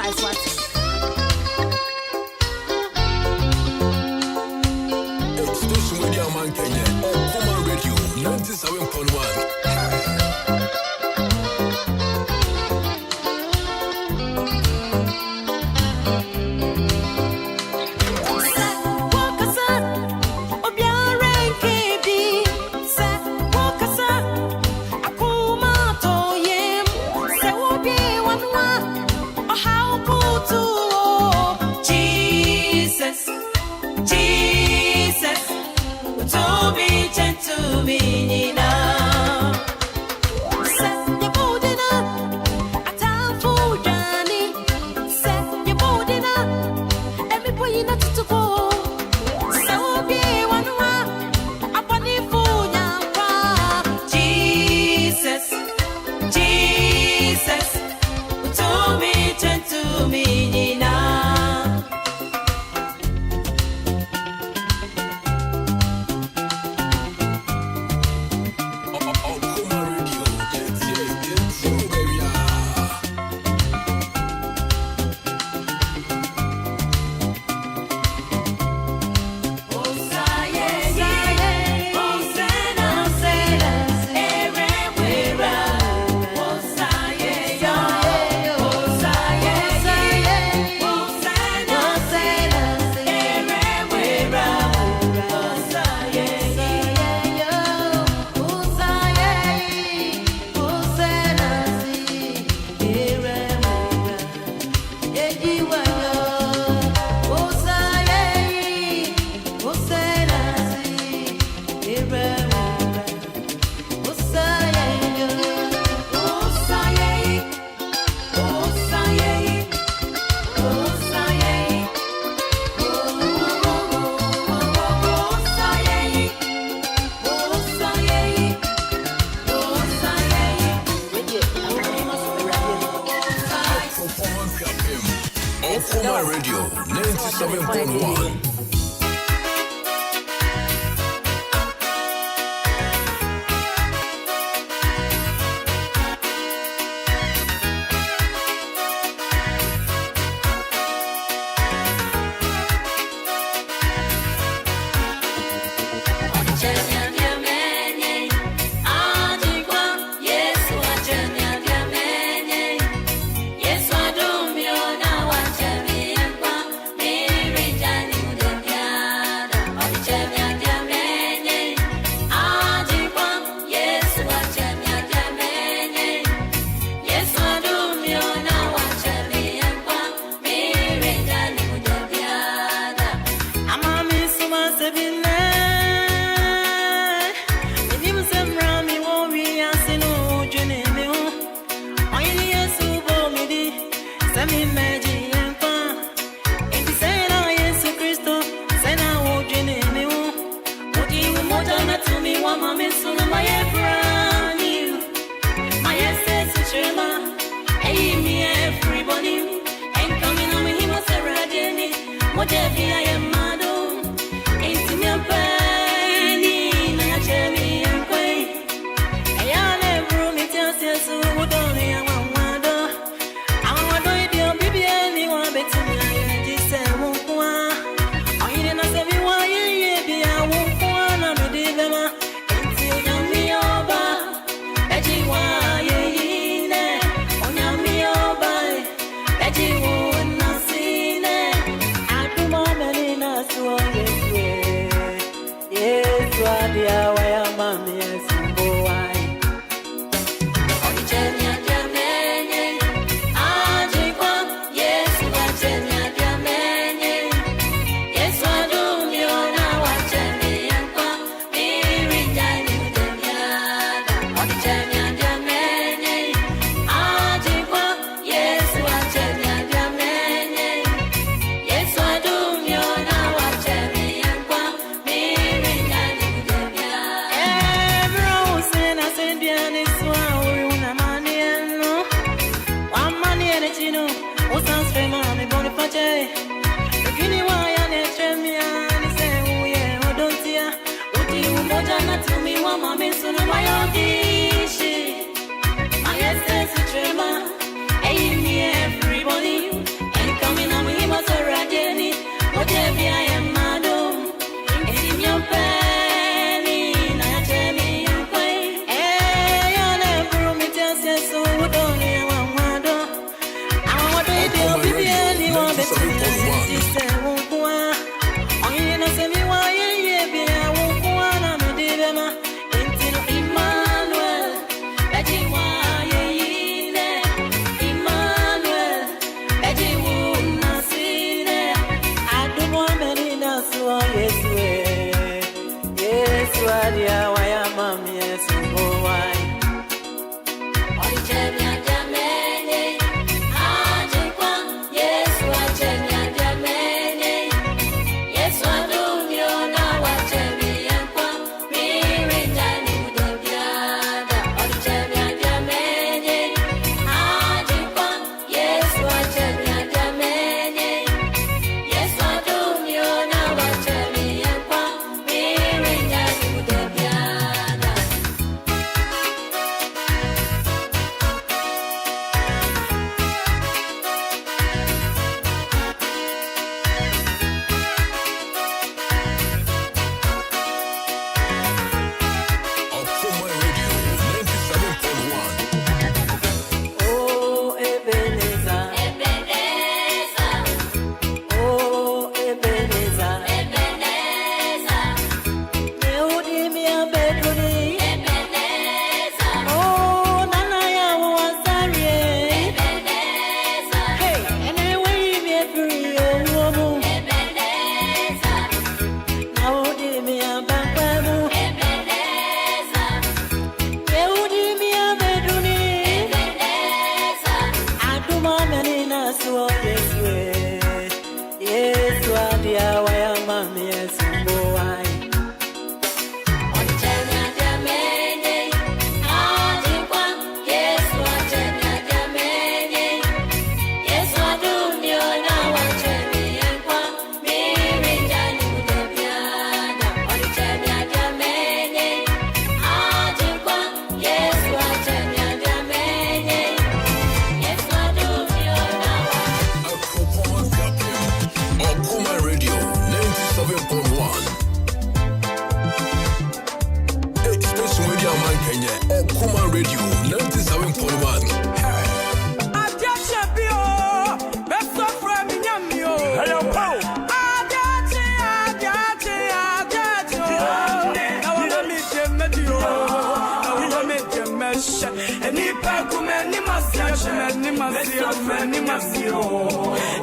advice what? Station with your man Kenya. Okoman Radio 97.1. Okoman Radio 97.1. Everybody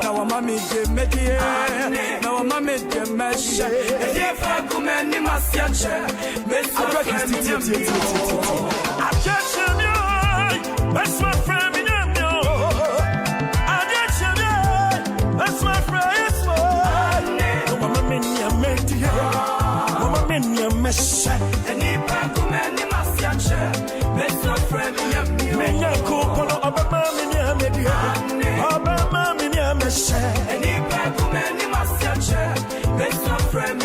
Now I'm a midget, now I'm a midget, mesh. If I come any massiache, Miss I catch him, that's my friend. I catch him, that's my friend. Mama Minya Media, Mama Minya Mesh, and if I come any massiache, Miss my friend. Minya Cocono, Obama Minya Media, Obama Minya Mesh, and if I come any massiache, Miss my friend.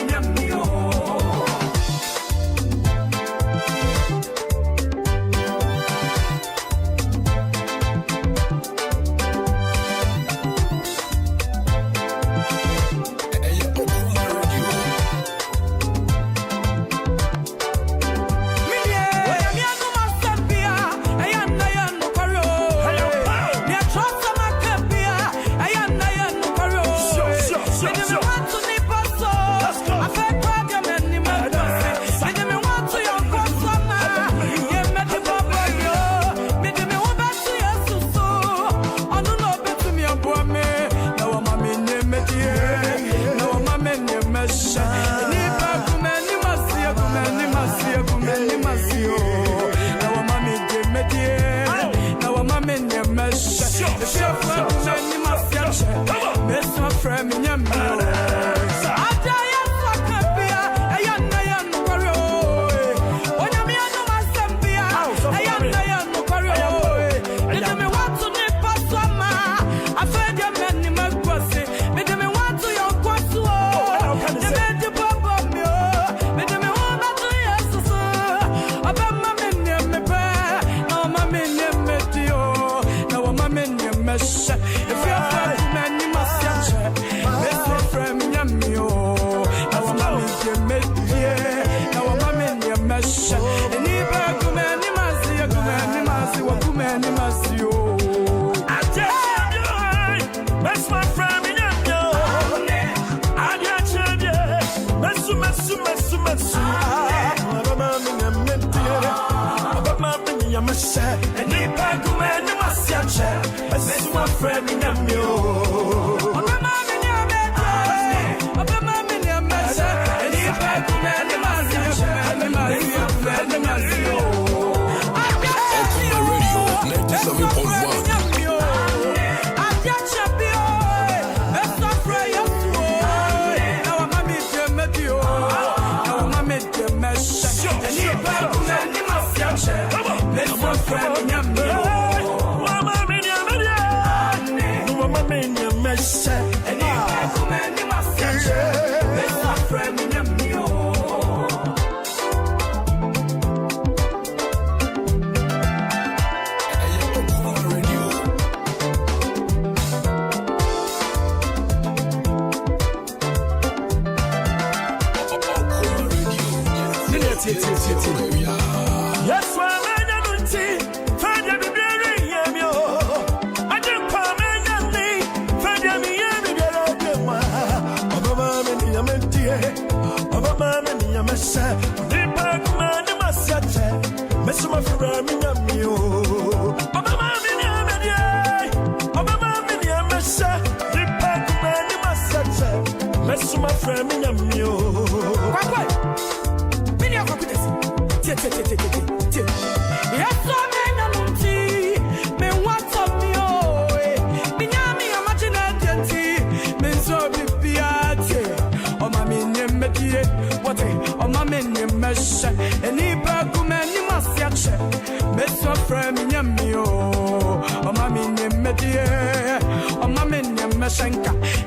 Yes, well,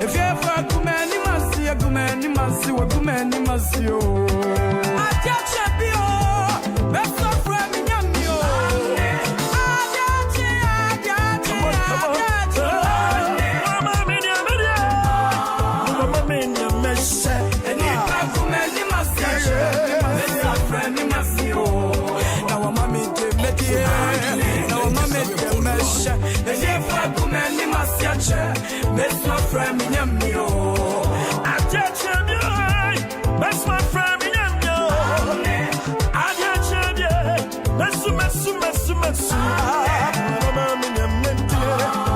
if you ever come any masi, what come any masio. I catch a bio, best of friend in Yamio. Best my friend in Yamio. I catch a bio, best my friend in Yamio. I catch a bio, best my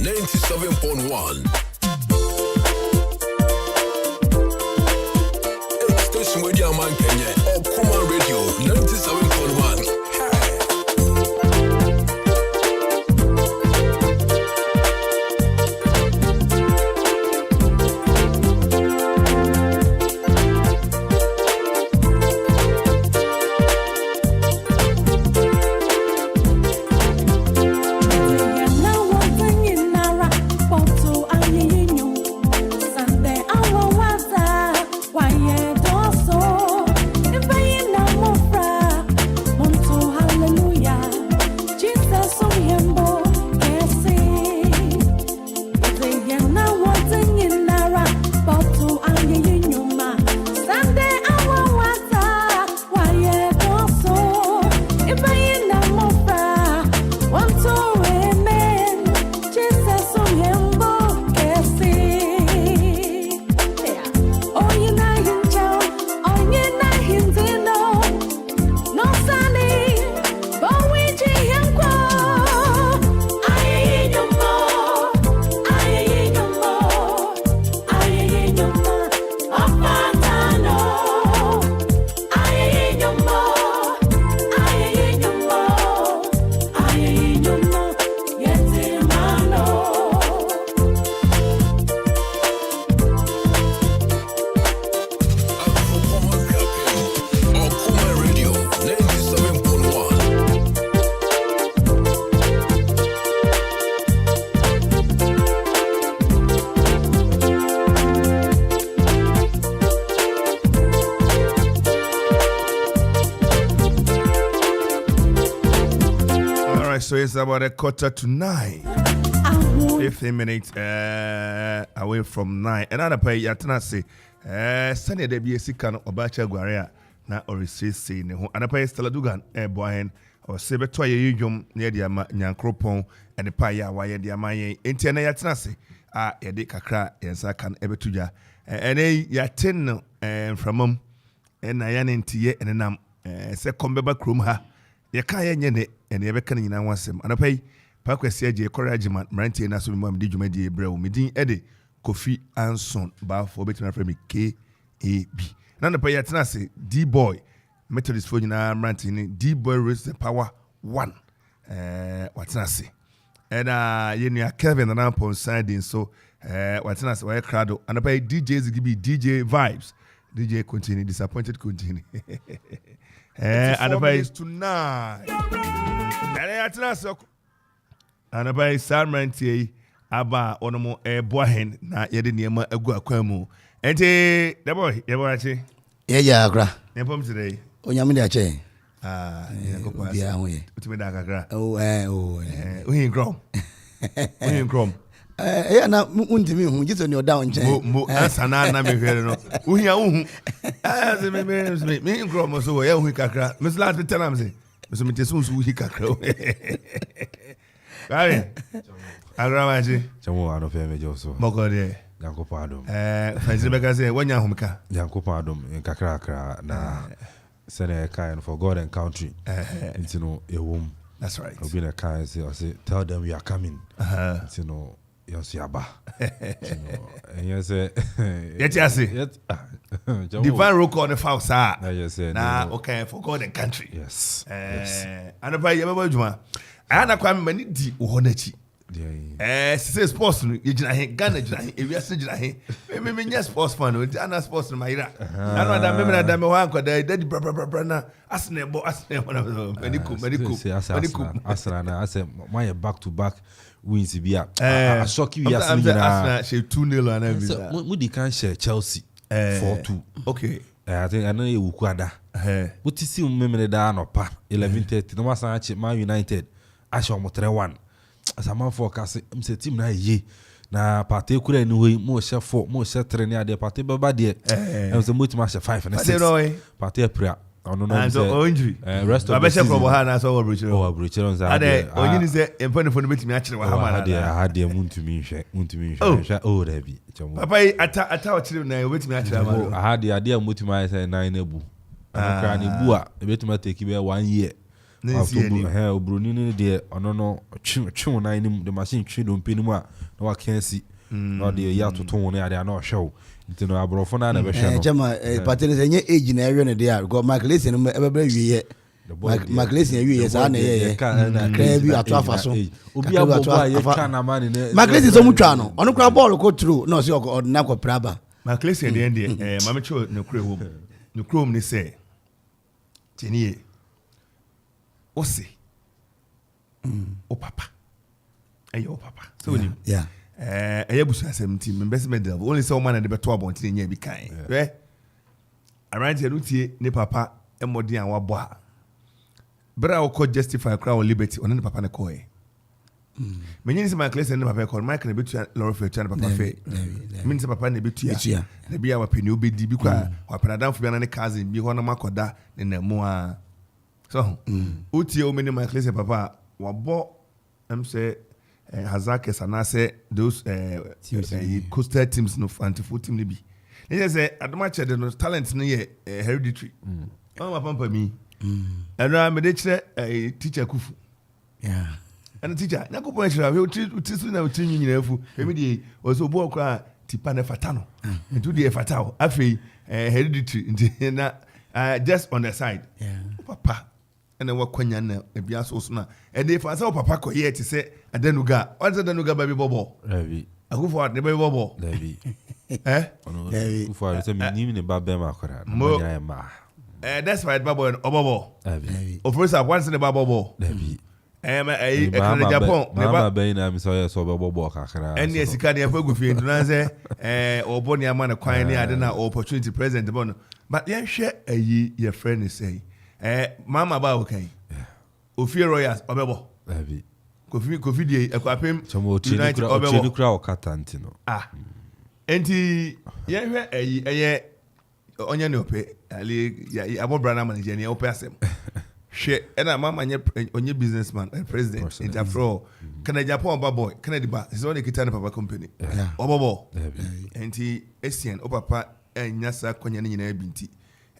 97.1. Station with your man Kenya. Okoman Radio 97.1. Now, one thing in Nara, Porto, I so it's about 8:45. 15 minutes away from 9. Another pay yatana say Sunday de be sika no obacha guarea na orisisi ne ho. Another pay Stella Dugan boyen or sebeto ye yum near the nyankropon and the paya waye the amaye. Enti na yatana say yede kakra yensa kan ebetuja. Ene yatin from and I yan intie and nam se kombeba krum ha. Ye ka ye nyene and ye beka nyina wansem. Another pay Pakwesi je encouragement Maranti na so me di dwumadi ebre wo medin ede Kofi Ansong Baffour betina frame KAB na no pay tena se D boy Methodist for nyina Maranti ni D boy raise the power 1 watena se and ye nua Kevin na pon side so watena se we crowd and pay DJs give DJ vibes DJ continue disappointed continue and pay tonight and watena se and by Samranti aba onomo boahen na yede niema agu akwamu enti the boy achi yeah gra nepom today onyame de ache yakopa bia ho ye utime da kakra uhin grom na untimi hu jiso ni oda onche mo asana na me hwere no uhia uhu ze me grom so ya uhi kakra me last tenam ze me so me tesu uhi kakra Kari, agramaji. Jamu ano fe mejo so. Mokode. Yankopa adom. Fancy beka say wanya homika. Yankopa adom kakra na sene kind for God and country. You know, ewom. That's right. Obi na kind say tell them we are coming. You know, yosiaba. You know, and you say Yet Divine rock on the foul sir. Na okay for God and country. Yes. And about yeba juma. Ana kwa mani di uhonachi. Say sports no yigina he Ghana gina he ewiase gina he me nya sports fan no ana sports no mayira ana da me da me ho ankoda daddy bra na asne na medical asra na ase my back to back wins bia a shock you yas nyina she 2-0 ana bi so mudi kan share Chelsea 4-2 okay I think I know you kwada what is you memre da anopa 11:30 no masan achi Man United asho mo 3-1 as a man forecast say team na ye na party kura ni we mo share 4 mo share 3 ni ade party baba de e so mo tima share 5 and 6 party april ono no so injury rest of the season from ha na so we breach on za ade onyi se empane fo no betimi a kire wa ha ma na ha de muntumi hwe oh da bi papa ata o kire na betimi a kire ma ha de ade mutima say 9 na bu akra ni bu a betimi take be 1 year Bruni ni de ono no twu na ni the machine twi do mpeni mu a na wa kansi no de ya toto ne ade na o hwew ntino abrofo na be hwe no chama patene senye age na ewe ne de a go Macleson no ebebra wiye Macleson wiye sa na ye ka bi ato afaso obi abobo a ye ka na mani ne Macleson so mutwa no ono kura ball ko through no se ordinary ko praba Macleson de mama cho ne kure ho ne krom ni se teniye Ose. O papa. Ayo papa. So ni. Yeah. Busu 17 members medal. Only so man de beto abonti nya bi kan. Eh. Around here utie ne papa emodi an wabo a. Bra o ko justify cry on liberty on ne papa ne ko e. Menyin se my class ne papa ko Mike ne betu Laura fe twa ne papa fe. Min se papa ne betu ya. Ne bia wa peni obedi bi kwa wa penadamfo bia na ne cousin bi ho na makoda ne namu a. So, uti o many my class papa wabo say Hazake sana say those coastal teams no anti-foot team be. They say admache the talent no hereditary. Oh my papa me. And I made teacher kufu. Yeah. And teacher na ko point shira we utisu na utinyi nyina fu. Emi dey also bo kwa tipa na fatano. Into the fatao. Afi hereditary na just on the side. Yeah. Papa and then what kwanya na ebia so so na e dey fa say papa ko here ti say adanuga what is adanuga baby bobo David akufo ne baby bobo David David for say me nim ne baba ma akora na ma that's right babo obobo David officer once ne babo bobo David Japan ne ba be na mi so so bobo kakra and yes ka ne fa gufie nduna say obo ne ama na kwan ne ade na opportunity present bon but yen hwe ayi your friend is say mama ba okay Ofie Royals obebo Kofi die akwapem United obewo kura okata no enti ye hwe eye onye ne ope ali ya abobra na manager ne ope asem hwe na mama nye onye businessman and president in afro kana Japan boy kana di ba so ne kita ne papa company obobo enti esien o papa enya sa konya ne nyina binti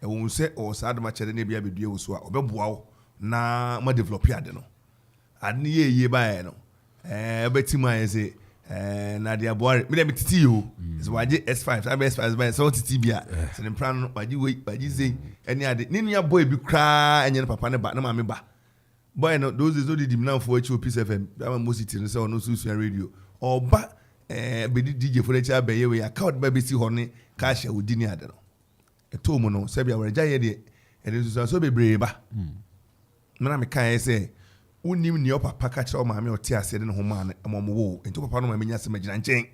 e won se o sa adama chere ne bia bedue wo so a obeboa wo na ma develop ade no ade ye ba e no betima ye se na dia boare me dem titi yo so waje S5 S5 by so titi bia se ne plan no waje zei eni ade ni nua boy bi kra enye ne papa ne ba na ma me ba boy no those is odi dimna for HOP FM that mo city no so no susu radio oba be DJ for the cha be ye we account ba be si ho ne ka sha odi ni ade no eto mu no se bia were jaye de ene so be breba na me kan say unim ni papa ka kira o maame o ti ase de ne ho ma ne amomo enti papa no ma menya se magina nchen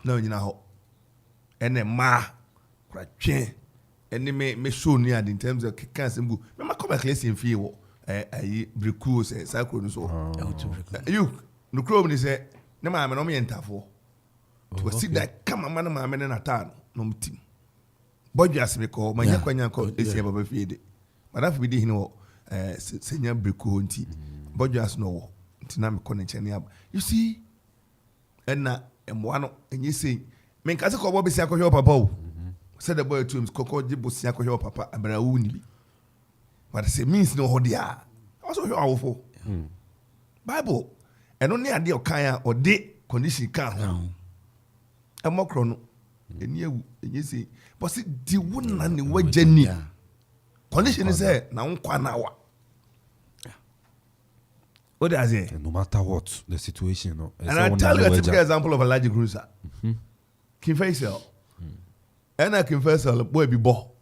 na nyina ho ene ma kra twen ene me show ni ad in terms of kan sem go me ma come class in fie wo ayi breku se cycle no so you no chrome ni se ne maame no me ntafo to see that come ma ne maame ne na ta no mtim bodju asme ko manya kwanya ko esi baba fie de madaf bi di hin wo senya breku nti bodju as no wo nti na me ko ne chene ab you see na emwa no enye sei me nka se ko bo besi akohwe papa o said the boy to him kokko jibo sia akohwe papa abra wu ni bi but say means no ho dia also hwe awofo bible eno ne ade o kan a o de condition kan ho emokro no eni ewu enye sei but see di wona ne wajani condition is there na nkwa na wa what does it no matter what the situation no and I tell you a typical example of a large cruiser King Faisal and I King Faisal boy be bo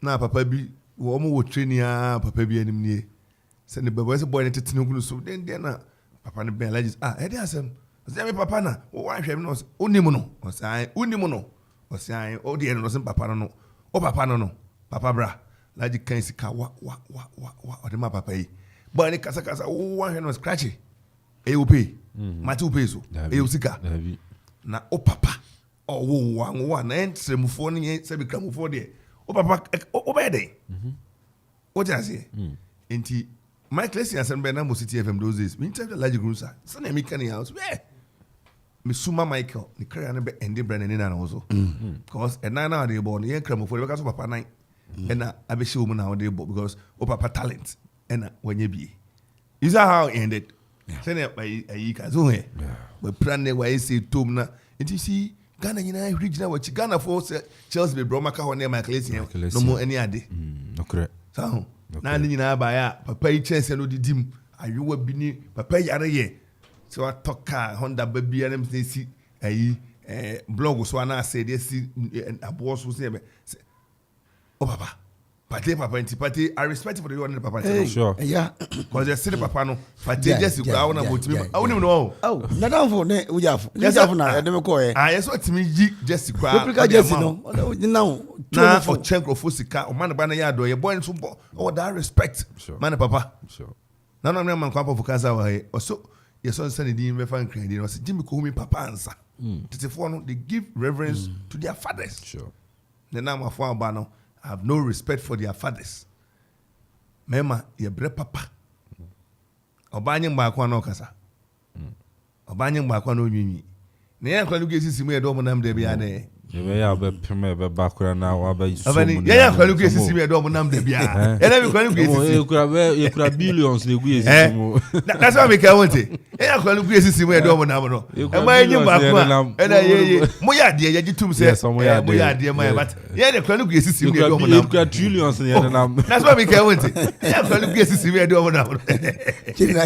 na papa bi wo mo wo training papa bi anim nie say the boy ne tetinu kunu so den na papa ne ben large e dey asem say me papa na wo wan hwem no unimu no o say unimu no o say o dey no say papa no o papa no papa bra large kan sika wa o de ma papa yi boy ne kasa wo wan hwem no scratch e wo pay mati wo pay so e wo sika na o papa o wo na entremufo ne se bi kramufo de o papa o be dey o just say enti my class ya san be na mo city FM those days me tell the large cruiser so na me kan house me suma Michael ni kra na be ende brand ni na no so because e na dey born ye kramufo de be ka so papa nine e na abeshi wo mu na dey born because o papa talent e na wanye bi is that how it ended say na ayi ka so he we plan ne why say tom na enti see Ghana nyina regional wachi Ghana for Chelsea be bro maka ho na my class no mo any ade okay so na ni nyina ba ya papa yi Chelsea no didim ayewa bi ni papa yare ye so atoka Honda baby am si ayi blog so na say dey si abo so say o papa Pate papa nti pate I respect for the one papa sure yeah because they say papa no pate just go na motimi awuni no na danfo ne ujafo na edem ko e yes what timi ji just kwa Africa just no na for chenkro sika o man ba na ya do ye boy so o that respect man papa sure na no man kwa for Kasa wa he so yes so send the me fan credit no say Jimmy ko mi papa ansa tetifo no they give reverence to their fathers sure the name of one ba no have no respect for their fathers. Mema ye bre papa. Obanye mba kwa no kasa. Obanye mba kwa no nwinwi. Ne ya kwa luge sisi mu ye do mo nam de bia ne. Ye be ya be peme be bakura na wa be so. Obani ye ya kwa luge sisi mu ye do mo nam de bia. E na mi kwa luge sisi. Ye kura billions ne gu ye sisi mu. That's why me ka wonte. E ya kwa luge sisi mu ye do mo nam no. E ma enyi mba kwa. E na ye mo ya de ye gitum se. Mo ya de ma but ye de kwa luge sisi mu ye do mo nam. Ye kura trillions ne ye nam. That's why me ka wonte. E ya kwa luge sisi mu ye do mo nam. China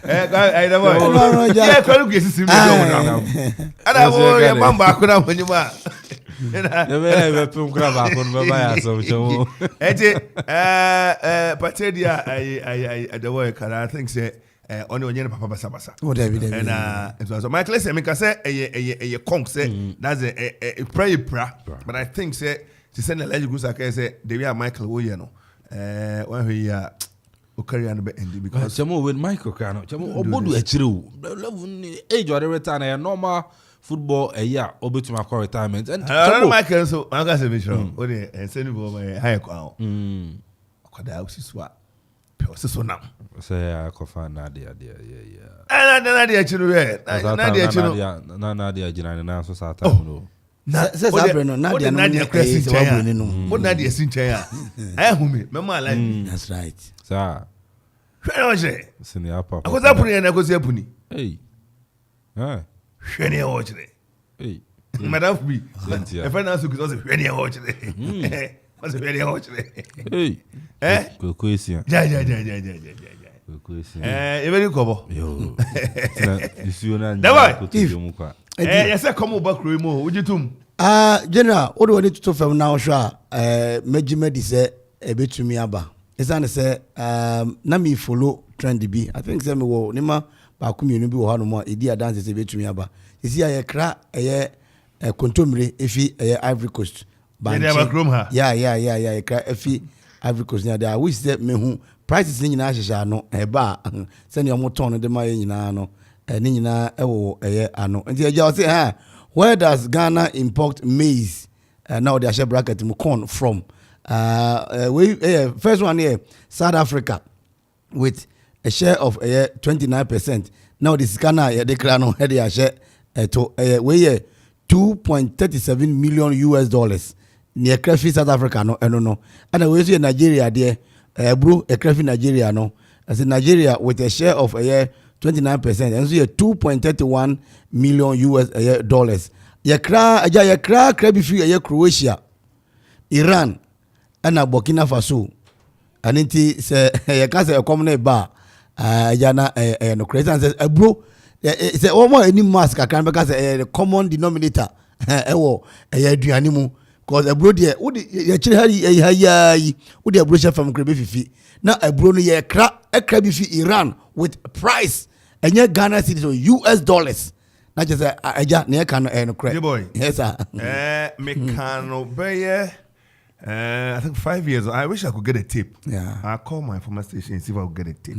I know. Yeah, kwa luge sisi mu ye do mo nam. Ada wo ye mamba akuna monyuma. The way I put grab up on my buy some show. Pate dia I the way I think say only onye papa basa. What have you And it was my class me ka say a conk say that's a pray but I think say she send a legend goose say they are Michael Oye no when he o carry on be end because chamo with Michael Kano chamo obodu achire level age or return a normal football a year obetuma call retirement and chamo Michael so I got say me sure o dey send go my high kwa akoda usiswa pe so nam say akofa na dia na dia achire we na dia achire na dia jina na so sa time no se sabre no na dia no na kwesi chen mo na dia sin chen a hu me mema alive that's right sa hwe senior papa akoza puni na akoza puni hey hwe ne o chire hey madam bi Cynthia. e fa na so kizo se hwe ne o chire was hwe ne o chire hey kwesi ja kwesi e beri kobo yo na isuo na Давай. mu kwa ya se come back kro mu ujitum general what do we need to fam now sure megimedi say ebetumi aba isane say na me follow trend bi I think say me wo nima ba ku mienu bi wo hanu mo edi dance say ebetumi aba isi aye kra eye kontomire efi eye Ivory Coast yeah kra efi Ivory Coast na there which say me hu prices ni nyina ahyehyɛ ano eba say ne omoton no de ma ye nyina no ni nyina ewo eye ano nti eja say ha where does Ghana import maize now they share bracket mu corn from first one here South Africa with a share of 29%. Now this Ghana they clear no they share to we 2.37 million US dollars near Krefi South Africa no no and we see Nigeria there bro Krefi Nigeria no as in Nigeria with a share of 29% and so 2.31 million US dollars ya kra Krebi free Croatia Iran and Burkina Faso and inti se ya ka se common ba jana no Christian says bro say almost any mask kan be ka say the common denominator ewo aduane mu cause bro there wo ya kire hayi wo de bro chef from Krebe fifi na bro no ya kra bi fi Iran with price enye Ghana cedis or US dollars na just aja na kan no credit boy yes sir me kan no be I think 5 years. I wish I could get a tip. Yeah. I'll call my former station and see if I could get a tip.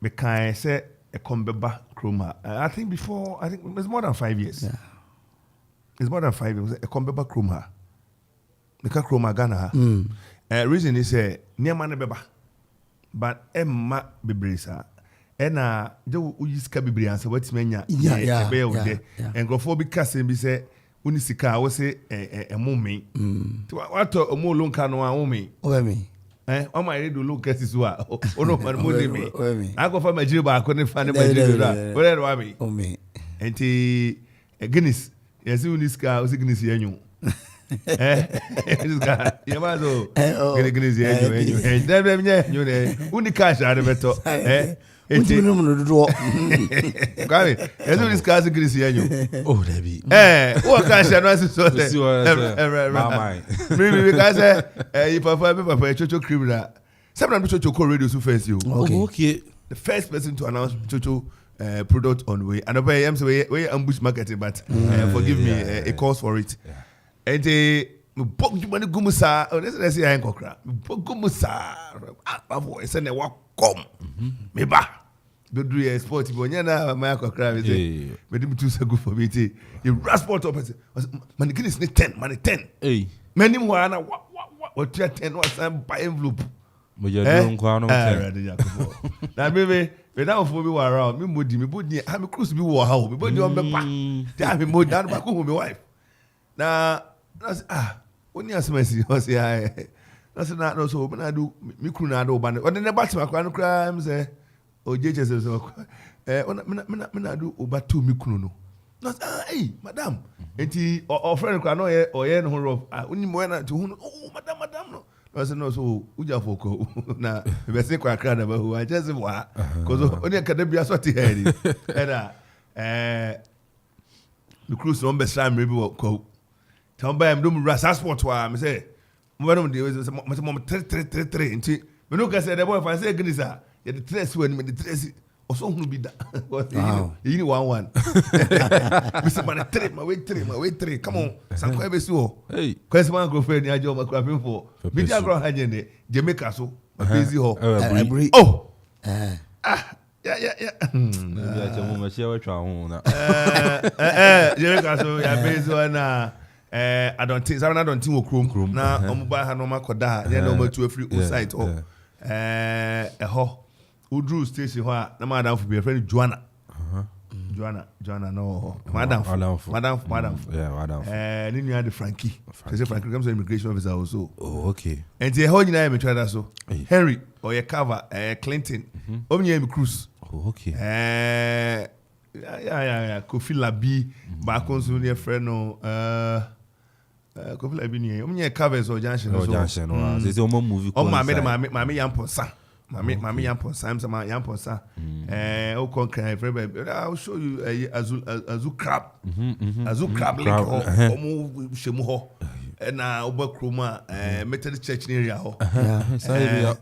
Because I said a Kombeba Chroma. I think it's more than 5 years. Yeah. It's more than 5 years. A Kombeba Chroma. Because Chroma Ghana. Reason is near man beba. But Emma Bibrisa. And the use Cabibri answer what's mania. Yeah. And Grophobic Cassin be said. Unisika I was a mummy. What a more long can one me. Me. Oh my read look at this one. Oh no, me. I go for my jib, I couldn't find my jib. Where do I be? Oh me. And a Guinness. Yes, Unisika was a Guinness yenu. This guy, you might get a Guinness yenu. And then you Unicash out of it. What do you know? Kare, ezo discuss Greece yanyo. Oh, there be. What can I answer so that? Maybe because if papa chocho criminal. Sometimes chocho radio so first you. Okay. The first person to announce chocho product on way. And I am say we ambush marketing but forgive me a cause for it. And me book you money gumusa. Oh, let's say I ain't kokra. Me book gumusa. Ah, voice and wa come. Me ba. Do a sport if you na my kokra me say. Me do too so good for me say. You sport up man the is 10, man 10. Hey. Many more na what 10 was by envelope. Mo je do nko anu ten. Na me that for me were around. Me modi ha me cruise be wo ha o. Me body on be pa. That me modi that ba ko me wife. Na oni asmasi o say ai. Na say na no so me na do me kru na do ba ne. Oni ne bat ma kwa no kra me say o jeje say so. Me na do o ba to me kru no. Na hey madam. Enti o friend kra no ye o ye no rough. Oni mo na to hu oh madam no. I said no so uja foko na be say kwa kra na ba hu. I just wa cuz oni academy so ti head. And the cruise no be slam maybe ko. Tamba am do me sport wa me say mo ba no dey mo 3 nti me no ka say the boy fan say gnisa ye the 3 we the 3 also hunu bi da you need 1 me say man 3 my way 3 come on sanko e be so hey kwese man go friend ya jo ma kra pin for bi ja gro ha je ne Jamaica so busy ho. Every Oh. Yeah. Maybe I tell you, share what you want. Yeah, so yeah, based on I don't think we chrome. Now I'm buy hanoma koda. Yeah, no more to a free site or ho. Udru station ho. Na madam for be a friend Joanna. Joanna no. Madam. Yeah, madam. Then you had the Frankie. Say Frankie comes to immigration officer also. Oh, okay. And the whole you me try that so. Henry or your cover Clinton. Omni Cruz. Oh, okay. Yeah. Kofi Labi back on so near friend no Kofi Labi ni. Omni covers or Junction so. Junction. They say movie. Oh, mami yamponsa. Mami yamponsa. I'm some yamponsa. Oh, concrete. I'll show you azu crab. Azu crab link. Omo shemu ho. Na oba kroma Methodist church area ho.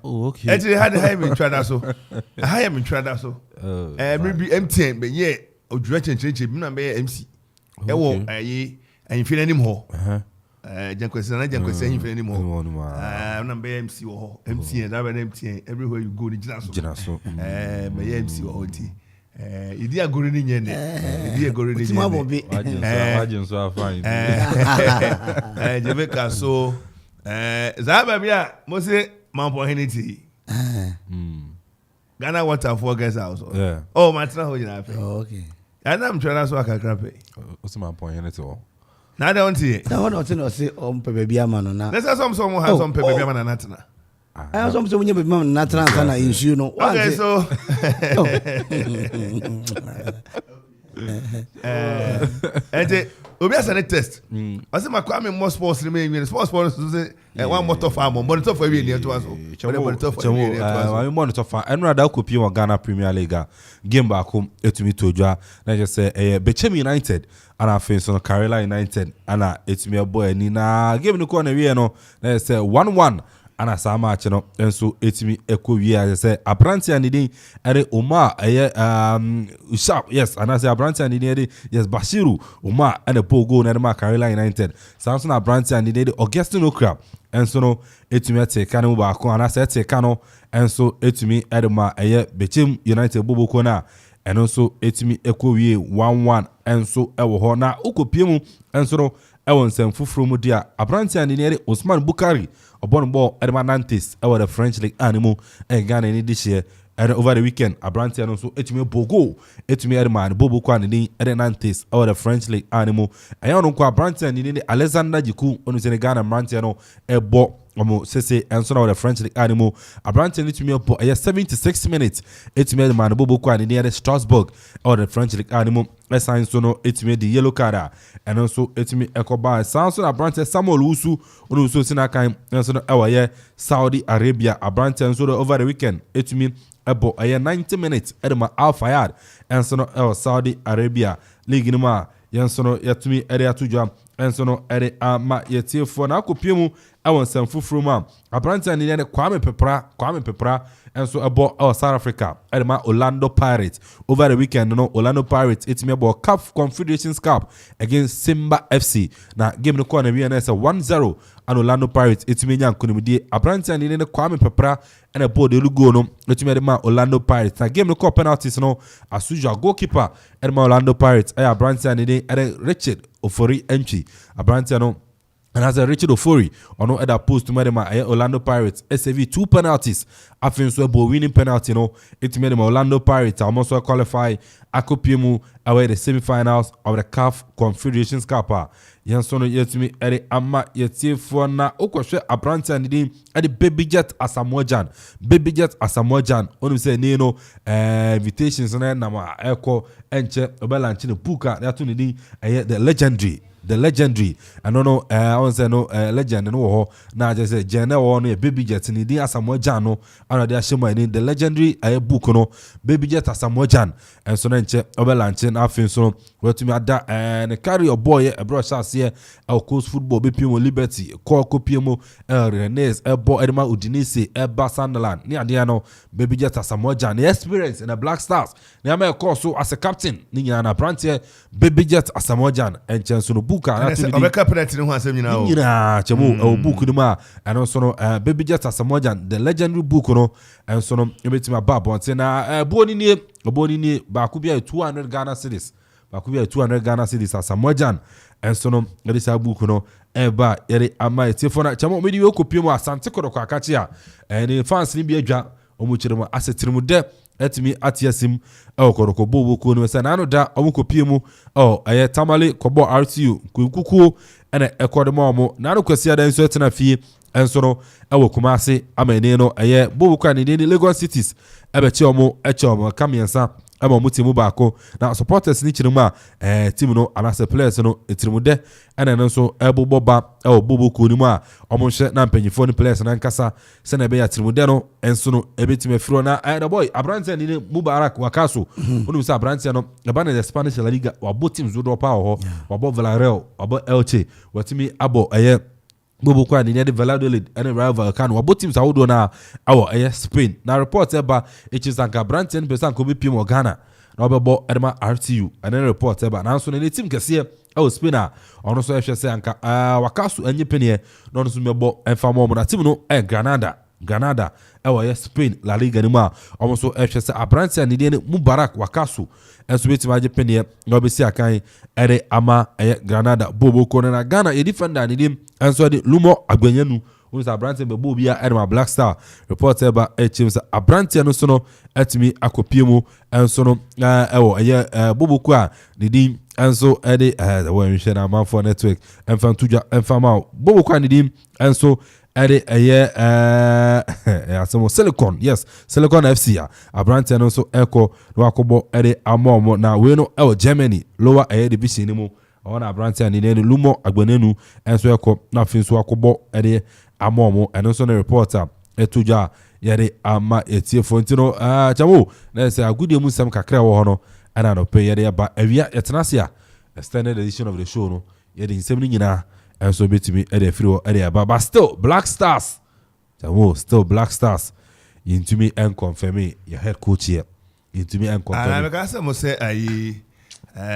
Oh, okay. Actually had him try that so. I am try that so. Maybe MTN but yeah, odura change me na be MC. E wo feel anymore. Jankwesi hin feel anymore. Na be MC wo ho. MTN that be MTN everywhere you go Jina so. Be MC wo ti. Idi agoro ni nye ne. Idi agoro ni nye. Imagine so fine. Jamaica so Zaba bia mo say mampo henity. Ghana water for guys house. Yeah. Oh, my trana ho jina fe. Oh, okay. And I'm trying to so akakra pe. What's my point in it all? Na da wonti. Na one thing say pepe bia man na. Let's have some have some pepe bia man na natna. I some say munye man na trans na issue no. Okay, so obi asa ne test. I say my kwame more sports remain sports say one motor farm monitor for we near to us. Monitor for we near to us. I monitor for another copy of Ghana Premier League game back home etumi toja na just say Bechem United and I face on Carolina United and etumi boy ni na game no ko na we no na say 1-1 ana saa match no enso etimi ekowie as say Abrantia ni din ere Omar sharp yes and I say Abrantia ni din yes Bashiru Omar and the pogo na ma Carolina United Samson Abrantia ni din Augustine Okra enso no etimi ateka no ba ko ana say ateka no enso etimi ere ma Bechem United boboko na eno so etimi ekowie 1-1 enso ewo ho na ukopie mu enso no ewon nsem fufuru mu dia Abrantia ni din Osman Bukari Obon ball Edema Nantes over the French League animal and Ghana in this year and over the weekend Abrantia no so etimi bogo etimi Edema and Bobo kwa ni Nantes over the French League animal and you know kwa Abrantia ni Alexander Jiku onu se Ghana Abrantia no ebo omo sese enso na the French League animal Abrantia ni tumi opo 76 minutes etimi Edema and Bobo kwa ni Strasbourg over the French League animal sign so no etimi the yellow card and also etimi ekoba Samson Abrantia Samuel Usu onu so sinakan enso no ewa Saudi Arabia Abrantia so over the weekend etimi ebo 90 minutes edema Al Fayed enso no Saudi Arabia league ni ma yenso no yatumi ere atujwa enso no ere ama yetiefo na akopie mu ewon sam fufuru ma Abrantia ni ne Kwame Pepra enso ebo South Africa edema Orlando Pirates over the weekend no Orlando Pirates etimi ebo CAF Confederations Cup against Simba FC na game no ko na wi na 1-0 and Orlando Pirates etimi nya nkonimdie Abrantia ni ne Kwame Pepra and a board lugo no etimi edema Orlando Pirates na game no ko penalties no asuja goalkeeper edema Orlando Pirates Abrantia ni ne Richard Ofori entry Abrantia no and as a Richard Ofori ono other post to medema Orlando Pirates SAV 2 penalties after so a winning penalty no it made Orlando Pirates almost qualify akopiemu away the semi-finals of the CAF Confederations Cup yansono yetumi ere ama yetiefo na okwhwe Abrantia ni ade Baby Jet Asamoah onu say ni no invitations na ma eko enche obelanche ne puka yatu ni din the legendary and no on say no legend no ho na just say Jene wo no Baby Jet ni din Asamoah no ana de ashema ni the legendary book no Baby Jet Asamoah and so na enche obelanche na afin so wetumi ada ne carry your boy bro chance here coast football be pimo Liberty call kopimo Rennes ebo Edema Udinese eba Sunderland ni ade no Baby Jet Asamoah the experience in the Black Stars ni am call so as a captain ni nyana Abrantia Baby Jet Asamoah and chance no book a na se obeka penalty no ho asem nyina o nyina chemo book no ma ano so no baby just asamoja the legendary book no enso no ebetima babonte na boni ni ba ku bia 200 Ghana cedis ba ku bia 200 Ghana cedis asamoja enso no edisa book no eba yere ama etifo na chemo medi we kopie mu asante kodoko akachi a ni fans ni bi adwa omuchiremo asetirimu de etimi atiasim okoroko bobo ko no se na no da omukopie mu aye tamale kobo RTU kukuku ene ekodemo mo na no kwasi ada nso etena fie enso no Kumasi amene no aye bobo kwa ni Lagos cities ebechi omo kamiensa ama mutimu baako na supporters ni chirima team no anase players no etirimu de ene nso eboboba bobo ko ni mu a omonhye na mpanyifo ni players na nkasa se na be ya tirimu de no enso no ebetime firo na the boy Abrante ni Mubarak Wakaso onu se Abrante no eba na the Spanish La Liga wabo teams do pa ho wabo Villarreal wabo Elche watimi abo bobo kwa ni de Valladolid and rival kan wabo teams awodo na Spain na report eba echizanka Abrante ni person ko bi pim Ghana na obebo edema RTU and report eba na so na team kese Spain a ono so ehwe se anka Wakaso anyi penie na ono so mebo enfamo mo na team no Granada Spain La Liga ni ma omo so ehwe se Abrante ni de Mubarak Wakaso enso betima age penie na obesi akan ere ama Granada bobo ko na Ghana e defender ni dim enso de Lumo Agbanyanu onu sa Abrante be bo bia ere ma Black Star report eba echim Abrante no so no etimi akopie mu enso no bobo ko a ni dim enso ede we nhwe na manfo network emfa tuja emfa ma bobo ko a ni dim enso ede asemo Silicon FC ya Abrante no so eko no akobo ede amomo na we no Germany lower division ni mu ona Abrante ni ne Lumo Agbanenu enso eko na finso akobo ede amomo eno so na reporter etuja yere ama etiefo ntino chamo na say agudie mu sam kakra wo ho no ana no pe yere ba awia yetenasia extended edition of the show no yere nsem ni nyina enso betimi ede free ede ba but still Black Stars intumi en confirm your head coach here intumi en confirm ana ka say mo say ayi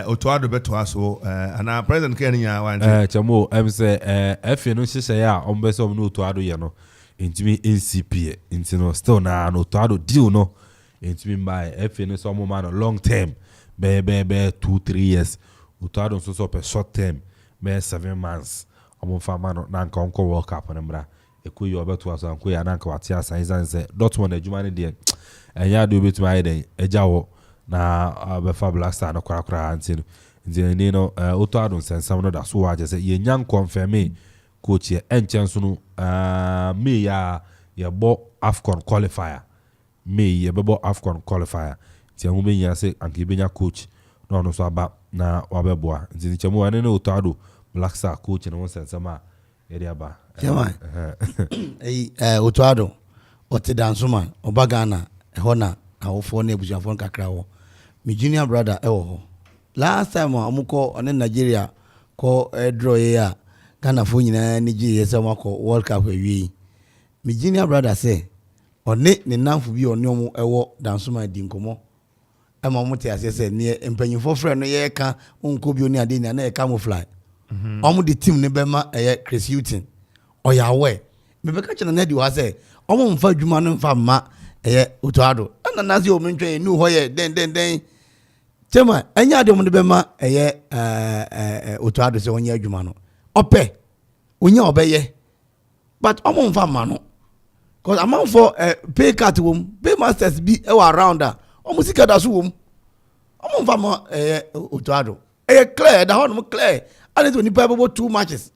otoado beto aso ana president Kenya wan chamo em say efe no hyehyɛ ya ombese om no otoado ye no intumi NCP intino still na no otoado deal no intumi buy efe no so mo man long term be 2-3 years otoado so per short term be 7 months omo fama no na nka onko World Cup na mra ekuyi obeto aso anko ya na nka watia sanse Dortmund adwuma ne de enya de obetuma ayeden ejawo na befa Black Star no kwakra antino nti no otoado sensam no da so waje se ye nyan confirm coach ye enchanso no me ya bo AFCON qualifier ti ahu be nya se anke benya coach no no so aba na wabeboa nti chemu ane no otoado Black Star coach no sensama area ba Jama otoado otidansuma obagana ehona awofo na ebusuafo kakra wo me junior brother ewo ho last time amuko on Nigeria ko draw ya Ghana fo nyina ni ji yesa mako World Cup ewi me junior brother say one ne nanfo bi one omo ewo dansuma di nkomo ema omo te ase ne empanyifo frɛ no ye ka onko bi oni ade na ka mo fly omo the team ne bema Chris Hutton oyawe me be ka chena na di wa say omo mfa dwuma no mfa ma otoado na nazi o mentwe nu ho ye den tema anya de mo de bema otoado se onye adwuma no ope onye obeye but omo mfa ma no cause amount for pay cut wom pay masters be around that omo sika da so wom omo mfa ma otoado clear da ho no clear and it nipa bebo 2 matches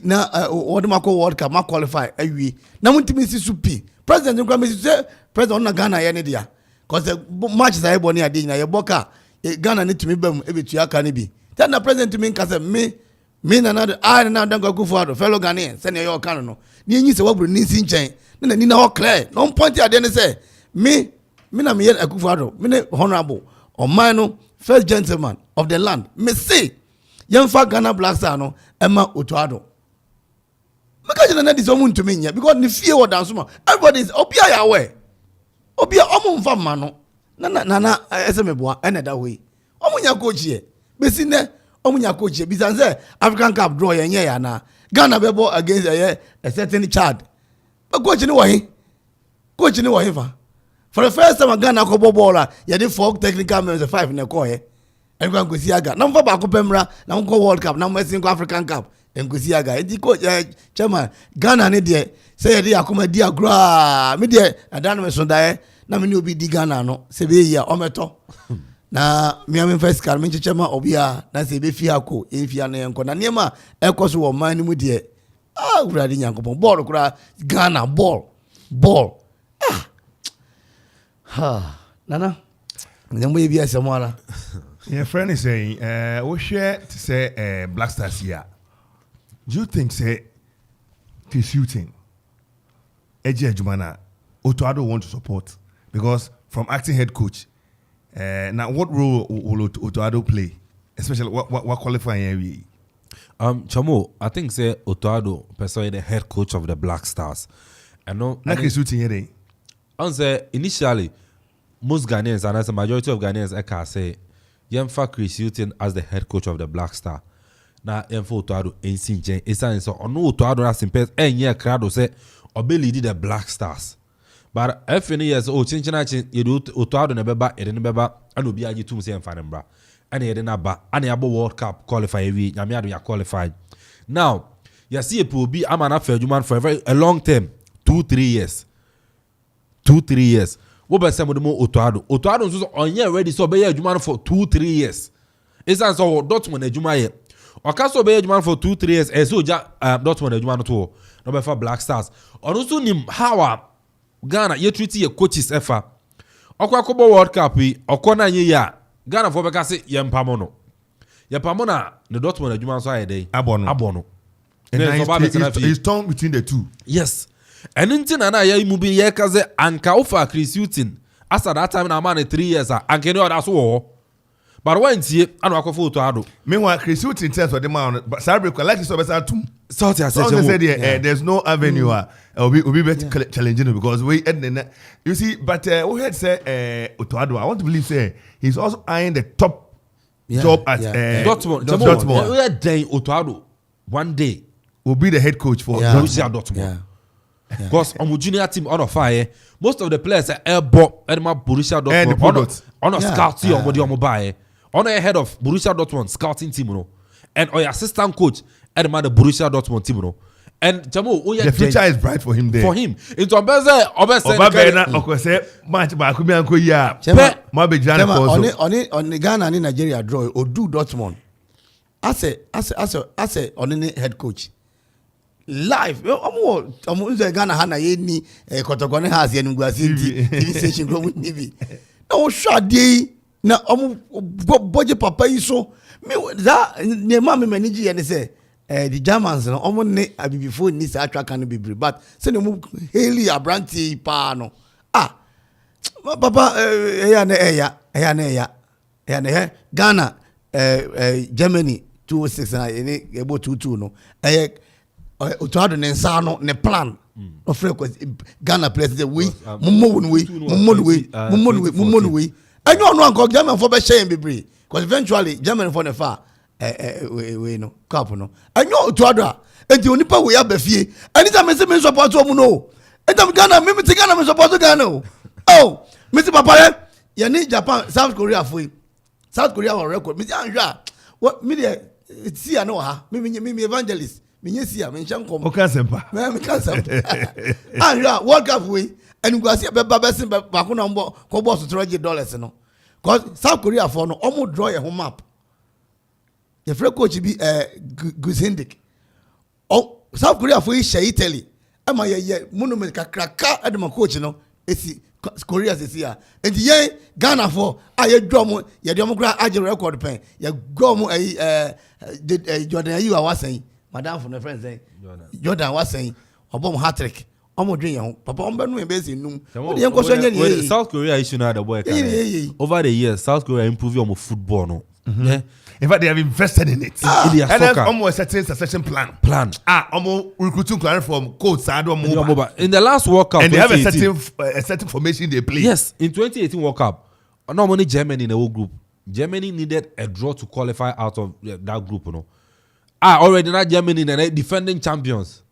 na Wodemako World Cup ma qualify awie na muntimi si supi president nkwa me say president na Ghana ye ne dia cause the matches are boni ade na ye boka Ghana ne timi bam ebetu aka ne bi then na president mi nka say me na na dan Akufo Addo fellow Ghanaian say ne ye oka no ni enyi se waburu ni si nchen na ni na ho clear no point ade ne say me na me ye Akufo Addo me ne honorable oman no first gentleman of the land me say yemfa Ghana Black Star no ema otoado meka jina na diso mu ntumi nya because ni fie wo dansuma everybody is obia ya we obia omo mfa ma no na esemeboa ene da we omo nya coach ye besi ne omunya coach bisan say African Cup draw yen ya na Ghana be ball against a certain Chad but coach ni wo fa for the first time Ghana ko ball ya dey 4 technical members 5 na ko he and go go see aga na mfa ba ko pemra na ko World Cup na mo sin African Cup en go see aga e coach chairman Ghana ni de say dey akoma di agro me de adan me so dae na me ni obi di Ghana no se be ya o meto na me first card me chema obia na se be fia ko e fia na enko na niema e ko so wo man ni mu de urade nyankopon ball kura Ghana ball nana nyambo ye bia semwala your friend is saying we share to say Black Stars here. Do you think say the shooting Eji Ejumana Otoado want to support because from acting head coach now what role will Otoado play, especially what qualifying area? Chamo, I think say Otoado personally the head coach of the Black Stars. I know like shooting here. I say initially most Ghanaians and as a majority of Ghanaians I can say Yemfa Chris Hilton as the head coach of the Black Star. Na Yemfa Otoado ensin jen esan so ono Otoado na simpes enye krado say obe lead the Black Stars. But if any years chinchina chin yedu Otoado na beba ede ne beba ana obi agi tum say emfa ne bra. Ana ede na ba ana yabo World Cup qualify wi nyame ado ya qualified. Now, you see a pro be amana fajuman for a long term, 2-3 years. 2-3 years. What about some of the more Otoado? Otoado is on year ready so be a Juman for 2-3 years. It's an so Dortmund a Jumaye. Or can so be a Juman for 2-3 years as so Dortmund a Juman to no for Black Stars. Or also nim how Ghana ye treat your coaches ever. Okwa Kobo World Cup or Kona ye ya Ghana for Becase Yempamono. Yempamona the Dortmund a Juman so a day. Abono. And he's torn between the two. Yes. And in na ya imubi ye kaze anka ofa Chris Hilton asa that time na man 3 years anka no that's all but when tie anu akofo Otoado meanwhile Chris Hilton tells what the man but Sabri like so better tum so they said there's no avenue we be challenging because we you see but we had say Otoado I want to believe say he's also eyeing the top job at Dortmund. We are day Otoado one day will be the head coach for Borussia Dortmund. Because on the junior team on fire, most of the players are airborne Borussia Dortmund on a scouting on the mobile on a head of Borussia Dortmund scouting team and or assistant coach at the Borussia Dortmund team and Jamo the future is bright for him there for him into Obese match back on Ghana and Nigeria draw or do Dortmund as a on head coach live omo Ghana hana ye ni kotokone has ye ngwasi TV station go with TV na o hwade na omo boje papa yi so me that ne ma me manage ye ne say the Germans no omo ne abibifo ni sa atwa kan bibiri but say no mo Haley Abranti pa no papa eya ne Ghana Germany 206 na ye ebo 22 no Otoado ne nsano ne plan of Ghana players the way mumo we and you know uncle German for be share bebre because eventually German for the far we no cup no and you Otoado and the onipa we have fie anytime me say me support omu no anytime Ghana me Ghana me support Ghana oh Mr. Papa you need Japan South Korea for South Korea on record me anhwa what me see no ha me evangelist Minyesia mention come Okasempa me cancer World Cup we and go see beba besin ba ko na mbo ko boss $300 no cause South Korea for no omo draw a home map the free coach be Guzindik oh South Korea for share Italy ama ye monument kakraka edema coach no esi Korea this year and ye Ghana for ye drum ye dem kra age record pen ye go mo Jordan you are saying Madam from the friends saying Jordan was saying obom hat-trick omo dwen ye papa ombe no e be se num South Korea issue na the boy over the years South Korea improve your football no in fact they have invested in it and there's almost a certain succession plan almost recruiting plan from coach Sado in the last World Cup and they have a certain formation they play yes in 2018 World Cup normally Germany in the whole group Germany needed a draw to qualify out of that group, you know. Already not Germany and defending champions.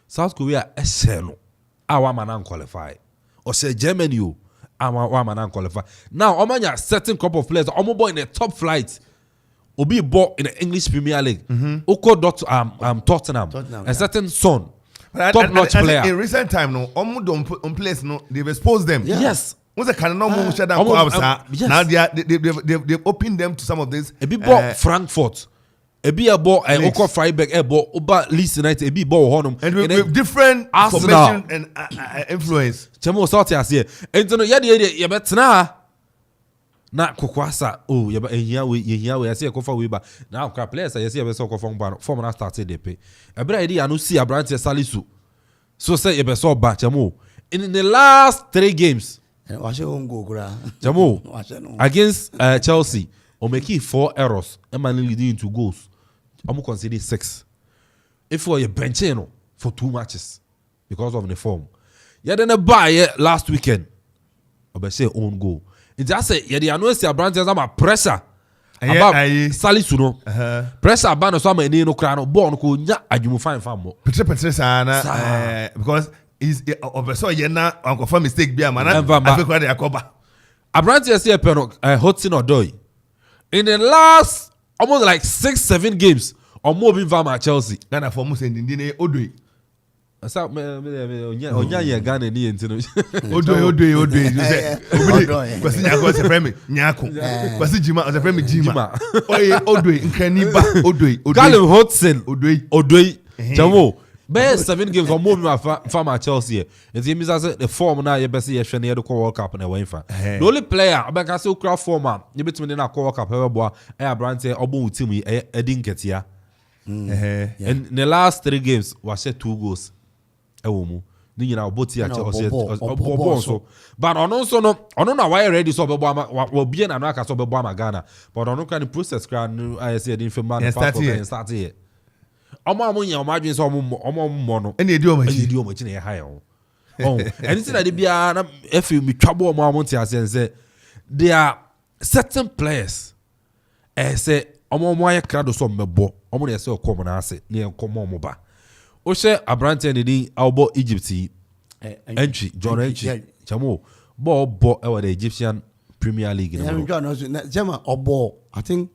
South Korea SNO. One man qualify. Or say Germany you. One man qualify. Now, Omanya certain couple of players. Omobo in the top flight. Obi bought in the English Premier League. Oko Tottenham. A certain son. Top-notch player. In recent time, no, on place, no, they've exposed them. Yes. Once they cannot move, yes. now they've opened them to some of this. Ebi bought Frankfurt. Ebi bought Oko Freiburg. Ebi bought Leeds United. Ebi bought Honum. And with different Arsenal. formation and influence. Chemo sorti asiye. Ento no yedi yebetena na kokwasa. Oh yeba ehia we asiye kofa we ba. Na okra players asiye yebe so kofa ngba no. Form na start dey pay. Ebra yedi anu si Abrante Salisu. So say yebe so ba chemo. In the last 3 games. Chemo against Chelsea. Omeki 4 errors. Emmanuel leading into goals. Omo conceded 6. If you are benching for 2 matches because of the form. Yeah, then a buy last weekend. I say own goal. It just say yeah, the announce your branches about pressure. About Salisu no. Pressure about no some any no crown born ko nya adwumu fine fam mo. Petre sana because is over yeah na unconfirmed mistake be man. I feel quite akoba. Abrantes here pen Hudson Odoi. In the last almost like 6-7 games or more being at Chelsea. Ghana for Musa Ndine Odoi. Asa onya ye Ghana ni enti no. Odoi. Kwasi nyako se frame nyako. Kwasi jima se frame jima. Oye Odoi nkaniba Odoi. Callum Hudson Odoi. Jamo. Best 7 games or more from at Chelsea. And the means the form now you best see a near the World Cup and away fan. The only player I can still craft former. You between the World Cup however boy Brante Obu Timmy a dinket here. And the last 3 games was 2 goals. Ewomu. Ni na oboti a Chelsea so. But on also no why ready so be we bien and aka so be boy Ghana. But on can process can I say the information start here. Omo nya omadwen so omo no ene edi omo chi na ye high on anything that bia na efi mi twabo omo nti ase say there are certain players say omo aye krado so mebo omo na say okom na ase na enkomo omo ba o she Abrante ni albo Egypt entry John entry chamo bo e the Egyptian Premier League no Jama obo I think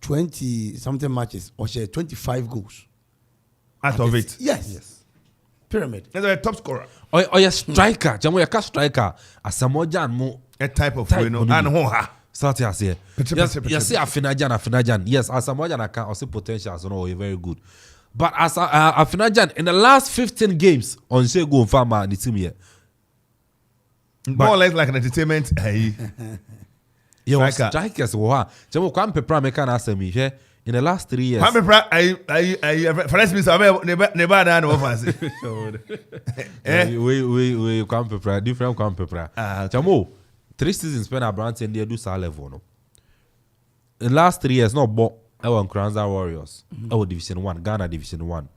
20 something matches or share 25 goals out of it. Yes. Pyramid. That's a top scorer. Or your striker. Jamo your striker. Asamoah mo a type of you know and ho. Start here say. Yes, Afinajan. Yes, Asamoah can also potential so no very good. But as Afinajan in the last 15 games on say go farmer the team here. More or less like an entertainment. Yeah, strikers wo. Jamo Kwame Pepra make an ask me here. In the last 3 years, Kwame Pepra, I first minister never done offense. We Kwame Pepra, different Kwame Pepra. Jamo, 3 seasons spent at Brant and they do sa level no. In the last 3 years, no bought our Kranza Warriors, our Division 1, Ghana Division 1.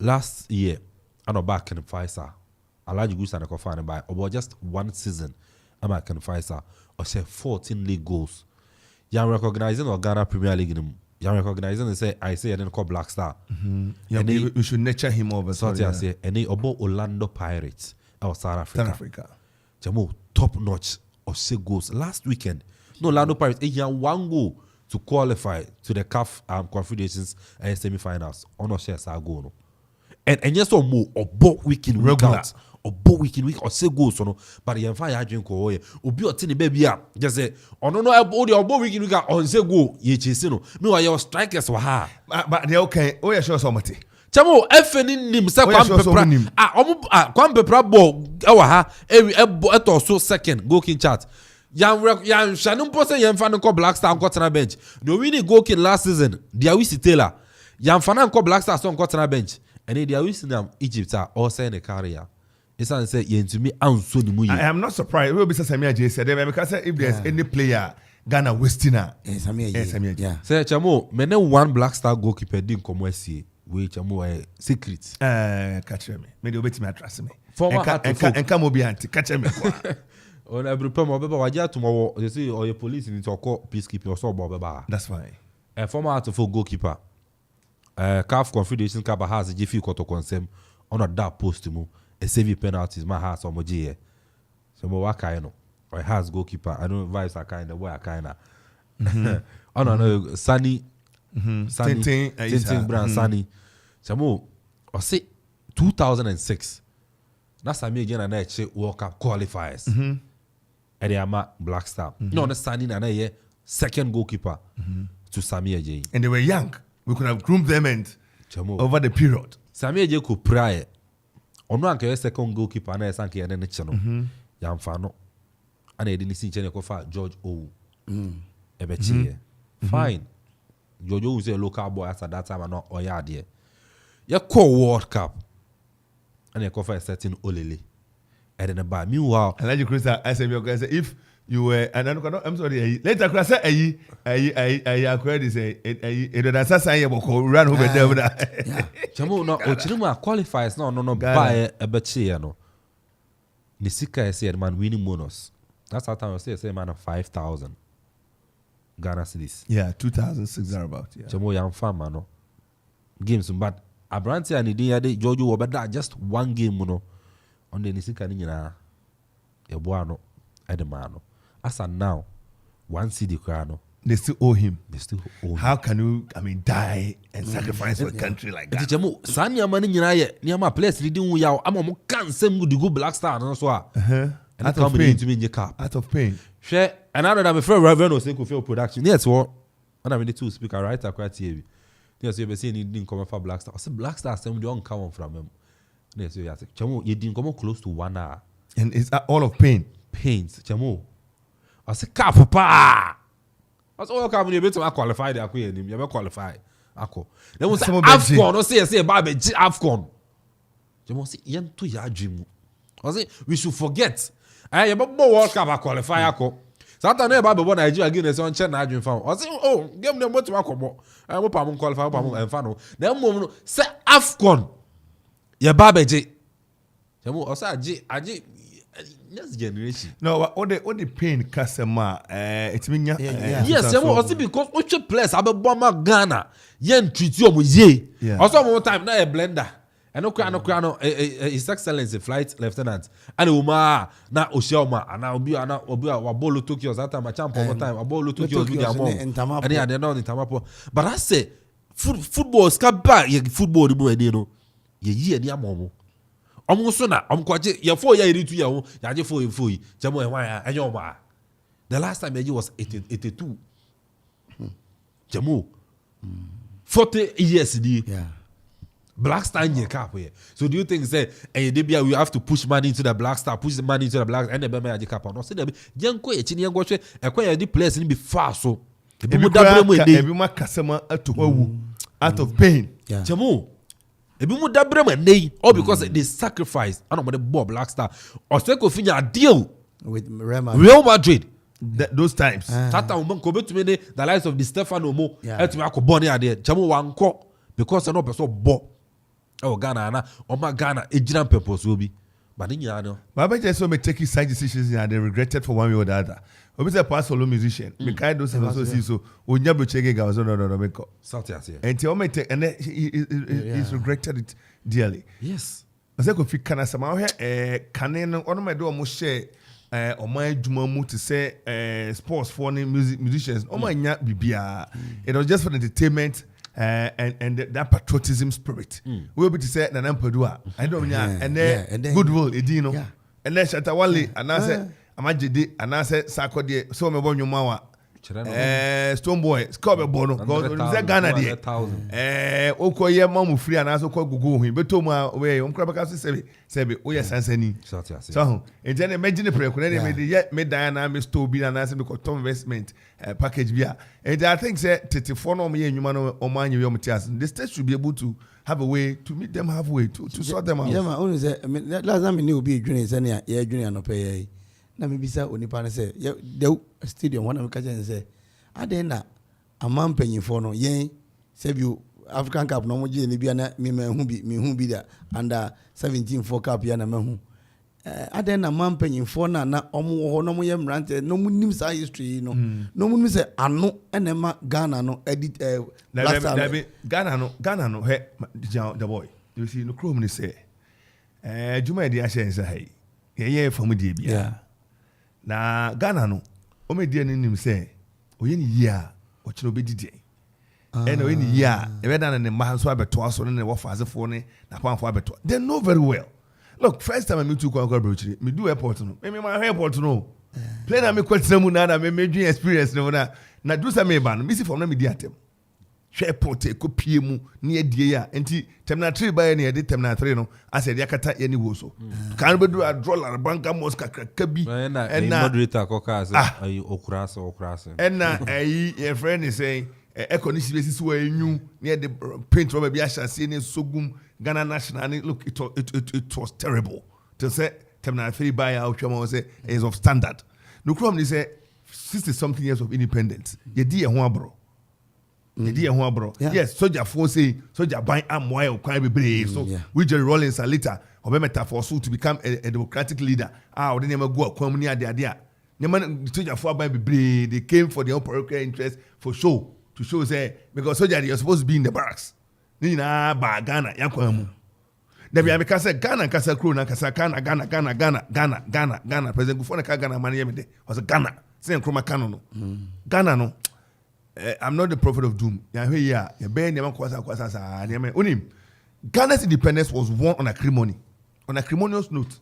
Last year, I know back in Faisal. Alaji Gusa na Kofane by about just 1 season. I'm at Faisal. I say 14 league goals. You're recognizing our Ghana Premier League. You're recognizing and say I say I didn't call Black Star. Yeah, we should nurture him over. So I say and about Orlando Pirates or South Africa. Jamo top notch of 6 goals last weekend. No Orlando Pirates. He had 1 goal to qualify to the CAF Confederations semi-finals. On no shares are goal no. And yes or more or both week in week out. Or both week in week or 6 goals no. But you find drink ko ye. Obi o tini baby ya. Just say ono no both week in week out on 6 goal ye chase no. Me wa your strikers wa ha. But they okay. Oh yeah sure somebody. Chamo FN nim say Kwame Pepra. Kwame Pepra ball e wa ha. E to so second goal king chat. Yan Shanum pose yan fan ko Black Star ko tena bench. No win goal king last season. Dia wisi Taylor. Yan fan ko Black Star so ko tena bench. And dia wisi nam Egypt all say the career. It's an say to me answer the muyi. I am not surprised. It will be Samia J said because if there's any player Ghana Westina. Samia J. Yeah. Say Chamo, me ne 1 Black Star goalkeeper din komo sie. We Chamo secret. Catch me. Me do beti me trust me. And come obi anti catch me. On every time obeba waja tomorrow they say or your police in to call peacekeeping or so obeba. That's fine. A former out of goalkeeper. CAF Confederation Cup has a GF Koto consem on a dark post to move a save penalties my house or moji. So more waka or has goalkeeper. I don't know vibes are kind of way I kind of. Oh no, Sunny. Sunny. Tintin Brand Sunny. So or say 2006. That's a again and I World Cup qualifiers. And they are Black Star. No, the Sunny and I second goalkeeper to Samir J. And they were young. We could have groomed them and over the period. Samir J could pry. On one case, second goalkeeper, and I sank here and the channel. Yamfano. And I didn't see Chenekofa, George O. Ebechi. Fine. George O was a local boy at that time and not Oyadie. You call World Cup. And you cover a certain Olele. And then about meanwhile, and like you Chris, I said, if you were, and I'm sorry, later Chris said, I acquired this, it does say, run over there. Jamu no, Ochiluma qualifies no, buy a betcha, no. Nisika said, man, winning bonus. That's how time I say, man, of 5,000 Ghana cedis. Yeah, 2006 are about. Yeah. Jamu young farmer, no. Games, but Abranti and the George Wabada just one game, no. On the Nisika Nina, a buano, Edemano. As and now, one CD crano. They still owe him. They still owe him. How can you, die and sacrifice for a country like that? Jamu, Sanya money near my place, reading we are. I'm a can't send good to go Black Star and so on. And Out of pain. To me in your cap. Out of pain. Share another than my friend Reverend say Kofi production. Yes, what? And I'm in the two speaker writer quite TV. Yes, you've been saying he didn't come for Black Star. I said Black Star send don't come from him. Yes, you say Jamu, you didn't come close to 1 hour. And it's all of pain. Pains, Jamu. I said cap papa. I said all come you to qualify the queen. You never qualify. Ako. There was Afcon. No say Babe Afcon. Jamu say yen to ya dream. I say we should forget. I am more World Cup qualify ako. Sometimes I Babe born Nigeria again is on Chen na dream fan. I say oh game them what to ako. I hope I'm qualify and fan. Then mo say Afcon. Ya Babe J. Jamu osa J next generation. No, all the pain customer. It's me. Yes, also because which place I be bomb Ghana. Yen treat you ye. Also one time now a blender. And no His Excellency Flight Lieutenant. And Uma na Oshioma and now be Wabolo Tokyo that time a champ one time Wabolo Tokyo with their mom. And they are not in Tamapo. But I say football scab back football the no. Ye near momo. Almost na kwaje ya 4 year into ya ya je 4 jamo e wan anyo ba. The last time I was 82. Jamo 40 years di. Yeah. Black Star in your cap here. So do you think say we have to push money into the Black Star, push the money into the Black Star and the Bema cap on? No say dem janko e chini yango hwe e kwa the place ni be far so. Ebi mu customer out of pain. Yeah. Jamo ebi mu dabre man all because they sacrificed and the Bob Black Star or say Kofi a deal with Real Madrid those times. Tata umman ko betumi the likes of the Stefano Mo Yeah. etumi akobon ya there Jamo wanko because no person bo Ghana na o ma Ghana ejina purpose obi but ni no But I just so me take side decisions and they regretted for one way or the other. Obi say pass solo musician. Me kind those also see so onya brochege ga so no me ko. South here. And tell me take and he's regretted it dearly. Yes. I say Kofi kana sama he kane no ono me do mo share o man djuma mu to say sports for musicians. O man nya bibia. It was just for entertainment. And that patriotism spirit. We'll be to say na nampadua. I don't know. And then goodwill, edino. And then Shatawale, and I said, Amajidi, and I said, Sakodi, so me bon yumawa. Stone Boy, Scobe Bono, Ghana de. Oko ye mamu free and also call Gugu him. But Toma way, Crabacas Sebi, oh yes, Sansani. So, and then imagine the prayer, made Diana, Miss Toby, and I said, because Tom investment package beer. And I think, say, Titifono me and Humano or man, you the state should be able to have a way to meet them halfway, to sort them out. Yeah, my only say, last time I knew be junior, senior, yeah, junior, no pay. Na me bisa onipa ne say the stadium one of catch and say adena amam panyifo no yen say you African Cup no mo je ni bia na me hu bi da under 17 4 cup ya na me hu adan na man mpanyinfo na omo ho no mo ye mrante no mo nim sa history no no mo nim say ano enema Ghana no edit last time Ghana no he the boy you see no chrome ni say juma dey ahye nsa hai ye from dey bia na Ghana no o me dey nim say oye ni yia o kire obedidi and oye ni yia e be dan ne ma so abeto aso ne wo faasefo ne na pamfo abeto they know very well. Look, first time I meet you, me do airport no. Me my airport no. Play na me kwetena mu na me dream experience no na do some me ban. Me see from na me di atem. Share airport e ko pie mu na ye die ya. Enti terminal 3 ba ye na ye de terminal 3 no. Ase de akata ye ni wo so. Kan be do a draw la banka mosca kabi. Na moderator ko ka ase ayi okurase. And na ayi your friend is saying economic basis so enyu na ye de paint rubber bi ahase ne sogum. Ghana national, look, it was terrible. To say, Terminal 3 buy out, is of standard. No problem, they say, 60-something years of independence. You dear one bro. Yes, soldier force say, soldier buy arm while crime be brave. So, we Jerry Rollins a later, or metaphor so to become a democratic leader. Ah, they never go come near the idea. The man, soldier for by be brave, they came for their own parochial interest for show. To show, say, because soldier, you're supposed to be in the barracks. Nina ba Ghana yakwamu. Debi ameka say Ghana kasa kro na kasa Ghana President Gufo na ka Ghana man yemede was Ghana say nkroma kano no Ghana no I'm not the prophet of doom ya hwe ya ya be ne kwasa sa ne me onim Ghana's independence was won on acrimonious note.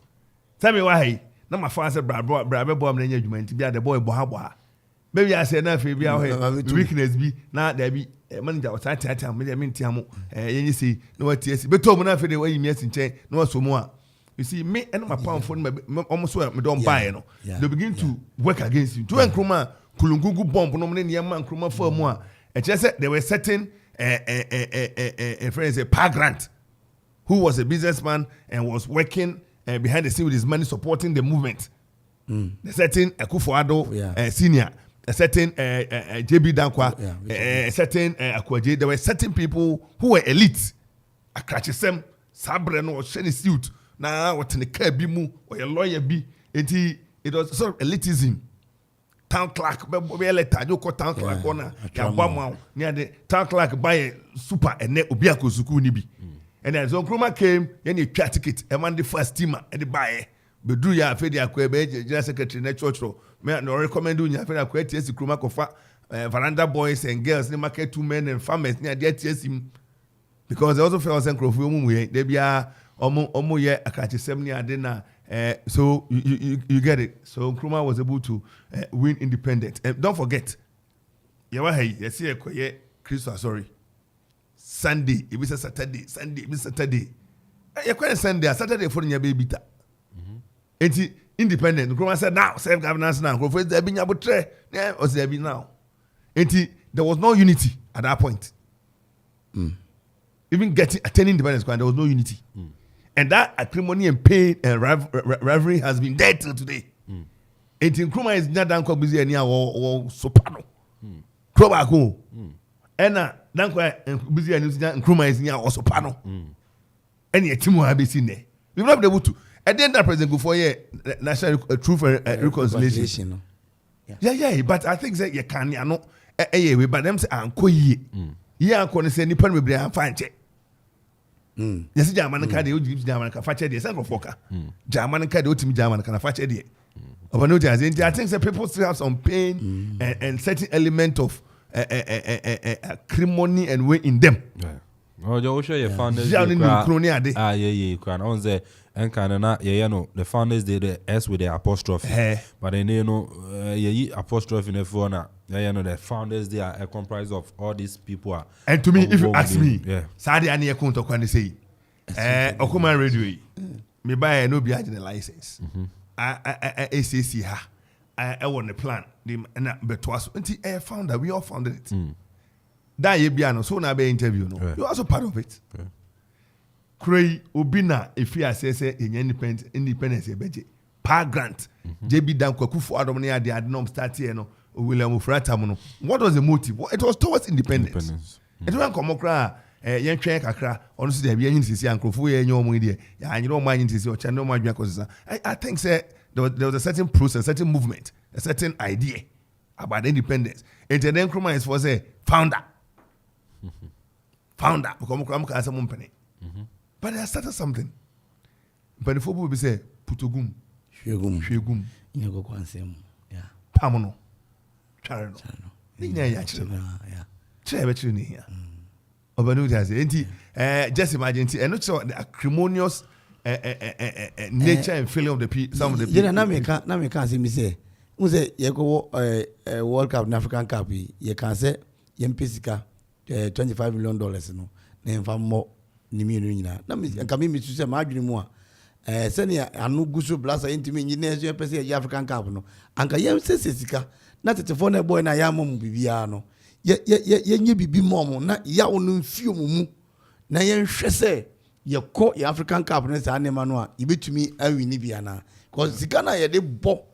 Tell me why na my father say bra bo am na nya adwuma nti bia the boy bo ha maybe I say na fe bia ho weakness bi na there be manager was tata me ntiamo yenyi see no what yes beto mo na fe de wayi mi asinche no so mo a you see me and my pound phone almost so me don buy no they begin to work against you to enkroma kulungugu bomb no me ne man enkroma for mo a just say there were certain friends a Pa Grant who was a businessman and was working behind the scene with his money supporting the movement. The certain Akufo-Addo senior, a certain JB Dankwa, a certain Akwaje. There were certain people who were elite. Akrachisem, Sabreno, or Sheni suit. Now what in the car be mu or a lawyer be. It was sort of elitism. Town clerk, be letter. You call town clerk corner. Near the town clerk buy a super and net ubiako suku nibi. And then so Nkrumah came, and you try ticket, and man the first teamer, and the buyer. But do ya fed ya kwebe, general secretary, net church, me no recommend you, fed ya kwebe, TS Nkrumah kofa, veranda boys and girls, the market 2 men and farmers, near their TS him. Because they also felt some crofo, they be a omo ye, a catch 70 dinner. So you get it. So Nkrumah was able to win independence. Don't forget, you see a Christmas, sorry. Sunday, it was a Saturday. Sunday, it Saturday. You quite Sunday, Saturday for your baby. It's independent. Nkrumah said now, self-governance now. Nkrumah said being able to or there be now. There was no unity at that point. Even attaining independence, there was no unity. And that acrimony and pain and rivalry has been there till today. Nkrumah is not done quite busy any or sopano. Krobako. And then busy and Nkrumah is near also panel. And yet Timo have seen there. We will not be able to. And then that President go for national truth and reconciliation. Yeah. But I think that you can no. But them say anko ye. Yeah, anko say nipa we bring fine check. Yes, German card you give German can fetch the central foka. German card you German can fetch the. But no, I think that people still have some pain and certain element of acrimony and way in them. Oh, you show your founders. Yeah. On the Encanana, the founders did the S with the apostrophe. But then you know, apostrophe in the phone. The founders they are comprised of all these people. And to me, if you ask me, Sadi ani yakunto kwani say, Okoman Radio, me buy no behind the license. ACC ha. I want the plan. But was I found that we all founded it. That ye biano so na be interview no. You also part of it. Kray Obina if you say independence beje. Pa Grant, JB Dankwa Akufo-Addo ne ade adnom start here no. William Ufratamu no. What was the motive? It was towards independence. It was come okra yen twen kakra ono so there be yin sisi ankrofo ye nyo omo die ya anyiro omo yin sisi o cha no ma adwa kosa I think say there was a certain process, a certain movement, a certain idea about independence. And then Nkrumah is for say founder because Nkrumah has a company but they started something but the football will say putugum shegum Nyego kwansem. Yeah. pamono charano ninya ya chire Yeah. chire be chire ni ya obanu ta say enti just imagine enti eno so the acrimonious nature and feeling of the some of the people. Yeah, na me can say me say unse ye go World Cup na African Cup ye can say ye mpesika $25 million no na emfa mo ni mi no nyina na me kan me tu say ma adwene mu a senia anu guso blasa intimi nyina so pese ye African Cup no anka ye sesika na tetefo na boy na ya mom bibia no ye nye bibi mom na ya onu mfio mu na ye nhwe say ye ko ye African Cup no sa anema no a yebetumi awini bia na because Ghana ye dey bo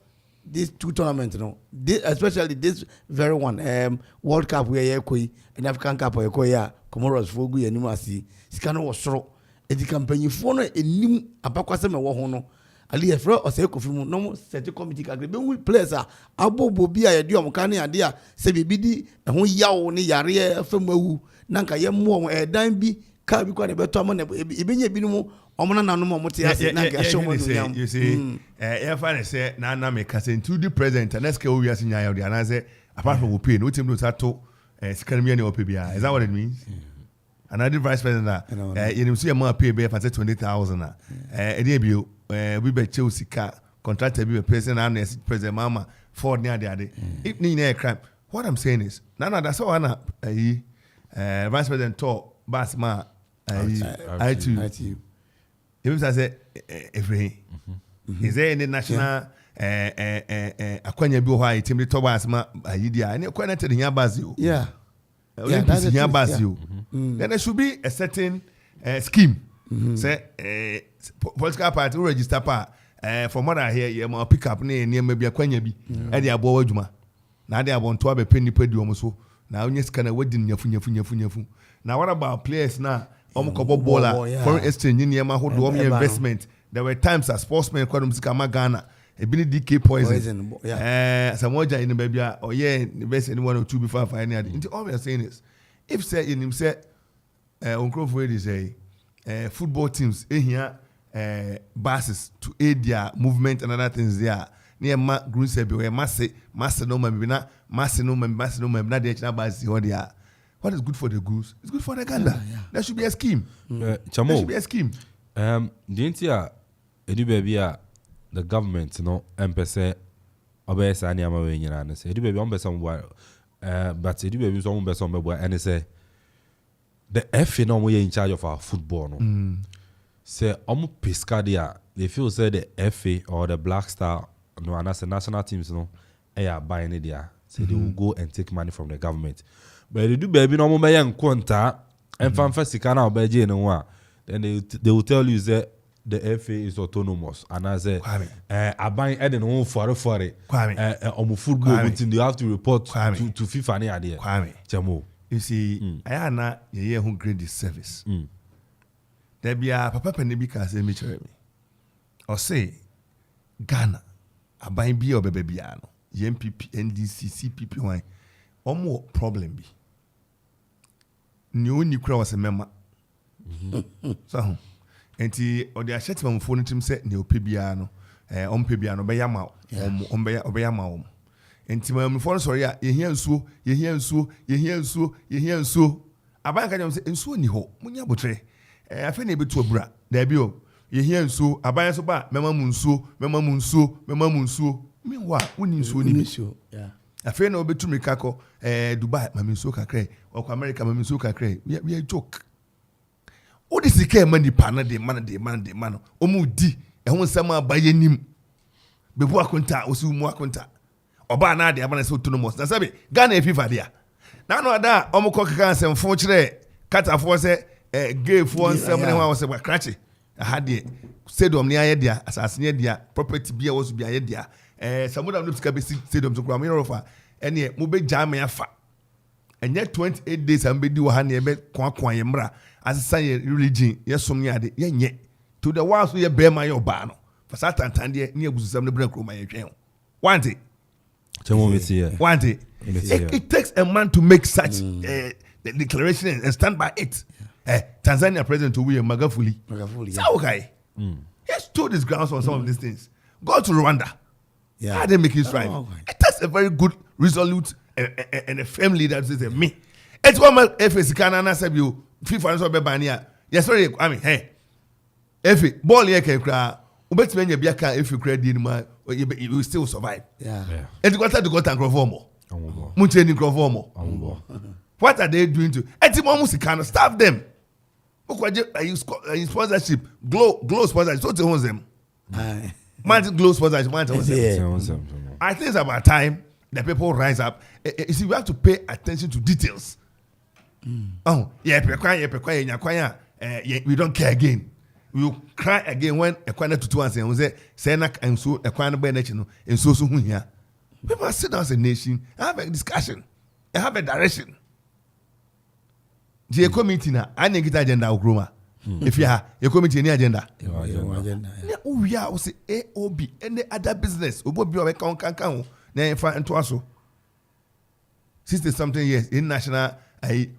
these two tournaments no especially this very one World Cup where ye koi and African Cup ye koi ya Comoros fogu ye nimu asi sika no wosoro edi campaign fo no enim abakwase me wo ho no ali ye fro ose Kofi mu no set committee ka grebe we players a abobo bi a ye di omka ne ade a se bibi di ho yawo ne yare afamawu nanka ye mo dan bi ka bi kwa ne beto am na ebenye bi no mu omona nanu mo te ase na ga show mo no you see find say na me ka say to the president and let's go we as nya ya na say apart from pay no team no sato scanner ne opay bia is that what it means another vice president you know see a man pay be for 20,000 e dey bi we be Chelsea ka contractor bi president and president mama Ford ne ade if ni na crime what I'm saying is na that's all na vice president to basma I too if I say everything is there any national akwanya bi ho a team the top asma ayidi a ne kwanya te nya bazio yeah that's nya bazio then there should be a certain scheme say political party register pa from what I hear you ma pick up ne ma bi akwanya bi e dey abo adwuma na dey abo nto abepe nipa di omo so na onye sika na wadi nyafu now what about players now baller foreign exchange in yema hodo investment there were times as sportsmen kwadum sika Ghana e bi DK poison samoja in baby or the best anyone or two before finding out all we are saying is if say in him say Nkrofo dey say football teams here bases to aid their movement and other things there near green sebi we masse no na dey na base here there. What is good for the goose? It's good for the gander. There should be a scheme. There should be a scheme. Didn't you? The government, MPC, obey any ama we nyina say. Baby, on besom boy. But baby, on besom boy. And say the FA no we in charge of our football. No. Say piscadia. They feel say the FA or the Black Star, no, and as the national teams, no, they are buying it there. So they will go and take money from the government. But they do baby no more young quanta and fancy can now by Jane one. Then they will tell you that the FA is autonomous and I say I buy Eden home for it. On football meeting they have to report to FIFA any idea. Chamo. You see, I am not who grade this service. There be a papa penny say me or say Ghana I buy B or baby piano. MPP, NDC, CPP, why? More problem be. New kura was a member. So, enti or the asset from phone team set new Pibiano, Pibiano, Bayama, Bayama. Enti my phone sorry, you hear so. Abaka say, and so ni ho, Munya Botre. I feel able to a bra, there be you hear so, Abaya so bad, Mamma Munso. Meanwhile, when you so, yeah. I feel no be to me kako Dubai mami so kakre or America mami so kakre we a joke. O this is care money pana de man omu di e ho nsama baye nim bebu akonta osu mu akonta oba na de abana so autonomous na sabe Ghana e FIFA dia na no ada omu ko kaka nsem fo kire kata fo se gay fo nsem ne ho se ba krache aha de stadium ne aye dia asase ne dia property bia wo so bia aye dia samuda no sika be stadium so kwa me rofa ene mo be jam me afa and yet 28 days and be do a hand ebe kwa yemra as say religion yes some yade ye to the ones we bear my obano for Satan tande near busam the break room my want it want it. It takes a man to make such declaration and stand by it. Tanzania president to William Magufuli. Okay. He stood his grounds on some of these things. Go to Rwanda. Yeah. How they make it right. It takes a very good, resolute, and a firm leader to say, me. It's one man, if it's Canada, said you, FIFA and so Bebania. Yes, sorry, I mean, hey. If it, ball here can cry, but when you be a car, if you credit man, you will still survive. Yeah. And you got to go to Grovomo. Muncheni Grovomo. What are they doing to? Etimomus can staff them. Sponsorship, glow sponsorship. What owns them? Man, glow sponsorship. I think it's about time that people rise up. You see, we have to pay attention to details. Oh, yeah, we don't care again. We will cry again when a corner to 2 and say, Senak and so a corner by nation and so soon here. We must sit down as a nation, have a discussion, and have a direction. The committee na any get agenda Ugroma. If you have a committee any agenda. We are also AOB any other business. Ubo be a count then find into us. 60-something years in national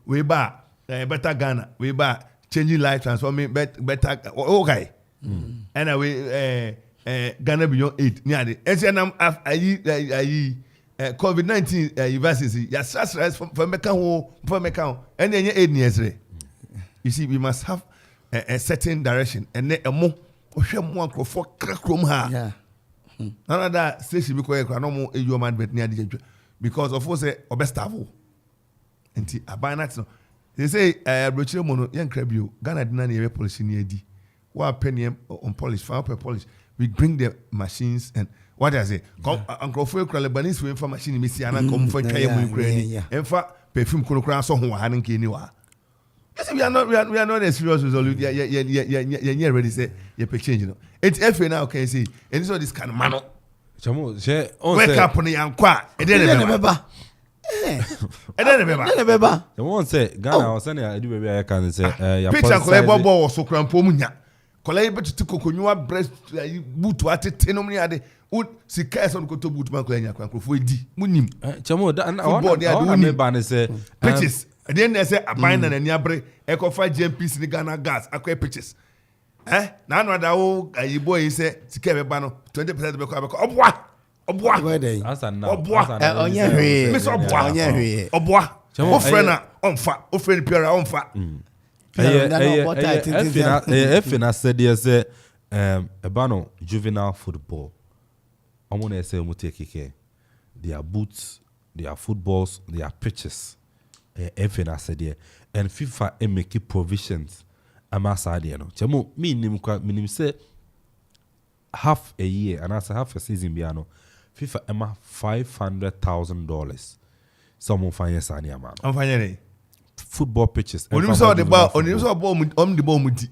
way back better Ghana, way back changing life, transforming better okay. Anyway, Ghana beyond 8 near the COVID-19 vaccine. Yes, that's right. For Mekao, and then 8 years. You see, we must have a certain direction, and then a more for crack room. Yeah. Another station because no more you man bet near the because of course obestavo. And a buy that. They say Brochio Mono young crabio Ghana didn't have a policy near D. What penny on polish, far per polish. We bring the machines and what I say, Uncle Phil Lebanese will for machine Missiana come for Ukraine. In fact, perfume Kurokran so who hadn't anywhere. Yes, we are not a serious resolution. Yeah, ready say you change. You know, it's FA now can see, and it's all this kind of man. Wake up on the Anqua, and then remember. And then remember. The one say Ghana was sending a baby. I can say, picture Colebo was so crampomunya. Colebo to Coconua breast boot to at it, Tenomia. Would see Casson go to boot Manclania, for D. Munim. Chamo, and I say, pitches. And then they say, a bind and a yabre, echo 5 GMPs in the Ghana gas, acquire pitches. Now that old boy say, Sikebe Bano, 20% of the car. Obwa. That's a now. Obwa. Miss Obwa. Obwa. Ofrena on fat. Ofren Pira on fat. If I said yes, a bano juvenile football. I'm gonna say Muteke. Their boots, their footballs, their pitches. If I said yeah, and FIFA make provisions. I'm aside no. Chamo minim say half a year and as half a season biano. FIFA Emma $500,000. Someone find yes ani man. I'm finding football pitches. When you saw the ball, on you saw ball on the ball muti.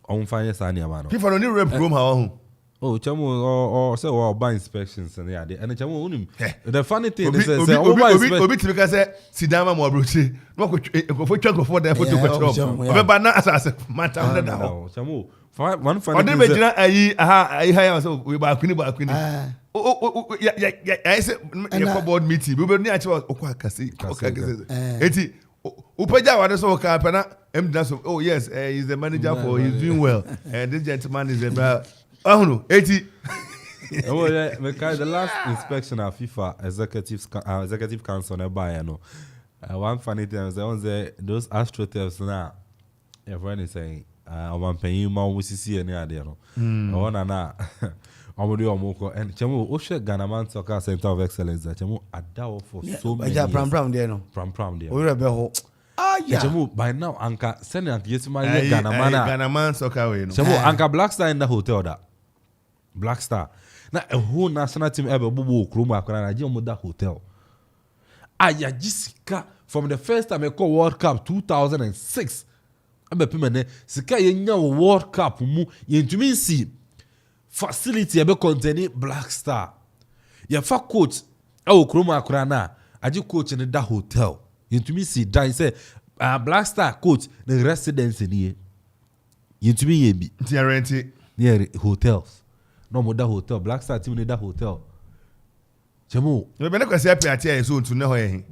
I'm fine yes ani man. FIFA only rep room how. Oh, chamo or say or buy inspections and yeah. And chamo unim. The funny thing is say obi because say sidama mo abrochi. No go for chunk for there for to go shop. Remember na as matter that now. Chamo one funny thing. Ode be ayi hire so we ba kwini. Yeah, I said your board meeting. We will need to Okoman Kasa. Eti upeja wade so ka oh yes, he's the manager for he's doing well. And this gentleman is about eti. Oh yeah, because the last inspection of FIFA executive council nearby, one funny thing was those astroturfs now. Everyone is saying, I'm paying more we see any idea. One na. And Chamo Osha Ghana Man Soccer Center of Excellence. Chamo Adawo for so many years. Pram there no. Pram there. We rebel. Yeah. Chamo by now Anka send and yes my Ghana Man Soccer way no. Chamo Anka Black Star in the hotel that. Black Star. Now a whole national team ever bubu Kruma Kwana Jimo that hotel. Aya Jessica from the first time I call World Cup 2006. Abe pimene sika yenya World Cup mu yentumi see facility ebe containing Black Star. Ya fa coach e Okroma Akurana aji coach in that hotel. yɛntumi si dan sɛ Black Star coach the residence nie yɛntumi yɛ bi nti rent near hotels no more da hotel Black Star team ne da hotel Jamo you be na kwasi apia tia so ntu ne ho yɛ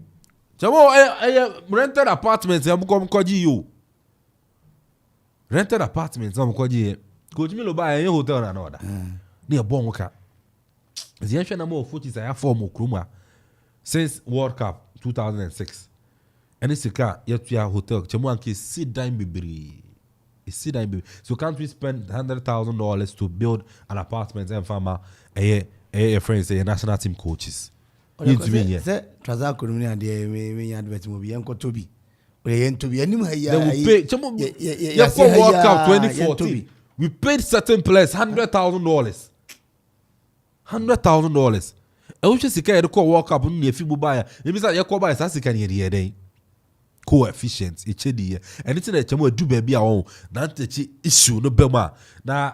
Jamo rented apartment am kom koji you rented apartment am koji coach mi lo ba yɛ hotel na order ne yɛ bon ka the ancient number of footies I have form okruma since World Cup 2006 and it's a car yet to your hotel Jamo anke sit down bibiri so can't we spend $100,000 to build an apartment and farmer a friend say national team coaches say Traza Kurumi and the advert movie Uncle Toby we pay World Cup 2014 we paid certain players $100,000 and we just say the World Cup near Fibu buyer it means that your co buy Sassican here day coefficient echedi anything that chamo do baby awon na techi issue no bema na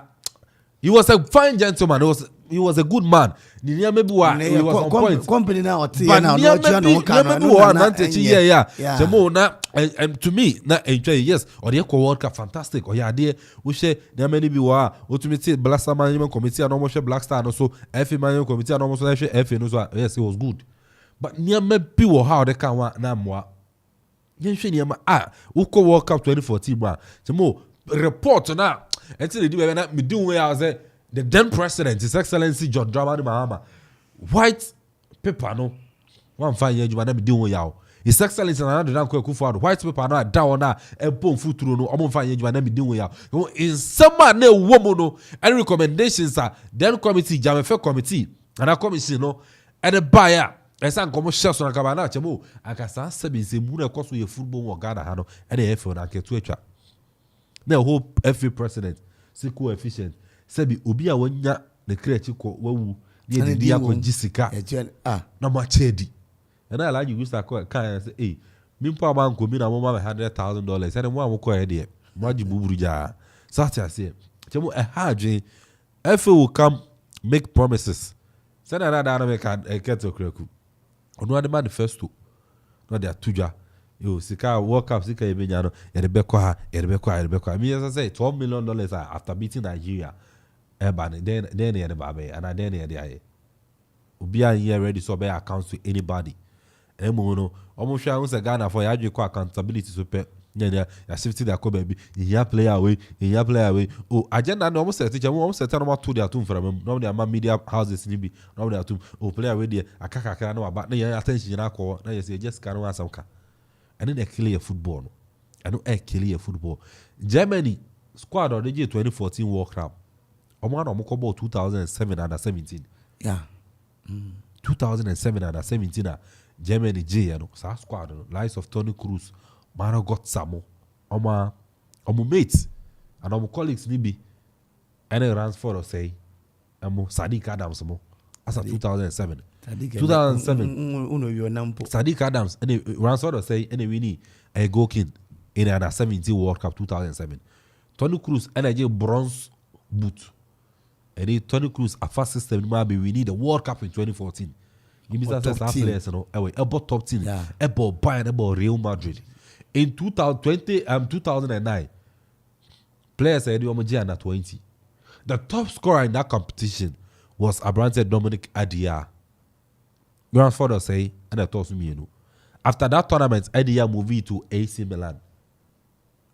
he was a fine gentleman he was a good man ni maybe he was on point company na oti na no cha no kan na techi yeah chamo na and to me na enjoy yes or the World Cup fantastic or yeah there we say there many be wa ultimate Black Star management committee and almost Black Star no so FA management committee and almost FA no so yes it was good but near maybe how they can na moi yɛnhwɛ nneɛma wokɔ World Cup 2014 bra sɛmo report na ɛnti ne di bɛbɛ na medi wo ya sɛ the then president his excellency John Dramani Mahama white paper no wamfa yɛ adwuma na medi wo ya his excellency na Nana Dankwa Akufo-Addo white paper no ada wo na ɛbɔ mfuturo no ɔmo mfa yɛ adwuma na medi wo ya nsɛm a na ɛwɔ mu no and recommendations then committee Jamefe committee and a commission no ɛde buy esa nkomo hyɛ so na kaba na kyɛmo akasa sɛbi sɛ mu na ɛkɔ so yɛ football wɔ Ghana ha no ɛna ɛfɛ na aketo atwa na ɛho FA president sɛ coefficient sɛbi obi a wanya ne kreachi kɔ wawu ne yɛ di akɔ gisika na ma chedi ɛna alaji gusta kɔ kan sɛ mi mpo ama nko mi na mo ma $100,000 ɛna mo amokɔ yɛ deɛ mo agi buburu ja sati ase kyɛmo ɛha adwen FA will come make promises sɛ na da na make keto kreku ono ade manifesto no de atuja yo sika World Cup sika ebenya no yede beko ha me say $12 million after beating Nigeria ban then yede ba be and then yede aye obi an here ready so be account to anybody emo no omo hwa un se Ghana for ya dwe ko accountability so pe nyanya ya safety da ko baby ya player away agenda no almost set no to the atum from no the media houses ni bi no the atum player away there akaka na ba na ya attention na ko na yes just can one samka and then clear football no and no clear football Germany squad of the 2014 World Cup omo na omo ko ball 2007 under 17 2007 under 17 Germany J no sa squad no likes of Toni Kroos Maro got Samo, omo mates and omo colleagues nibi, and Ransford or say, Sadiq Adams mo, as 2007. 2007. Sadiq Adams and Ransford or say any winnie a goalkeeper in an 17 World Cup 2007. Toni Kroos and a bronze boot, and Toni Kroos a fast system maybe we need the World Cup in 2014. You miss that players no, about top team, about Bayern, about Real Madrid. In 2009, players said you under 20. The top scorer in that competition was Abrante Dominic Adia. Grandfather say, and I told me, after that tournament, Adia moved to AC Milan.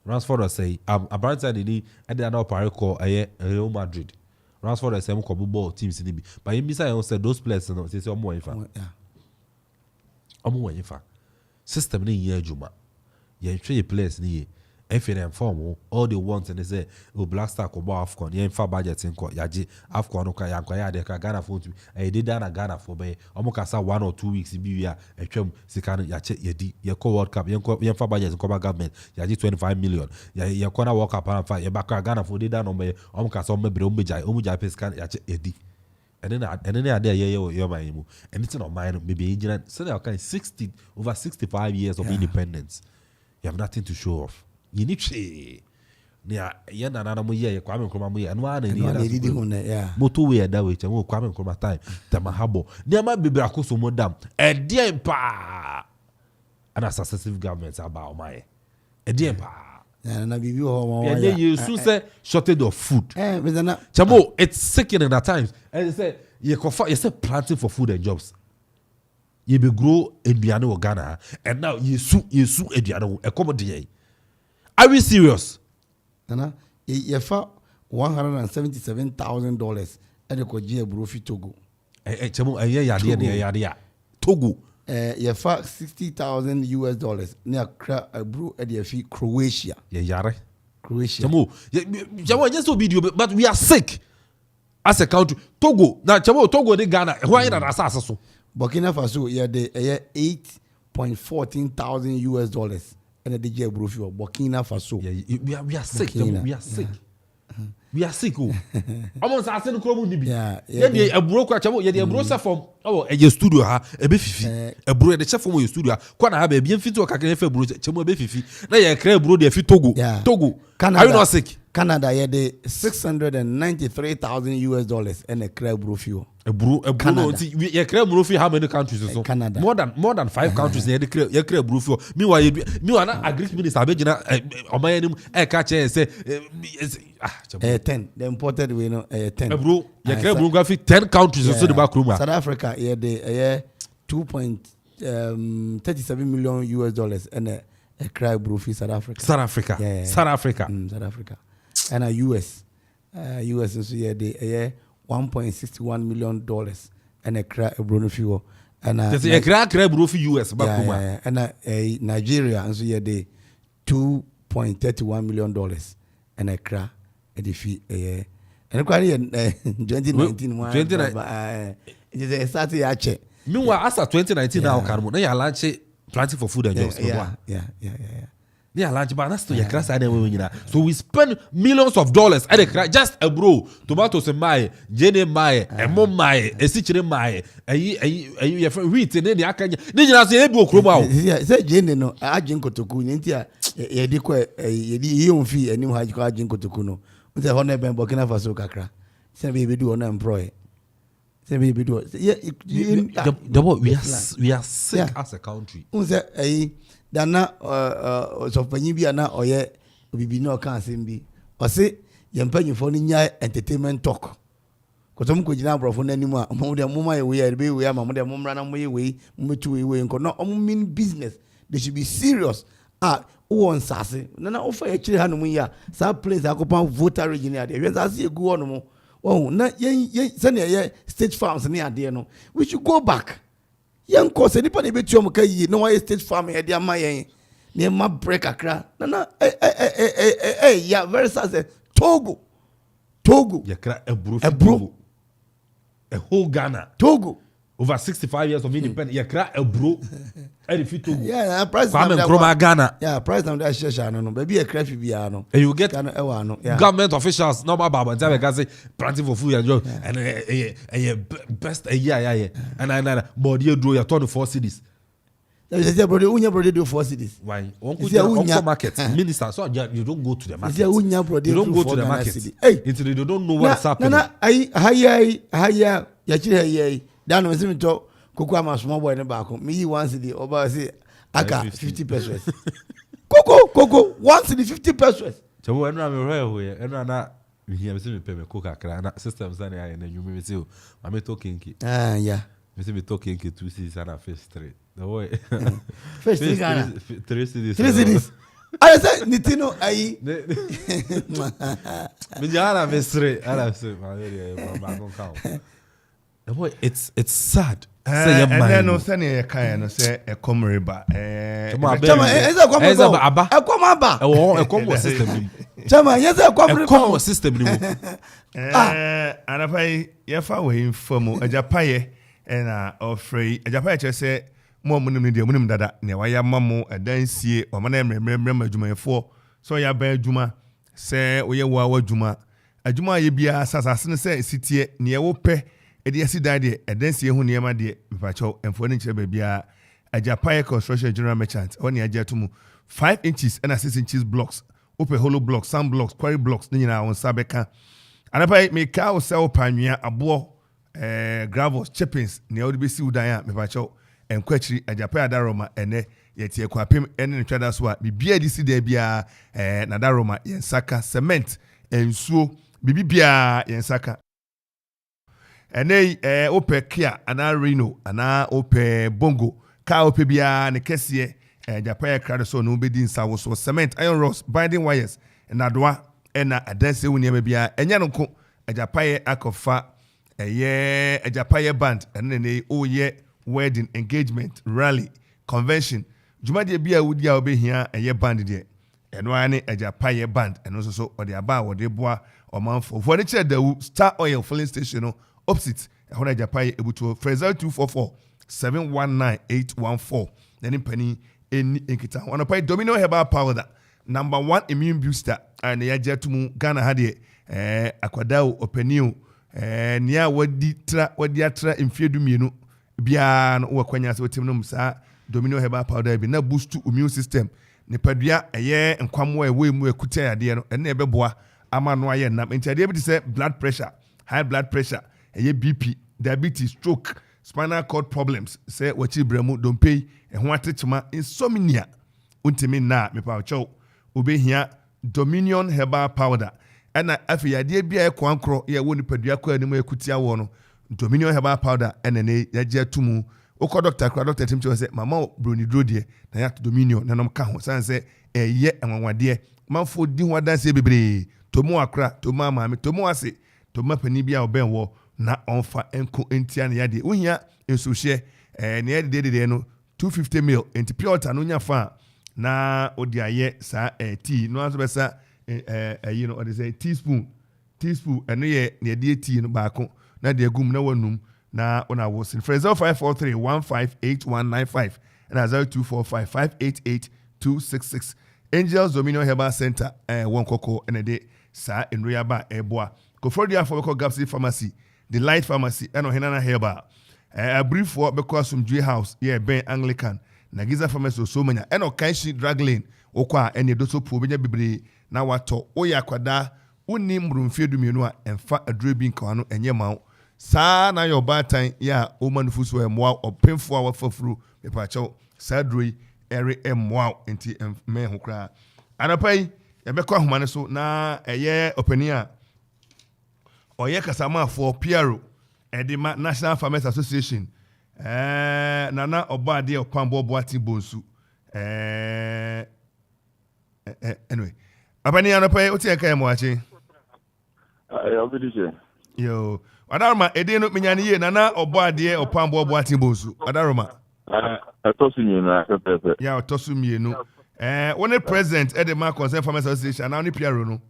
Grandfather say, Abrante did now Parico Real Madrid. Grandfather say, ball teams in the but in Misa said those players no say more in fact. System ni year Juma. You trade players ni FNM form all they want and they say Black Star ko ba Afcon ye fa budget nko yaje Afcon no ka yanko ya de ka Ghana for to did na Ghana for be omo ka sa 1 or 2 weeks bi wi a etwam sika no ya che yedi ye ko World Cup ye fa budget nko ba government yaje 25 million ye ko na World Cup and fa ye ba ka Ghana for did no be omo ka sa omo bre omo jai pescan ya che yedi and then I there ye my mu and it's not mine maybe so they are 65 years of independence. You have nothing to show off. You need to yena na mo ye Kwame Nkrumah mo ye anu ana ni moto we that way mo Kwame Nkrumah time tamahabo ni ama bibra koso mo dam e dia pa and a successive governments about my idea. na bibi ho Yeah, you soon say shortage of food. but then Chamo, it's sickening at times. And they say you say planting for food and jobs. You be grow eduane or Ghana, and now you sue eduane accommodate. Are we serious? nana ye fa $177,000 e de ko je bro fi Togo. Chamo, yade Togo. Ye fa $60,000 ne akra bro e de fi Croatia. Yare. Croatia. Chamo, just obedient, but we are sick as a country. Togo, now Chamo, Togo de Ghana, why in an assassin? Burkina Faso ye de $8,14,000 and the je bro fi Burkina Faso. Yeah, we are sick. Burkina. We are sick. We are sick. Almost as I said, Yeah, a broker, a broker from a studio, a beefy, a brew, the chef from your studio. Quite have a bien fit to a cacafe bruise, Chamo beefy. Now you crab brew the fit Togo. Yeah. Togo. Canada, Are you not sick? Canada ye de $693,000 and a crab rufio. A brew, Canada. You crab roof, how many countries? Canada. More than 5 countries. You crab roof. Meanwhile, you are not a Greek minister. On my name, I catch and say, 10. The imported we know 10. a brew, you crab roof, 10 countries. So the back room. South Africa ye de $2.37 million and a crab rufio South Africa. South Africa. Yeah. South Africa. South Africa. And a US also ye de $1.61 million and a crab rufio. And a crab roof US back room. and a Nigeria and so ye de $2.31 million and a crab edifi and quite 2019 one. It is a starting a check. Meanwhile, as of 2019 now, Carmo, they are launching planting for food and jobs. Yeah. They are launching, but that's to your class. So we spend millions of dollars at a just a bro, tomatoes and my, jenny my, and mom my, a situation my, a wheat and then the Akanya. Then you say, Ebu Kroma. Yeah, say Jenny no, I jinko to Kunintia, a deque, a young fee, and new high jinko to Kuno. With the honor ben Burkina Faso Kakra. Say baby do on employ. Say baby do. Yeah, we are sick as a country. Say, Dana so Panibia na or ye bibi no can be. Or say, Yampen for Ninya entertainment talk. Because I'm going to bro for anymore. More than Mumma we are be we are Mamma Mumran way, Mutu way, and not mean business. They should be serious. One sassy. Nana offer a chill hand some place I could voter region there. Yes, I see a go on more. Oh, not send ye state farms near there no. We should go back. Young course anybody bet you no why state farm here dear my near my break a crack. Nana yeah, very sad. Togo. You crack a bro. A whole Ghana. Togo. Over 65 years of independence, you crack a bro. And if you Togo. Yeah, price Kwame Ghana. Yeah, price them that share no. Baby a crafty piano. And you get yeah. government officials, normal baba, and tell say planting for food and job, and best a year, and body you draw your 24 cities. There is a brother, unya brother do 4 cities. Why? Uncle market minister, so you don't go to the market. You don't go to the market. Hey, until they don't know what's happening. Nana, I yachi Dan was him to Coco am a small boy in the back. Me 1 city over say aka 50 pesos. Coco 1 city 50 pesos. So when I'm away, and we hear me pay me coca crack systems and you may say, I'm talking. Yeah. Me talking 2 cities and a first 3. The way first 3 cities. 3 cities. I said Nitino ai. Mijana mestre, I say my count. Boy, it's sad. And then no send a kind no say a comreba. A combo system. Chama, yes, a combo system. And if I way informal a japaye and offray a japaye say more money dada near why mammo a dance ye or my name remember Juma 4. So ya bear Juma say we are Juma. A Juma ye be a assassin say city near Wope. Edi asi dade edansi ehu niema de mpacho emfoni nkyere bebia Ajapaye Construction General Merchant oni ajetumu 5 inches and 6 inches blocks open hollow blocks sand blocks quarry blocks nyina on sabeka anapai me ka sell panwia abo gravels chippings ne odi besi udan a mepacho enkwachiri ajapa adaroma ene yetie kwapem ene ne twada so a bibia di si da bia na adaroma yensaka cement ensuo bibia yensaka ene ope kia ana reno ana ope bongo ka ope bia ne kese ajapa ya krado so no bedi nsawo so cement iron rods binding wires na doa ena adanse woni bia enya no ko ajapa ya akofa ajapa ya band ene ne oye wedding, engagement, rally, convention. Jumadi bia wudi a obehia eye band de. Eno ane ajapa ye band eno so ode aba ode boa omanfo. For the chair the Star Oil filling station no opposite ehona ajapa ye ebutu Fraser 244 719 814. Then penny eni enkita. One pay Domino Herbal Powder. Number 1 immune booster and ya jetumu Ghana hade akwadao openiu nia wadi atra infiedu mienu bia no wakwanya se wotim no msa Domino Herbal Powder bi na boost immune system ne padua eye nkwamo ewe mu ekuta yade no ene ebeboa ama no aye nam entiade bi say blood pressure, high blood pressure, eye BP, diabetes, stroke, spinal cord problems, say wachi bremu dompe ho atechema insomnia untimi na mepa chow obehia Dominion Herbal Powder ena afi yade bia ekwankro ye wo ni padua kwa ni mu ekutia wo no Dominion Herbal Powder enene yaje tumu oko doctor timcho say mama broni drodie na ya Dominion na nom ka ho san say eye enwanwade manfo di ho adanse bebre tomu akra tomu amame tomu ase tomu pani bia oben wo na onfa enko entia na yade ohia ensohye ne yade de no 250 ml enti pure water no nya fa na odi aye sa tea no aso besa you know they say teaspoon eno ye ne yade tea no baako na de agum na wanum na ona was in Fraser 543158195 and 0245588266 Angels Dominion Herbal Center won koko and de sa in Riaba eboa go for the for Gapsi Pharmacy the Light Pharmacy and Henana Herbal a brief for because some J House yeah Ben Anglican na Giza Pharmacy so many and Okanshi Drag Lane okwa ene doso po benya bibre na wato oya kwada uni mrumfiedu mienu a emfa adure bi nka no enye ma saa na your bad time ya o manufuso emwa opemfo a wafafuru mepacho sadroi ere emwa enti me ho kra anapai yebekọ ahomane so na eye openia oye kasama for PRO edima National Farmers Association nana obade opambo boati bonsu anyway abani anapai otieka emwachi yo Adaroma edeno menyane ye nana obade opambo boati bonsu Adaroma atosu na pepe ya atosu mienu one president edema concern farmers association na oni PRO no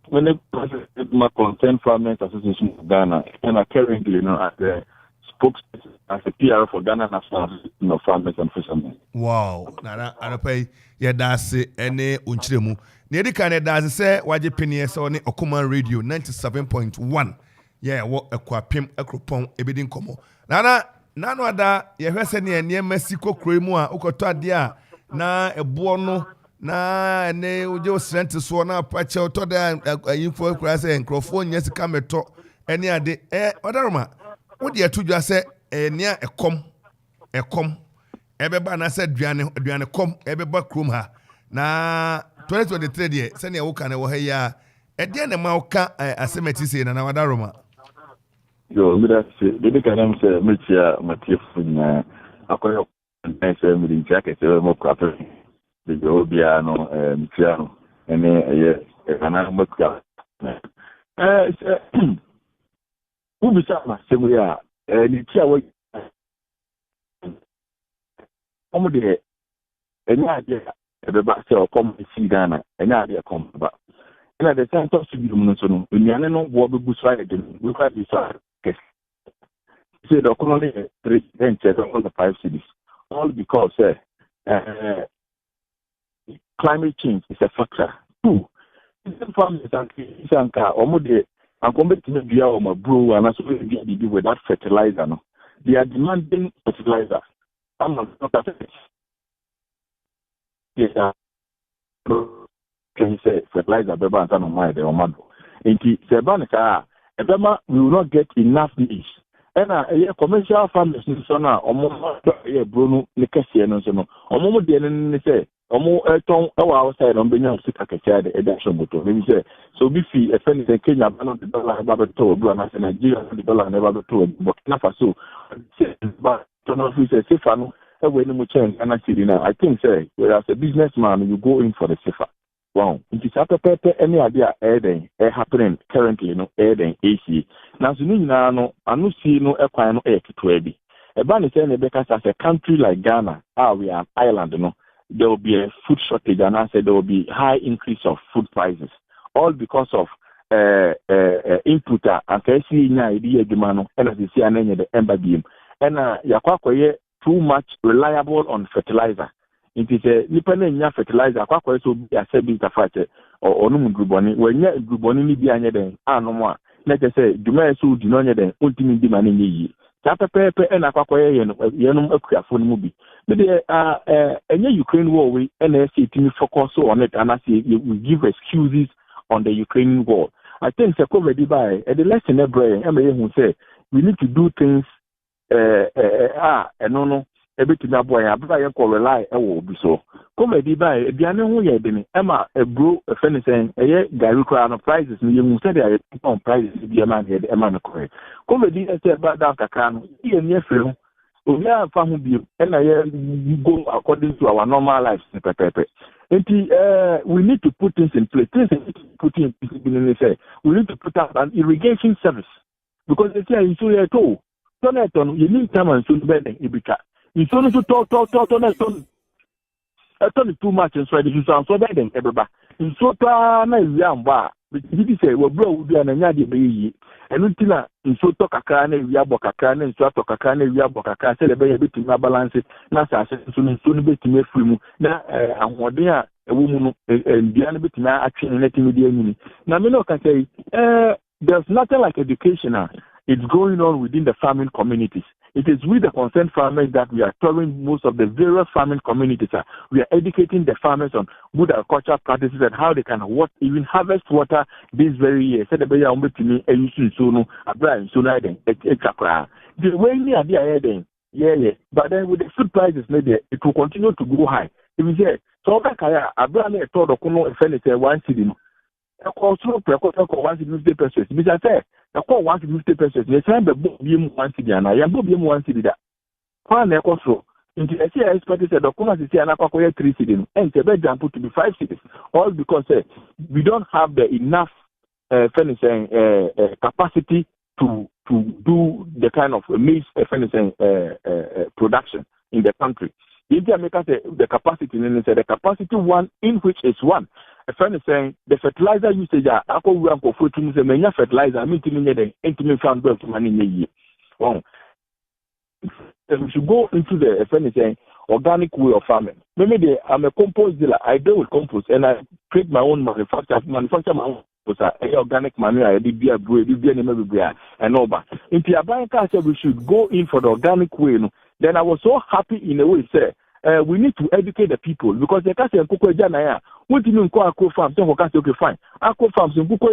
when the president my concern farmers association of Ghana and currently as the spokesperson as a PR for Ghana National Association of Farmers and Fishermen. Wow nana anapai ya dase ene onchiremu ne edika ne dase se waje penie se oni Okoman Radio 97.1 yeah wo ekwapem ekropon ebedi nkomo nano ada ye hwese ne enema siko kroemu a ukoto ade a na ebo no na ene oje osrent so na pache oto da info kura se nkrofo nya sika meto ene ade Odaroma wo de atudwa se ene ekom ebeba na se aduane kom ebeba krom ha na 2023 de se ne wo ka na wo ha ya ede ne ma wo ka asemeti se na Odaroma Yo, mira, dede kanam se metia matifu na akoyo nse mirinja ke se mo kwape de obia no metia no ene ye kana mo kwa se ubisa ma se mo ya ni tia wo omo de enya ade ebeba se okom si Ghana enya ade kom ba ena de santo sibirum no so no nyane no wo bebu so ayede we kwa bi so say the economy 3 benches on the 5 cities, all because climate change is a factor. 2, farmers and Sanka or Mode are coming to be our brew and also do with that fertilizer. No, they are demanding fertilizer. I'm not yes, can you say fertilizer? Beba and my the Omado. And Sebanica, we will not get enough leaves. and a commercial farmers in Sona, or more Bruno, Nicasian, and so on. Or more than say, or more outside on being on Sikaka, the addition motor. Maybe say, so we see a friend in Kenya, $100 about to Brunas and Nigeria, $100 never to Burkina Faso. But Tono says, Sifano, when you change, and I see now, I think, say, whereas a businessman, you go in for the Sifa. Wow, it is after any idea happening currently, adding AC. Now, no, I no see no equine air to 20. A ban is saying because as a country like Ghana, we are an island, there will be a food shortage, and I said there will be high increase of food prices, all because of input and see idea demand and as you see the ember beam. And yakwakoye too much reliable on fertilizer. It is a dependent fertilizer, quite so be a service of fight or no gruboni. When you're gruboni, be any no more. Let us say, do my so do not then ultimate demand in ye. Tapa paper and a quaquay and yanum a phone movie. But any Ukraine war, we NSC to focus on it, and I say we give excuses on the Ukrainian war. I think the COVID by the lesson every who say we need to do things and no. Everything that boy, I rely will be so. Come a by a piano, Emma, a bro, a friend saying, a year, Gary crown of prizes, and you said I on prizes to be a man here, a man of Korea. Come a dear, said about that, can be a near film. We have found you, and I go according to our normal lives, we need to put things in place. Things put in say, we need to put up an irrigation service because they say, so you're told, Tonaton, you need time and soon bedding, Ibika. It's only to talk on a ton. I told too much and so you sound so bad and everybody. In so far, young bar, but he say, well, bro, would be an anyadi baby. And until in so talk a can, we are book a can, and so talk a can, we are book a can, say a bit to my balance, not as soon bit to me free. Now, I'm what they are a woman and the other bit now actually letting me the now, me no can say, there's nothing like educational. It's going on within the farming communities. It is with the concerned farmers that we are touring most of the various farming communities. We are educating the farmers on good agricultural practices and how they can even harvest water this very year. Said the way I'm to me, a use so Abraham, so the way we are there, yeah. But then with the food prices, maybe it will continue to go high. If you say, so Abraham told Okoman Kasa 1 city. I call through precoce 150 pesos. Because I say, I call 150 pesos. They say, but book him 1 city, and I am book him 1 city. That one also. Into the CIS expert said, the Okoman City and Aquacoya 3 cities, and the bed jump to be 5 cities. All because we don't have the enough capacity to do the kind of maize production in the country. India make us the capacity, and the capacity one in which is one. A friend is saying the fertilizer usage are for many fertilizer, meeting found birth money in a year. Well, we should go into the friend is saying organic way of farming. Maybe I'm a compost dealer, I deal with compost and I create my own manufacture my own organic manure, I did be a brew, and all that. In the Abanka said we should go in for the organic way. Then I was so happy in a way, say, we need to educate the people because the Kasa and Kuko Jana, what do you mean, Aqua farms? So, okay, fine. Aqua farms in Kuko,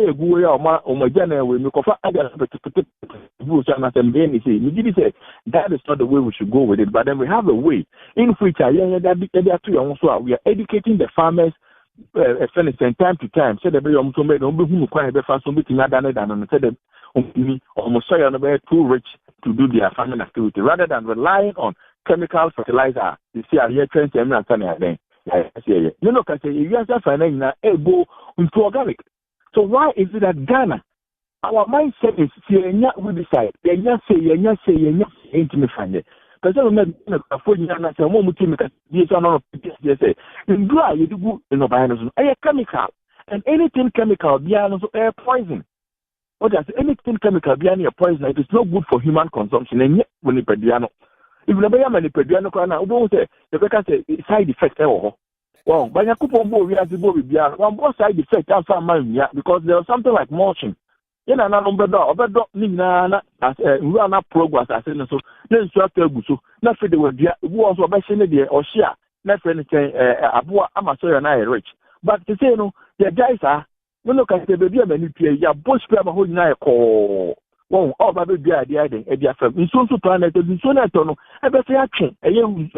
or my Jana, we make off other that is not the way we should go with it. But then we have a way in which we are educating the farmers. Time to time, said the very almost made who quite a fast meeting and said almost too rich to do their farming activity rather than relying on chemical fertilizer. You see, I hear trends and then you know, can say you are finding go into organic. So why is it that Ghana, our mindset is we decide, say, intimate find it. Because I remember a 4 year and I said, in dry, you do in the biology, air chemical, and anything chemical, beyond air poison. What does anything chemical beyond your poison? It is not good for human consumption, and yet, when you pediano, if the Bayam and the pediano, don't say the side effect. Well, by a couple of we have to go with one more side effect, because there was something like motion. In an number of Nina as run up progress as so then so nothing they were also mentioned there or share nothing Abua Amasoy and I rich. But to say no, the guys are when look at the baby and you bush grab a whole night call Well, all about the idea, in so planet, in so that no, I bet I can. A young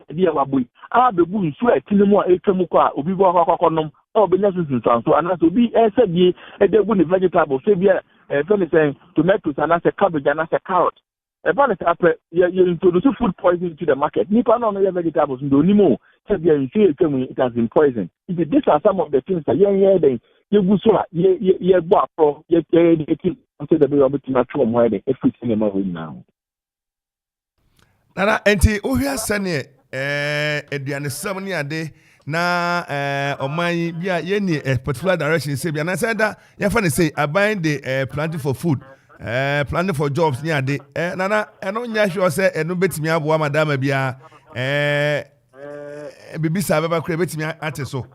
dear Wabu, I be going to a Tinamo, a Tamuka, Ubiwa Hokonum, or be necessary. So, and as to be a said ye, a day with vegetable, Sabia, anything, tomatoes, and as a cabbage, and as a carrot. A bonus after you introduce food poisoning to the market. Nippon on the vegetables, no more. Sabia, you see it has been poisoned. These are some of the things that you go so, ye bought for, ye until the be able to match from where the every cinema now. Nana, enti ohia sene eduane samni ade na oman bia ye ni particular direction say bia na say that you fa say aban the planting for food planting for jobs ni ade nana eno nya sure say eno betimi aboa madam bia bibisa baba kure betimi ate so.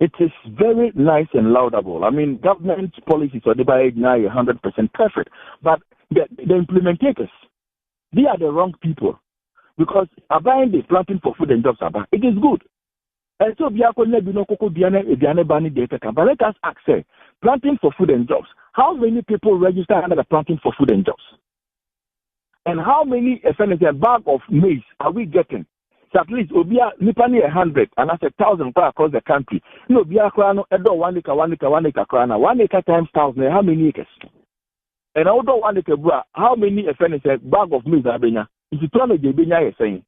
It is very nice and laudable. I mean, government policies are by now 100% perfect, but the implementators, they are the wrong people because buying the planting for food and jobs, it is good. And so, but let us ask, planting for food and jobs. How many people register under the planting for food and jobs? And how many bag of maize are we getting? So at least Obia Nipani 100 and that's 1,000 across the country. No, Bia Krano, Edo 1 acre, 1 acre, 1 acre Krana, 1 acre times 1,000, how many acres? And although 1 acre, how many bag of maize are being? If you turn it, you're saying.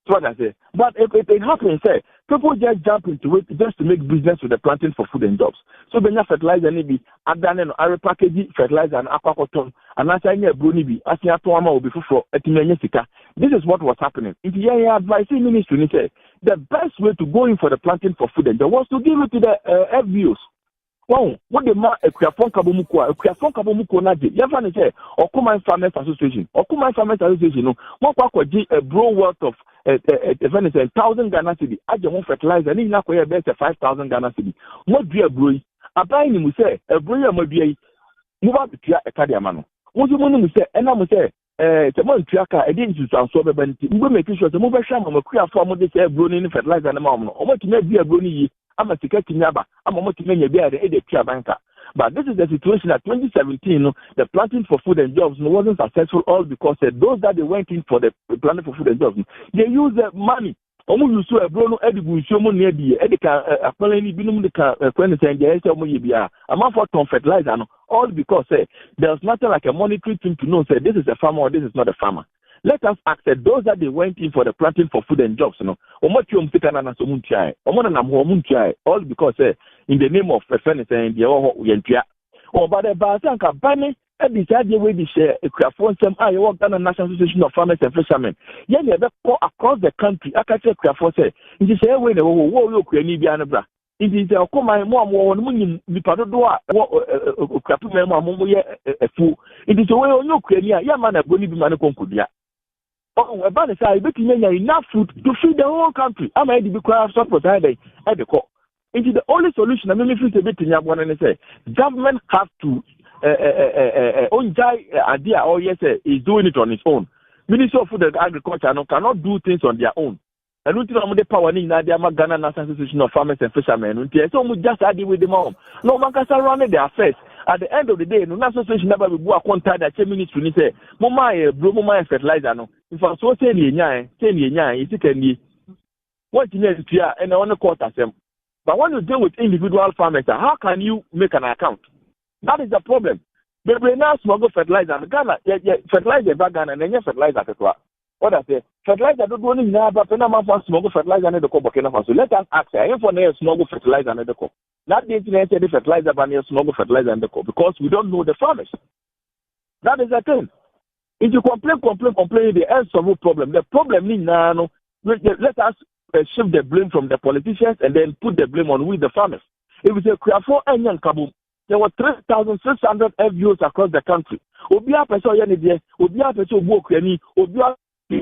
That's what I say. But if it happens, people just jump into it just to make business with the planting for food and jobs. So when you fertilizer, maybe Adan and package fertilizer and aquaculture, and as I near Brunibi, as you have to will be for Etimania. This is what was happening. If you are advising ministry, the best way to go in for the planting for food and jobs was to give it to the FBOs. Wow, what the man a Krafon Kabomuko Naji, Yavan say, Okoman Farmers Association, no, one a bro worth of 1,000 Ghana cedi, Ajamon fertilizer, and in Nakoya best 5,000 Ghana cedi. What dear bro, a buying him say, a bro, move up to a Kadiamano. What you want to say, and I'm say, Tamon Triaka, I didn't use our sober benefit. We make sure the mobile sham of a clear form of this browning fertilizer and a mom, or what you may be a brownie. I'm a ticket in Yaba. I'm a multi-million bear the banker. But this is the situation that 2017, the planting for food and jobs wasn't successful all because those that they went in for the planting for food and jobs, they use the money. Almost you saw a brown edible show near the Edica, apparently binum the Quentin, the amount for ton fertilizer, all because there's nothing like a monetary thing to know, say this is a farmer or this is not a farmer. Let us ask those that they went in for the planting for food and jobs, all because in the name of fairness and the but the Basanka Bani and decided the way they share a Crafon I work on a National Association of Farmers and Fishermen. Yet across the country, I can say Crafon say, in this way the war look any Bianabra. It is a common more money, the Padoa, a fool. It is a way on your Kenya, Yaman, a Boni Manaconcudia. Oh, about the side, but you enough food to feed the whole country. I might be craft support at the core. It is the only solution. I mean, if it's a bit in your one and say, government have to own idea or yes, is doing it on its own. Ministry of Food and Agriculture cannot do things on their own. I don't know the power in the Ghana National Association of Farmers and Fishermen. So we just argue with them all. No one can run their affairs. At the end of the day, no National Association never will go a contact that 10 minutes to say, Mama, Mama fertilizer. No, if I so say, you can what you need to and I want to quote them. But when you deal with individual farmers, how can you make an account? That is the problem. But we now smuggle fertilizer. Ghana, fertilizer back Ghana, and then fertilizer. What I say, fertilizer don't want to know, but when I'm smuggle fertilizer and the co. So let us ask, I am for no smuggle fertilizer and the co. Not the internet, the fertilizer, but smuggle fertilizer and the co. Because we don't know the farmers. That is the thing. If you complain, the answer no problem. The problem is now, let us shift the blame from the politicians and then put the blame on with the farmers. If we say Krafo and Kaboom, there were 3,600 FBOs across the country. Obia person yenide, Obia person Bokweni, Obia the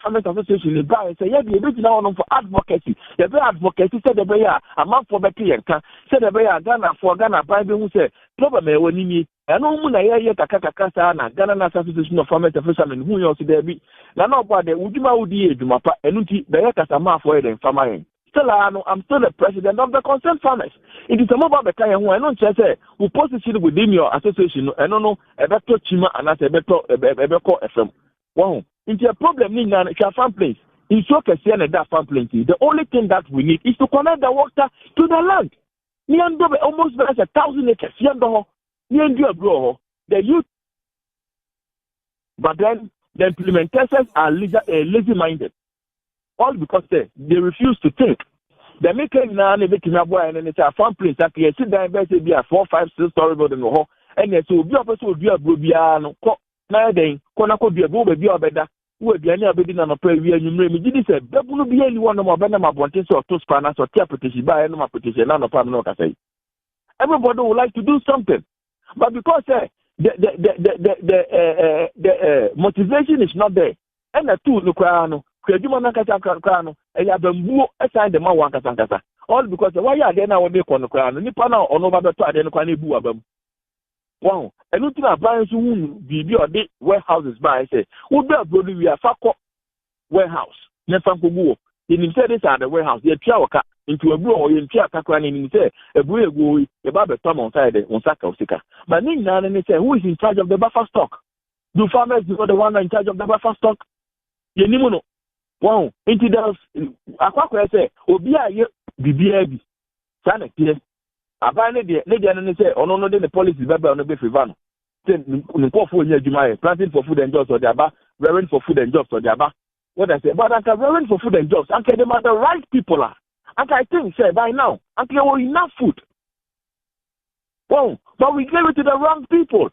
Farmers Association is by say yeah, the bit now for advocacy. The very advocacy said the way a month for Betty and said the way Ghana for Ghana Bible who say problem when me and no moon I Kaka Kasa and Ghana National Association of Farmers and Fishermen who also there be. Now, but the Ujima Udi Jumapa and Uti, the Yakasa for the farmer. I'm still the president of the concerned farmers. It is a mobile became who I don't say who position within your association. I don't know a better chima and as a better FM. Wow, it's a problem in a farm place. In so that farm place. The only thing that we need is to connect the water to the land. Almost 1,000 acres. The youth, but then the implementers are lazy-minded. All because they refuse to think. They make it now and they and it's a farm place that you sit down and be a 4, 5, 6 story building and yes, so be a person would be a Brubiano, now then, Konako be a booby be a better, who would be any abiding on a prayer. You said, that will be any one of my Benama Bontes or two spanners or petition by any petition, none of Pamela say. Everybody would like to do something, but because the motivation is not there, and the two look around. All because why are they now on the crown? Nippon or no other to identify Buabam. Wow, and looking at buying soon be your warehouses by say, would be a brother we are Fako warehouse, Nefanko. In said this are the warehouse, the Chiawaka into a brew in Chiakan in say a brew a barber Tom on side on Saka Sika. But Nina and say who is in charge of the buffer stock? Do farmers be the one in charge of the buffer stock? Yenimono. Wow, into those Aqua say, Obia BBAB, Sanek, Abane, lady and say, oh no, the police is better on the Biffy planting for food and jobs or the Abba, rearing for food and jobs or the Abba. What I say, but I can rearing for food and jobs, and can the right people are. And I think, say, by now, and there were enough food. Wow, but we gave it to the wrong people.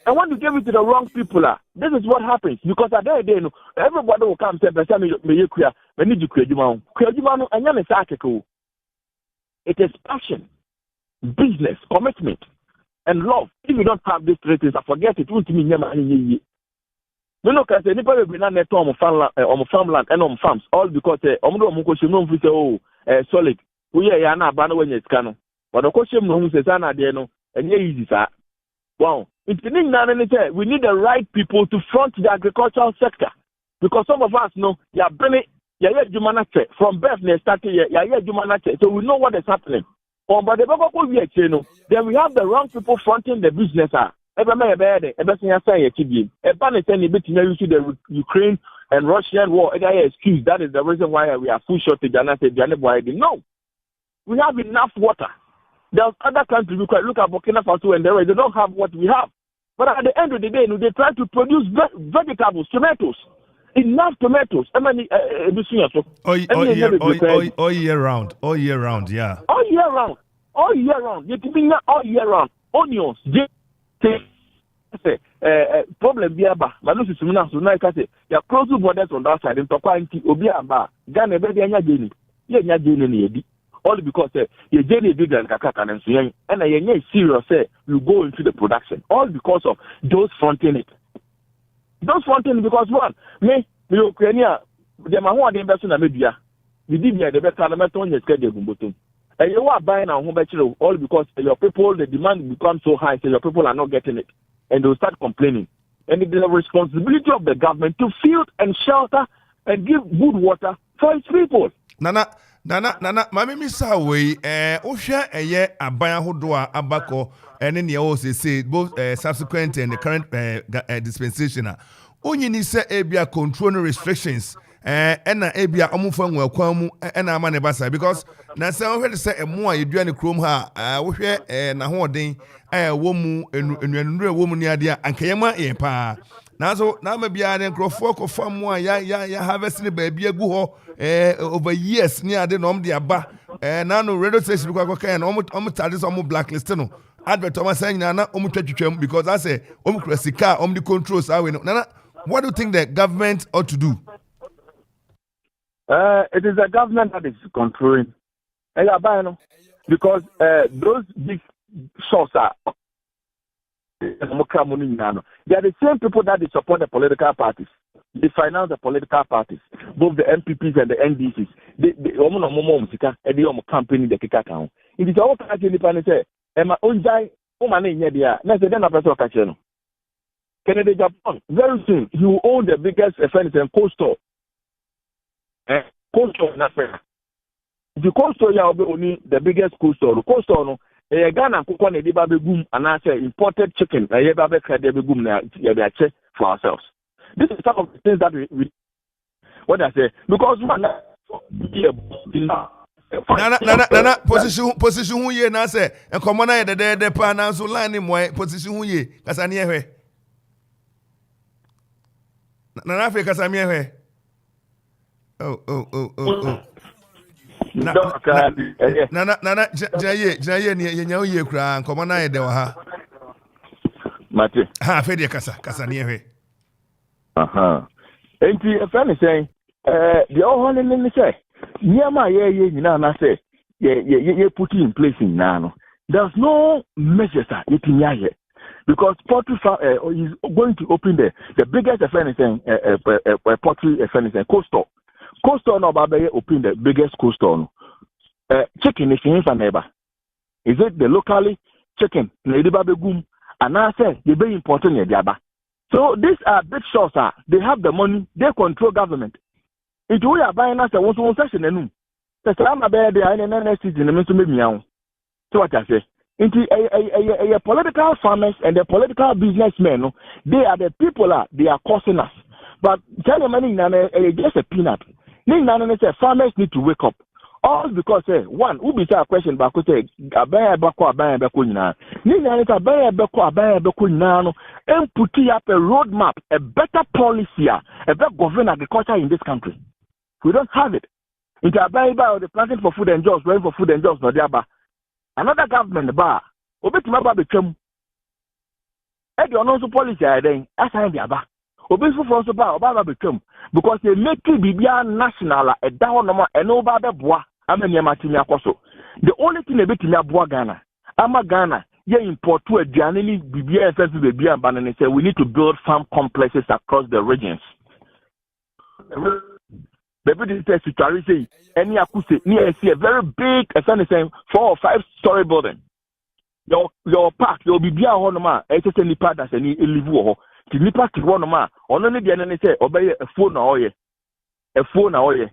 And when you give it to the wrong people, this is what happens. Because at the end of the day, everybody will come and say, it is passion, business, commitment, and love. If you don't have these three things, I forget it. No, because anybody will be not on farmland and on farms, all because solid. We are not when it's canon. But the question says, and easy, sir. Wow. We need the right people to front the agricultural sector. Because some of us know, from birth, they started, so we know what is happening. But then we have the wrong people fronting the business. The Ukraine and Russian war, excuse, that is the reason why we are food shortage. No. We have enough water. There's other countries, look at Burkina Faso and they don't have what we have. But at the end of the day, they try to produce vegetables, tomatoes, enough tomatoes. All year round, yeah. All year round. You can all year round. Onions, problem biaba. Manusi sumina sunai kase. Ya close borders on that side. In Tokwa inti obiaba. Gane bedi anya jeni. Ye nya jeni ni yedi. All because you journey bigger and kakaka and so and I serious you go into the production. All because of those fronting it. Those fronting because one, me Ukraine, the Mahua de Besson media, the Dibia, the better on your schedule. And you are buying our home bachelor all because your people, the demand becomes so high, so your people are not getting it. And they'll start complaining. And it is the responsibility of the government to field and shelter and give good water for its people. Nana, mami misa we ohwe eye aban hodoa abako ene ne o say both subsequent and the current dispensation onyini se ebia control no restrictions ena ebia omfa nwa kwan mu ena ama ne basa because na se ohwe se emo a yedua ne krom ha ohwe na hoden wo mu enuanuru wo mu ne ade ankayema ye pa na so na ma bia ne nkrofo ko fam a ya harvest ne ba bia gu ho over years ni ade no de aba na no radio station kwa kan no tade so blacklist no advert o ma san na twatwetwam because I say krasika the controls awe no na what do you think the government ought to do? It is the government that is controlling because those big shops are they are the same people that they support the political parties. They finance the political parties, both the MPPs and the NDCs. They campaign the kick account. It is all country independent. My own guy, Canada, Japan. Very soon, he will own the biggest furniture and coastal. Coastal in Africa. the cold store ya only the biggest cold store. Cold store no Ghana kuko na ediba begum and I say imported chicken. Na yeba be kade begum na yeba check for ourselves. This is some of the things that we what I say because one Nana position hu ye na say enkomo na ye de pa na so line mo position hu ye kasa ne ehwe Nana Africa kasa me ehwe oh Nana jaye ni ye nya ye kura enkomo na ye de wa ha Mate ha fe de kasa ne ehwe enti e fa ne say the all honey say Niama ye nyina na say ye put in place in now. There's no measures that you can hear because poultry is going to open the biggest anything poultry anything coastal no babe open the biggest coastal chicken is in neighbor. Is it the locally chicken na ediba begum and I say they be important in diaba. So these are big shots they have the money, they control government. Into we are buying us a one session and the Salama Bear, the INN season, and to me. So what I say, into a political farmers and the political businessmen, they are the people they are causing us. But tell them, just a peanut. Farmers need to wake up. All because one, who be a question about say, Abaya Bako now. And put up a roadmap, a better policy, a better govern agriculture in this country. We don't have it. Into a Bible, the planting for food and jobs, going for food and jobs, no diaba. Another government bar. Obeti maba become. Edi ononso policy then. Asa diaba. Obeti for so bar, obaba become because they make it bibia national. A down number and over the bois. Amenya matimi akoso. The only thing they beti me bois Ghana. Ama Ghana. Ye import to a Gianni bibia FF bibia banana say we need to build farm complexes across the regions. The British situation, any acoustic near see a very big, a 4 or 5 story building. Your park, you'll be beyond honoma, a certain part that's any live to nipa to one ma, on only the enemy say, obey a phone or a phone or ye.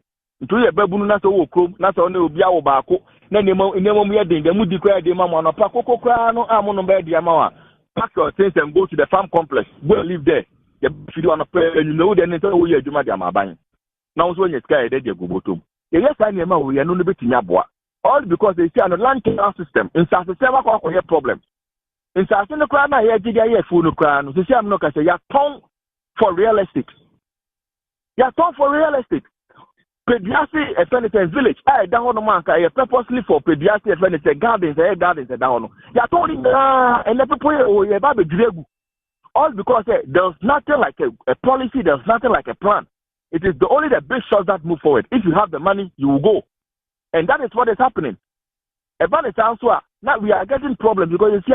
To your baboon, not a chrome, not only Biao Bako, Nemo, the mood declare the mamma on a Paco Crano, Amon Bed Yamawa. Pack your things and go to the farm complex. Go live there. If you want to pay, and you know, then it's all you do, buying. Now, when you sky, they go to. Yes, I know we are no bit in Yabua. All because they see on the land canal system. In South Africa, we have problem. In South Africa, I hear GDI food crown. You see, I'm not going to say, you're torn for real estate. You're torn for real estate. Pediasi, a furniture village. I don't know, man, I purposely for Pediasi, a furniture gardens, down. You're torn, and the people, you're about to drag. All because there's nothing like a policy, there's nothing like a plan. It is only the big shots that move forward. If you have the money, you will go. And that is what is happening. About the answer, now we are getting problems because you see,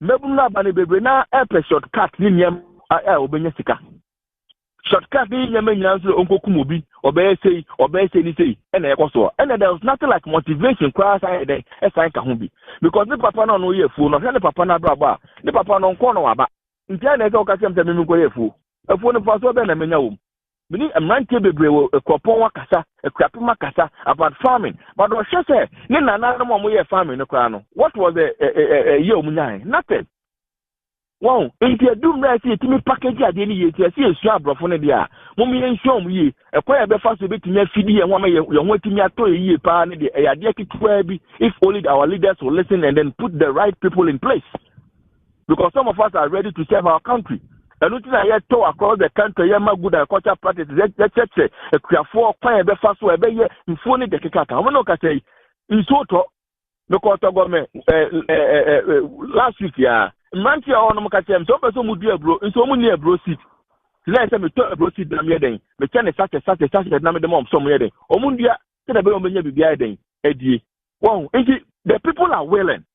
Mebuna Bani Baby now air shortcut in Yam Obenyasika. Shortcut in Yemen Uncle Kumubi, obey say, and also. And there was nothing like motivation, class as I can be. Because the papa no ye fool, not the papa na braba, the papa no corner about. In China, Ocasio Temiko fool. A phone of Paso Ben. We need a man to be a Kopowa Kasa, a Krapima Kasa about farming. But what she said, Nina, another one we are farming no crown. What was a year nine? Nothing. Wow, if you do right, see, to me package at any year, see a swab of one idea. When we ain't show me, a quite a fast bit to me, feed and one you're waiting me to a year, pan, if only our leaders will listen and then put the right people in place. Because some of us are ready to serve our country. And looking at yet across the country, Yama good agriculture practices, let's say a Krafo, Pine, Befaso, a Bay, in Phone the Kaka. I'm not going to say, in Soto, the quarter government last week, Mantia on Makatem, so person would be a bro, in so many a bro seat. Tonight, I'm a bro seat, I'm yelling, the China such a number of mom some yelling. Omundia, said a baby be guiding, Eddie. Wow, the people are willing.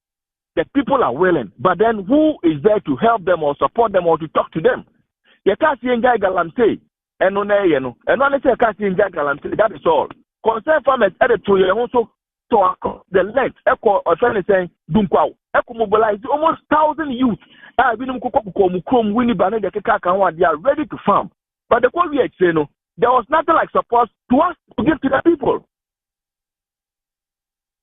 The people are willing, but then who is there to help them or support them or to talk to them? You can't see Njai Galante, and only say can't see Njai Galante, that is all. Concerned farmers added to your also to the length, Echo or saying, Dunkwao, Echo mobilized almost 1,000 youth. I've been Krom, Winnie Banner, the Kaka, they are ready to farm. But the quality there was nothing like support to us to give to the people.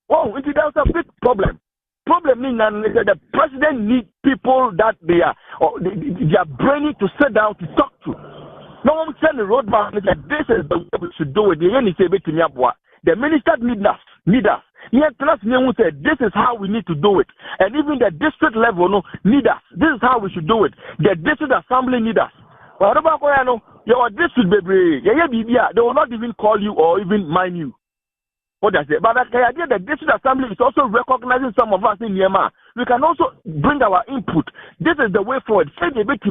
Oh, there's a big problem. Problem means that the president needs people that they are brainy to sit down to talk to. No one send the roadmap that this is the way we should do it. The minister need us. Said this is how we need to do it. And even the district level need us. This is how we should do it. The district assembly need us. Your district baby, they will not even call you or even mind you. What does it? But the idea that district assembly is also recognizing some of us in Myanmar. We can also bring our input. This is the way forward. Say you bet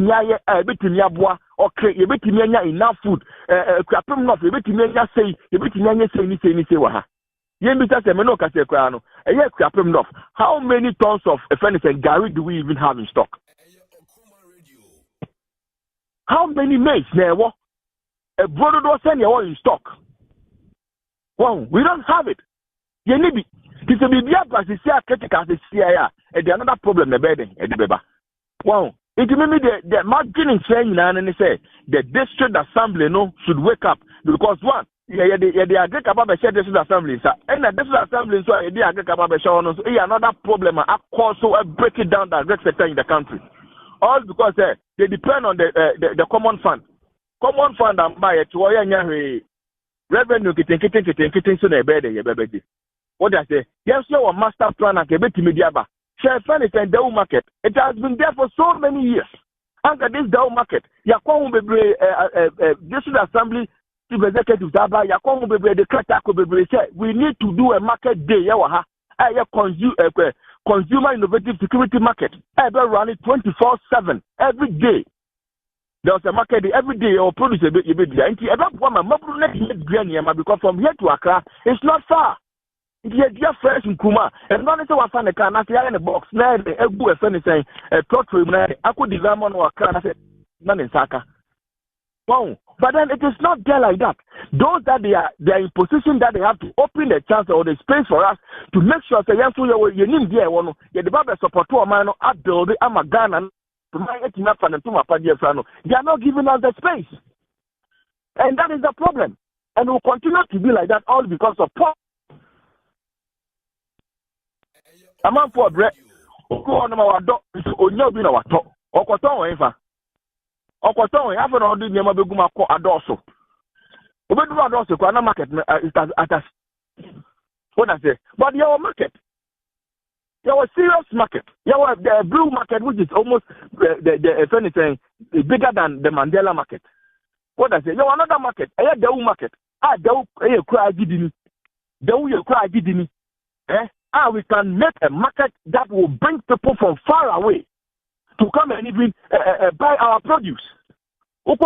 or create you bet enough food. How many tons of furniture and Gary do we even have in stock? How many maize now? A brother don't send you all in stock. Wow, we don't have it. You need it. It's a and another problem the bedding at the baby. Wow. It made me the margin in saying and they say the district assembly should wake up because one, they are great about the district assembly, and the district assembly so they are great about the show another problem also break it down the great sector in the country. All because they depend on the common fund. Common fund and buy it to revenue getting so they bed. What I say? Yes, your master plan and kebeti mediaba. Share furniture and Dow market. It has been there for so many years. Under this Dow market, Yakon Bebre district assembly chief executive Daba, Yakon Bebre the Kratako Bebre said we need to do a market day. Yawaha, consumer innovative security market. Ever run it 24/7 every day. There's a market every day or produce a bit. Because from here to Accra, it's not far. It's just fresh in Kuma. And not only find a car, I in a box. Now, the Ebu is saying, a torture, I could design one or a car. I said, none in Saka. Wow. But then it is not there like that. Those that they are in position that they have to open the chance or the space for us to make sure that you need there one. You develop support to a man, I build it, I'm a gun and they are not giving us the space. And that is the problem. And will continue to be like that all because of poor. A man for bread. Okoton have an order near Mabuguma Adoso. Obedu Adoso, Kwana market is at us. What I say? But your market. Your serious market. Your the blue market, which is almost if anything bigger than the Mandela market. What I say? Your another market. I had the market. We can make a market that will bring people from far away to come and even buy our produce. Then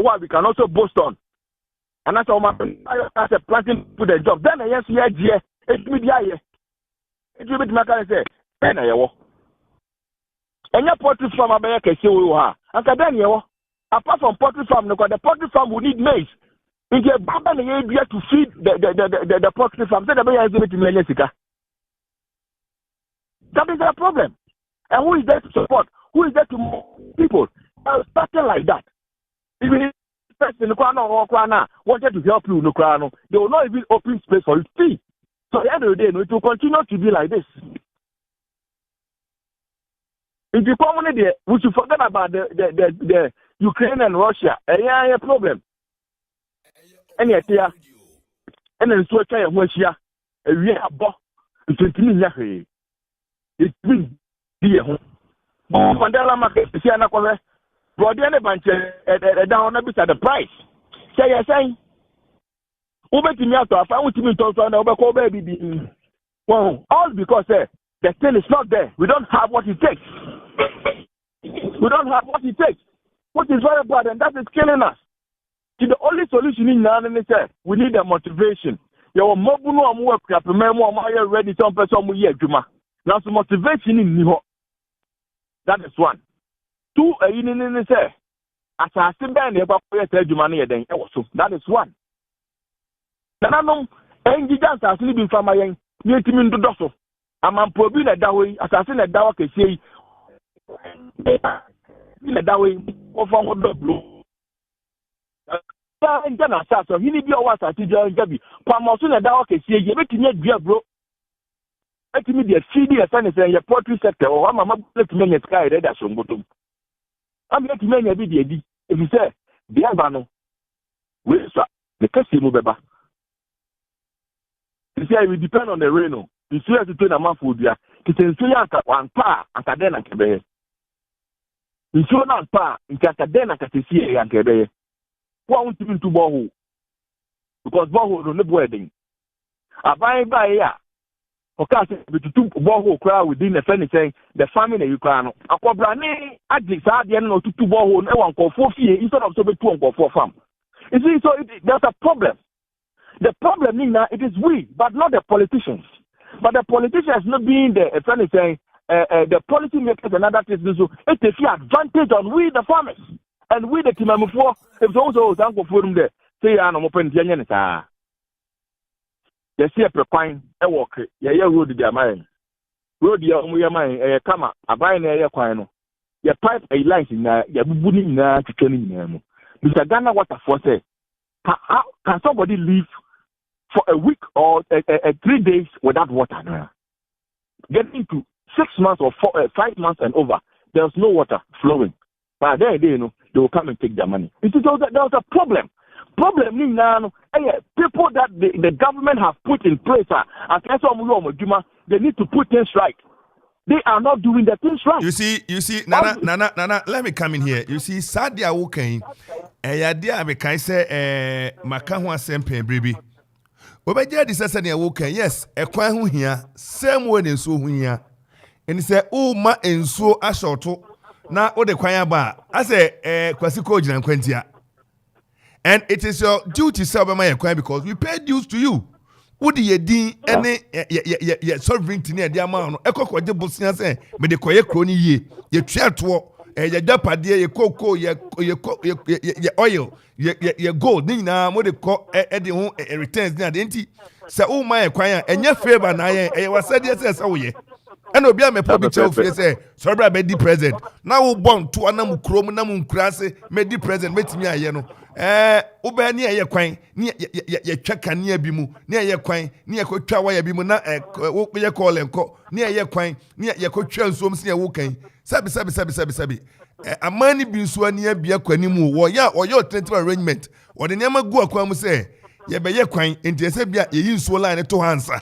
what we can also boast on. And that's all my as a planting to the job. Then yes, it's media. It will be my say, then I walk. And your poultry farm America say we are. And then you apart from poultry farm, the poultry farm will need maize. If you have an idea to feed the poultry farm, then the is going to Mexico. That is a problem. And who is there to support? Who is there to move people? Starting like that. Even if person wanted to help you, they will not even open space for you to see. So at the end of the day, it will continue to be like this. If you come on there, we should forget about the Ukraine and Russia. A problem. And yet, and then so I Russia, a real boss, it's been the home. Mandela market, see, I'm not correct. Brother, bunch down a bit at the price. Say, you're saying, over to me out of I want to be told over baby. Well, all because the thing is not there. We don't have what it takes. We don't have what it takes. What is very bad, and that is killing us. See, the only solution in now is we need a motivation. Your mobile work, ready some person will hear Juma. Now, some motivation in Niho. That is one. Two, as I see Ben, that is one. Then I know, and the dance has been from my young, near to me to Dosso. I'm probably that way, as I seen a dog can say, in a way, of our blue. Ngana so hini bi o wasa ti jo ngabi kwamoso na da o kesie ye betimi adua bro etimi de feed ye sane say ye poultry sector o mama betimi nya sky ready so ngotom am betimi nya bi de edi if you say the aba we so the kasi mu beba you say we depend on the rain no you see as to na mafo dua kitenso ya aka den na kebe you so na pa aka den na katesie ya kebe who want to borehole because borehole no never wedding. I buy ya. Okay, to borehole crowd within the furniture, the family you can. A cobrani adjects are the end of two borehole, no one call 4 feet instead of 2 for farm. You see, so there's a problem. The problem is that it is we, but not the politicians. But the politicians not being the furniture, the policy makers and other things. So it takes advantage on we the farmers. And we the team before if also thank for them there say I am open the sa you see a prepine e work ya road dia mine road ya omu ya mine kama abai na ya kwan no ya pipe a lines na ya bubu ni na twetwa ni nyina mu Mr. Ghana water for say can somebody live for a week or 3 days without water no getting to 6 months or 5 months and over there's no water flowing. But then they will come and take their money. You see, there was a problem. Problem now, people that the government have put in place, they need to put things right. They are not doing the things right. You see, Nana, let me come in here. You see, Sadia Woken, Yadia Mekai say, Makawa Sempe, baby. Obeja this Sadia Woken, yes, a quahu here, same way in so here. And he said, oh, ma and so ashoto. Now, what the choir bar? I say, Kwasiko Jinan Quentia. And it is your duty, sir, by my choir because we pay dues to you. Would ye dean any sovereignty near the amount? Echo what the Bosnia say, but the choir crony ye, ye try to your dapper dear, your cocoa, your oil, your gold, Nina, what they call Eddie returns near the empty. Say, oh, my choir, and your favor, and I was said, yes, oh, yeah. And obi am public tell you say sorry be the president now born to anam krom na mun krase me the president metimi aye no oba ni aye kwan ni ye twaka ni abi mu ni aye kwan ni ye kotwa waya bi mu na ye call enko ni aye kwan ni ye kotwa nsuom se ye wo kan sabi amani bi nsu ani abia kwani mu wo ya oyo tentative arrangement wo de niam gu akwan mu say ye be ye kwan enti se bia ye yi nsuo line to hansa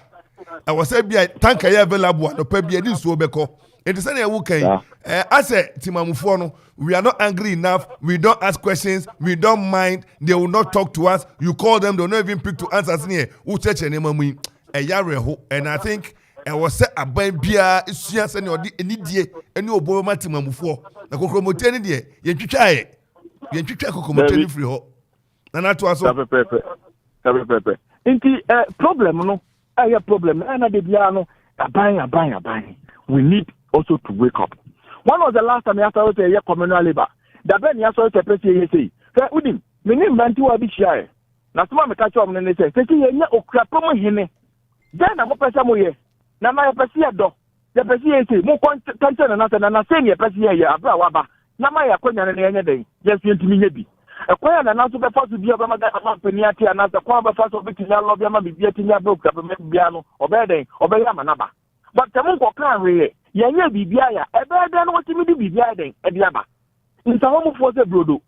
I was said, tanka ya available no pebia this obeko. It is any wuken. I said, Timamufono, we are not angry enough. We don't ask questions. We don't mind. They will not talk to us. You call them, they'll not even pick to answers near. Ucheche name a yareho. And I think I was said a bia is just any idea and you boy Matimamufo. The Kokomoteni dear, ye try. Ye try Kokomoteni free ho. And that was pepe. Inti problem no. I have problem. We need also to wake up. When was the last time you saw a communal labor? The Ben Yaso say, say, Udim, meaning Bantu Abishai. Now, some catch up and they say, Okrapomo Hene. Then I'm a person. Now, my Persia dog. The Persia say, more content and nothing, and I say, Persia, Abba. Now, my acquaintance any day. Just to me. A choir and also the first to be a Peniati and as the choir first of it in your lobby, be getting your book, piano, or bedding, or Bayamanaba. But the monk can relay, Yaya Bibia, a better than what you may be guiding at Yaba. In some home for the Brodo,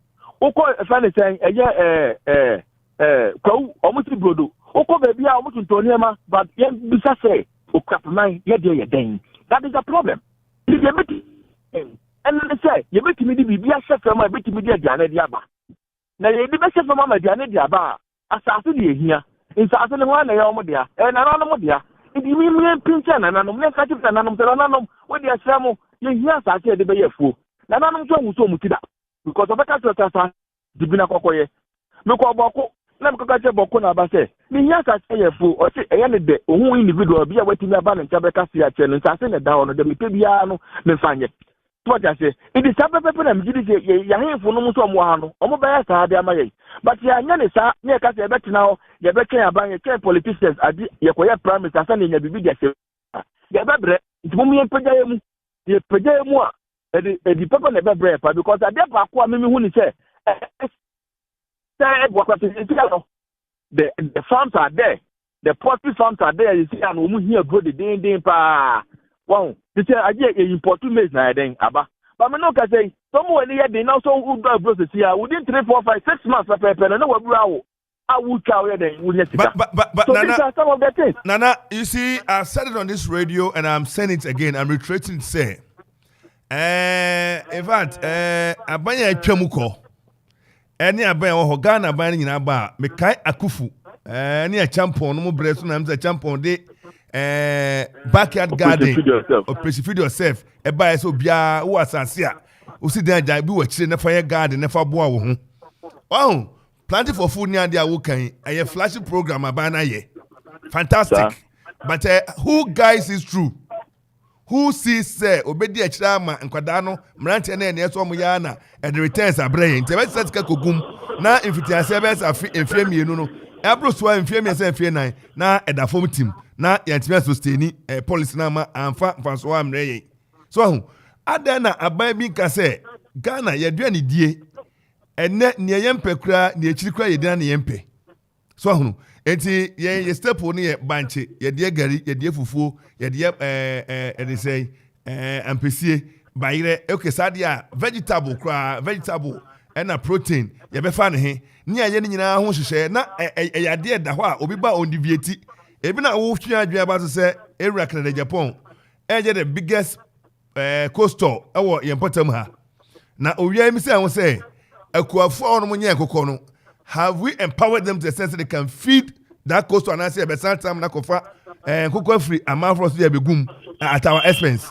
Oko, a funny saying, a year, Crow, almost Brodo, Oko baby, almost in Toniama, but yet, Bisa say, O crap mine, yet, dear dang. That is a problem. If you meet him, and they say, you meet me to be a chef from my bit to be dear Janet Yaba. Na ye di bese fama ma diane dia ba asase de ehia insase ne ho na ye omo dia na nanom dia ndi mi pinche na nanom ne ka chi na nanom se nanom we dia sramo ye hia asase de be ye fuo na nanom so wuso mu tida because obeka to tasa dibina kokoye me ko boko na me ko ka che boko na ba se ni hia asase ye fuo o se eye ne de ohun individual bia watimi aba ne ncha be ka se ya che no insase ne da ho no de me pe bia no me fanye. What I say, it is a paper and Yahin for no Moano, Omoba Sahadiamaye. But Yanisa, near Cassia better now, the better buying a politicians at the Yakoya Prime Minister sending a bibia. Yababre, it's Mummy and Pajam, the Pajamua, the paper never break, because I never acquire me who say, The farms are there. The poultry farms are there. You see, and we here go the ding pa. Wow, this is a important maize na then aba. But me no can say someone here they now so who do process here within 3, 4, 5, 6 months of no what brow. I would cow then we let it. But so Nana, these are some of the things. Nana, you see, I've said it on this radio and I'm saying it again. I'm reiterating to say. In fact, abanya atwamuko. Any abanya wo Ghana abanya nyina ba mekai akufu. Any a champion no mo breso na am champion de backyard garden or feed yourself. Eba eso bia wo asase a. Wo si dan jan bi wo kire na fire garden na fa boa wo ho. Wow, planting for food near there wo kan. A flashy program abana ye. Fantastic. But who guys is true? Who sees say obedi akira ma nkwada no mrante na ene so ya na and the returns abrɛ nti be set ka kogum na mfitiase be sa mfie mienu no abro so mfie mi se mfie nan na edafom team na yantimia sustain policy na ma amfa mfanso amrɛ yen so hu ada na aban bi ka se Ghana yedua ne die enne ne yempe kura ne akiri kura yedina ne yempe so hu enti ye step no ye banche ye de gari ye de fufuo ye de they say ampesie bayire okay sadia vegetable kra vegetable and a protein ye be fa ne he ne aye ne nyina ho hwehwe na ya de da ho a obi ba on deviate ebi na wo hwia adwia ba so say ewura Canada Japan eje the biggest coastal ewo ye potam ha na owia mi say ho say akuafo no mo nya ekokọ no have we empowered them to the sense that they can feed that coastal and I say besan time na kofa kokwa free amafro so ya begum at our expense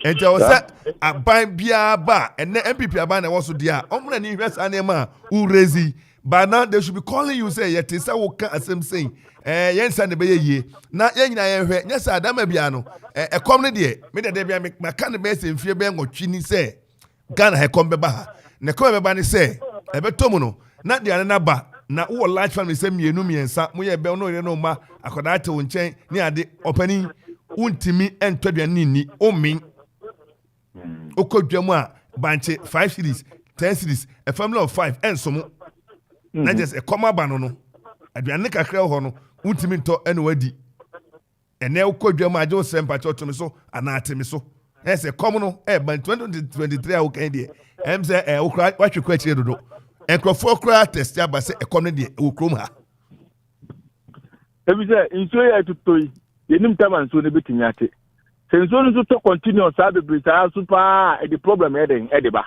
and tell us aban bia ba and MPP aban na was so dia omna ni hwesa anema u raise but now they should be calling you say yet say wo ka asem saying yensa ne be ye na yenyina ye hwe nya sa adama bia no ekom ne de me de bia me ka ne be se mfie be ngotwi ni say Ghana he kom be ba ha ne kom be ba ni say ebetomu no na dia na ba na wo large family say mienu miensa mo ye be no ye no ma akoda te wo nchen ni ade opani untimi entwadua ni omin okodwamu a banche 5 cities 10 cities a family of 5 ensomo na just a comma ba no aduane kakra ho no untimi nto eno wadi ene okodwamu a jo sempa chocho me so anatemi so ese come no ban 2023 a wo kan de em say okra watwekwa chire dodo enkrofo kra test ya ba se ekom ne de okrom ha ebi say inso ya tutoi yenim taman so ne betinyate senso no to continue sa be sa super the problem e ba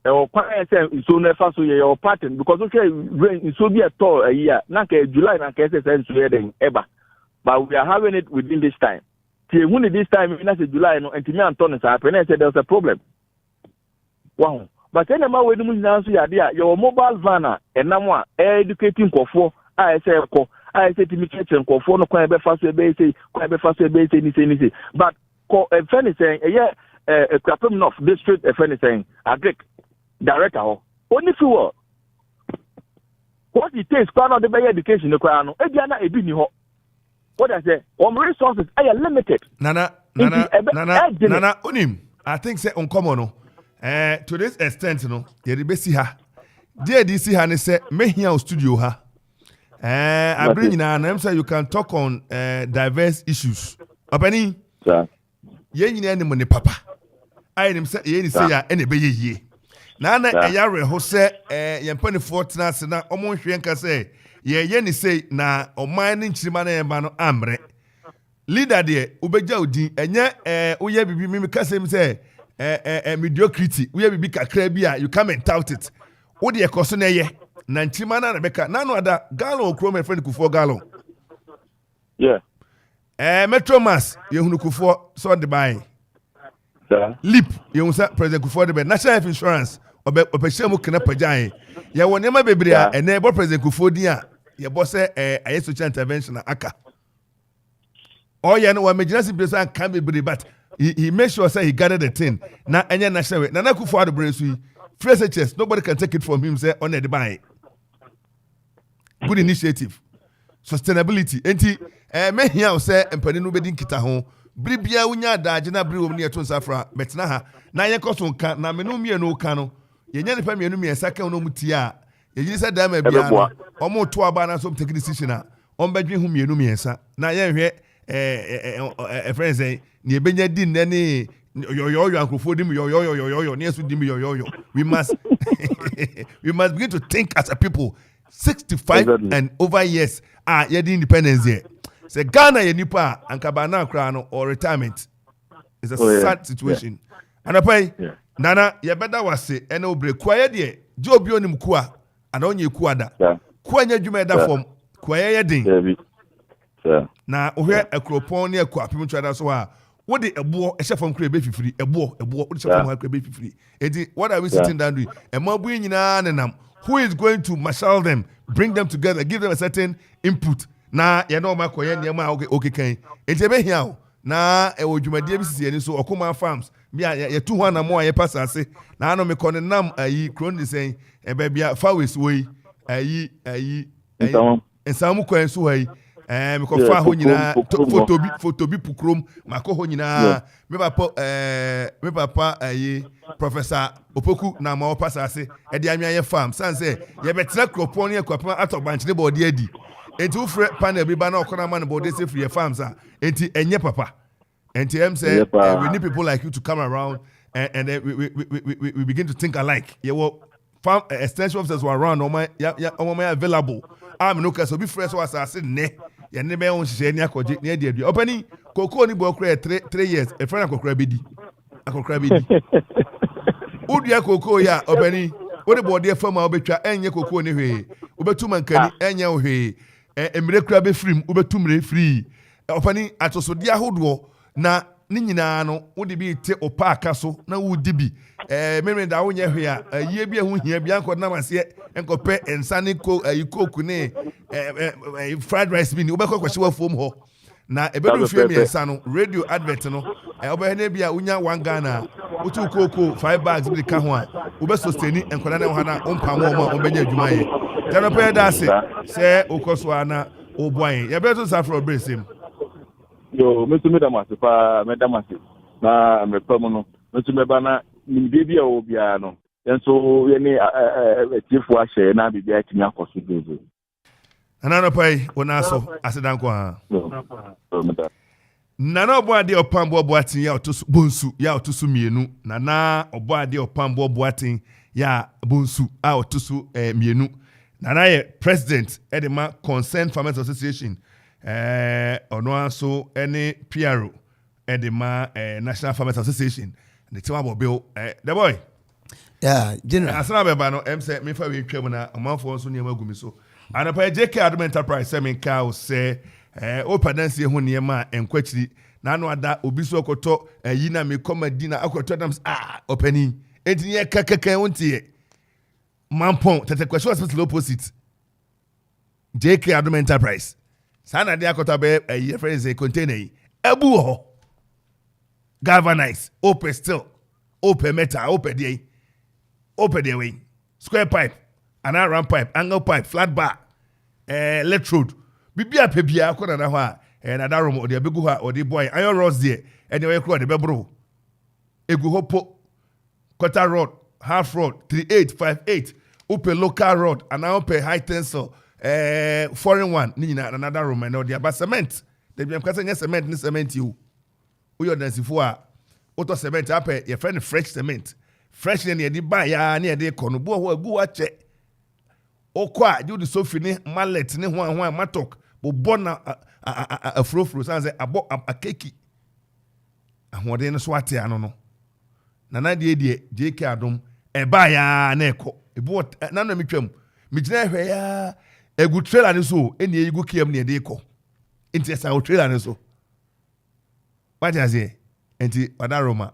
e o kwa say inso no fa so ye your pattern because okay inso bi eto a year na ka July na ka say inso ye den eba but we are having it within this time till when this time na say July no entimi anton sa happen say there's a problem wow. But any man we do not see idea your mobile van enam a educating kofo I say to me church and kofo no kwa be fast be say ni say but ko friend saying a captain of district friend saying agric director only few what it takes plan of the education no kwa no e bia na ebi ni ho what I say resources are limited nana onim I think say uncommon no to this extent no ye be see ha dey this ha ne say me here studio ha I bring in an say you can talk on diverse issues opani sir ye nyina ne mo ne papa I dem say ye ni say ya ene be ye na eya reho say ye mpani fortuna se na omo hwe nka say ye ni say na oman ne nchirima na ye ba no amre leader de ubeja odin enye oye bibi mi ka say me say mediocrity we be kakra bia you come and tout it wo de ekoso na ye na ntima na beka na no ada gallon okro my friend kufo gallon yeah metromas ye hunu kufo so de buy sir lip ye unsa president kufo de be national health insurance obehemu kena pajan ye won nema bebre a ene bo president kufo din a ye bo se aye social intervention aka ye no wa emergency person can be bebre but he made sure say he gathered the thing. Na enya national na kufu ado bresu free chest nobody can take it from him say on the buy. Good initiative. Sustainability. Enti me here say empani no bedi nkita ho. Bribia unya daje na bri wom ne eto nsafra betena ha. Na yen koso nka na me no mie no ka no. Ye nya ne pa mie no mie saka no mutia. You said that maybe almost 2 hours na so take decision a on bedwe hu mienu miensa na ye hwe friend say ni ebenya din na ni yo ankofo dim yo ni esu dim yo we must we must begin to think as a people 65 and over years ye the independence here say Ghana ye nipa ankaba na akra no or retirement is a sad situation and apai nana ye beda wase ene obrekua ye de jobi onim kuwa ana onye kuwa da kuwa nya dwuma da form kuwa ye din na ohwe akropon ne akwa pim twada so ha wo de ebo ehye fam kra be fifiri ebo wo de fam kra be fifiri edi what are we sitting down doing emabu nyina nenam who is going to marshal them bring them together give them a certain input na ye no makoye ne ma okekan enti be hia o na ewo dwumadie bi sisi ani so Okoman farms bia ye tu ho na mo aye pasase na ano me kone nam ayi kron de sen ebe bia fawes woi ayi ensamu kwen so ayi me ko fa ho nyina photo bi pukrom mako ho nyina me papa ayi professor Opoku na ma pasase e de anwa ye farm sanse ye betra kropon ne akwapon atobanche ne body adi enti wo frɛ panel bi ba na okona man body say free farms enti enye papa enti em say we need people like you to come around and then we begin to think alike ye wo farm extension officers were around on my available am no ka so bi frɛ so asase ne ye ne be on hye ne akoje ne adi adu opani koko ni bo kra 3 years e frɛ akokra bedi udua koko ya opani wo de body farm a obetwa enye koko ne hwe obetu mankani enye hwe emire kura be free ubetumre free opani atosodi ahodo na ni nyina no wode bi te opaka so na wudi bi memre da wonye hwe a yie bi ehu hia bi anko na mase enkope ensane ko ayikoku ne fried rice bi ni ubekọ kwahye fom ho na ebedu fie mi ensa no radio advert no obehne bi a unya 1 Ghana utu koko 5 bags bi ka ho a ubesosteni enkoda na ho na ompamo mo obenya adwuma ye tano pe da se okoso ana oboan ye beto safro bresim yo metumi da masipa medamasi na mepamu no metumi ba na nimbe bia obia no enso ye ni tifu ahye na bibia tinya koso dozo anano pai onaso asidanko ha nana oboade opambo boatin ya otosu bonsu ya otosu mienu nana oboade opambo boatin ya bonsu a otosu mienu nana ye president edema Concerned Farmers Association ono aso any PRO edema National Farmers Association the team about bill the boy general asana beba no em say me fa we twam na amanfo so niam agumi so anapa JK Adom Enterprise say me ka o say openancy ho niam enkwachiri na no ada obi so okoto yi na me comedy na akoto dams openi entinye kakaka wontie mampon tete kwasho hospital opposite JK Adom Enterprise sana dia akota be friends container yi ebu ho galvanize open steel open metal open there way square pipe and round pipe angle pipe flat bar electrode bibia pebia akona na ho a na da room ode abegu ha ode boy iron rods there and we call the bebro egu hopo quarter rod half rod 3858 open local rod and open high tensile foreign one ni na another room and ode aba cement they be kwasa nya cement ni cement you uyo dansifo a auto cement ape your friend fresh cement fresh ne de ba ya ne de kono bo ho agu ache okwa you the sofi ne mallet ne ho matok bo bona afrofro sanse abo akeki ahode ne so ate ano no na de JK Adom e ba ya na eko ebo na no metwam migina hwe ya egu trailer ne so eni egu kiem ne de eko interest a trailer ne so what is it enti wadaroma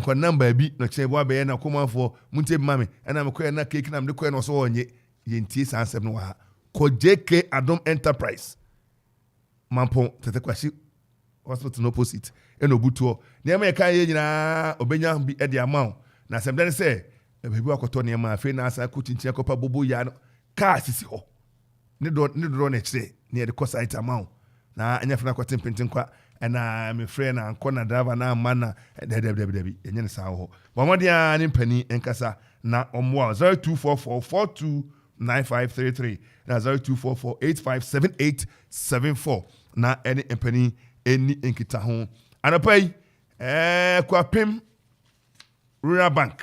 kwa number bi no che bo be na komanfo munte mame na me koye na cake na me koye no so onye yentie sansem no wa ko JK Adom Enterprise mampon tete kwashi hospital opposite eno butuo ne ma kan ye nyina obenya bi e de amount na sem den say bebi akoto ne ma afi na asa ko chinchin akopa bobo ya no car sisi ho ne do na chire ne de cost item amount na anya fina kwatin pintin kwa na me friend na nkona driver na mana debi enye ne sa ho bomodia ne pani enkasa na omwa 024442 9533. That's 0244-857874. Na any empany any inkita home. And I pay Kwapim Rural Bank.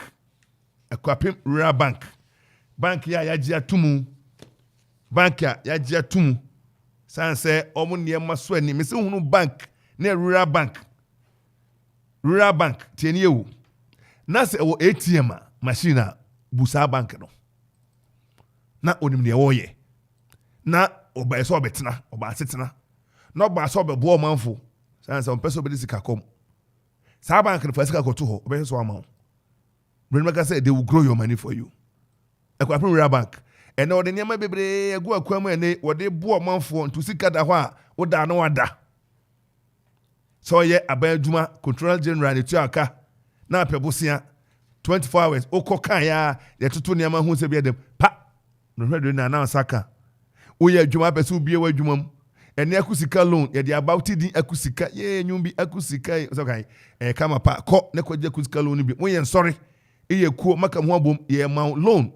Kwapim Rural Bank. Bank ya yajia tumu. Bank ya yajia tumu. Sanse omu niye masweni. Misi hunu bank ne Rural Bank. Rural Bank tieni yewu. Nase ewo ATM machine busa bank no. Na onim ne woye. Na oba eso obetena, oba asetena. Na oba so obebo manfo. Sanse on peso be sika kom. Sa bank no fasika ko to ho, obe so amount. Remember say they will grow your money for you. Ekwapin Rural Bank. And all the name bebre egu akwam ene wode bo manfo ntu sika da ho a woda no wada. So ye abaduma control general ne tuaka na pebosia 24 hours okokan ya ye tutu niam hu se biedem pa no hwedo na na saka wo ye adwuma pese bie wa adwuma mu ene akusika loan ye de about din akusika ye nyumbi akusika so kan kama pa ko ne kwaje akusika loan bi wo ye nsori ye kuo maka ho abom ye ma loan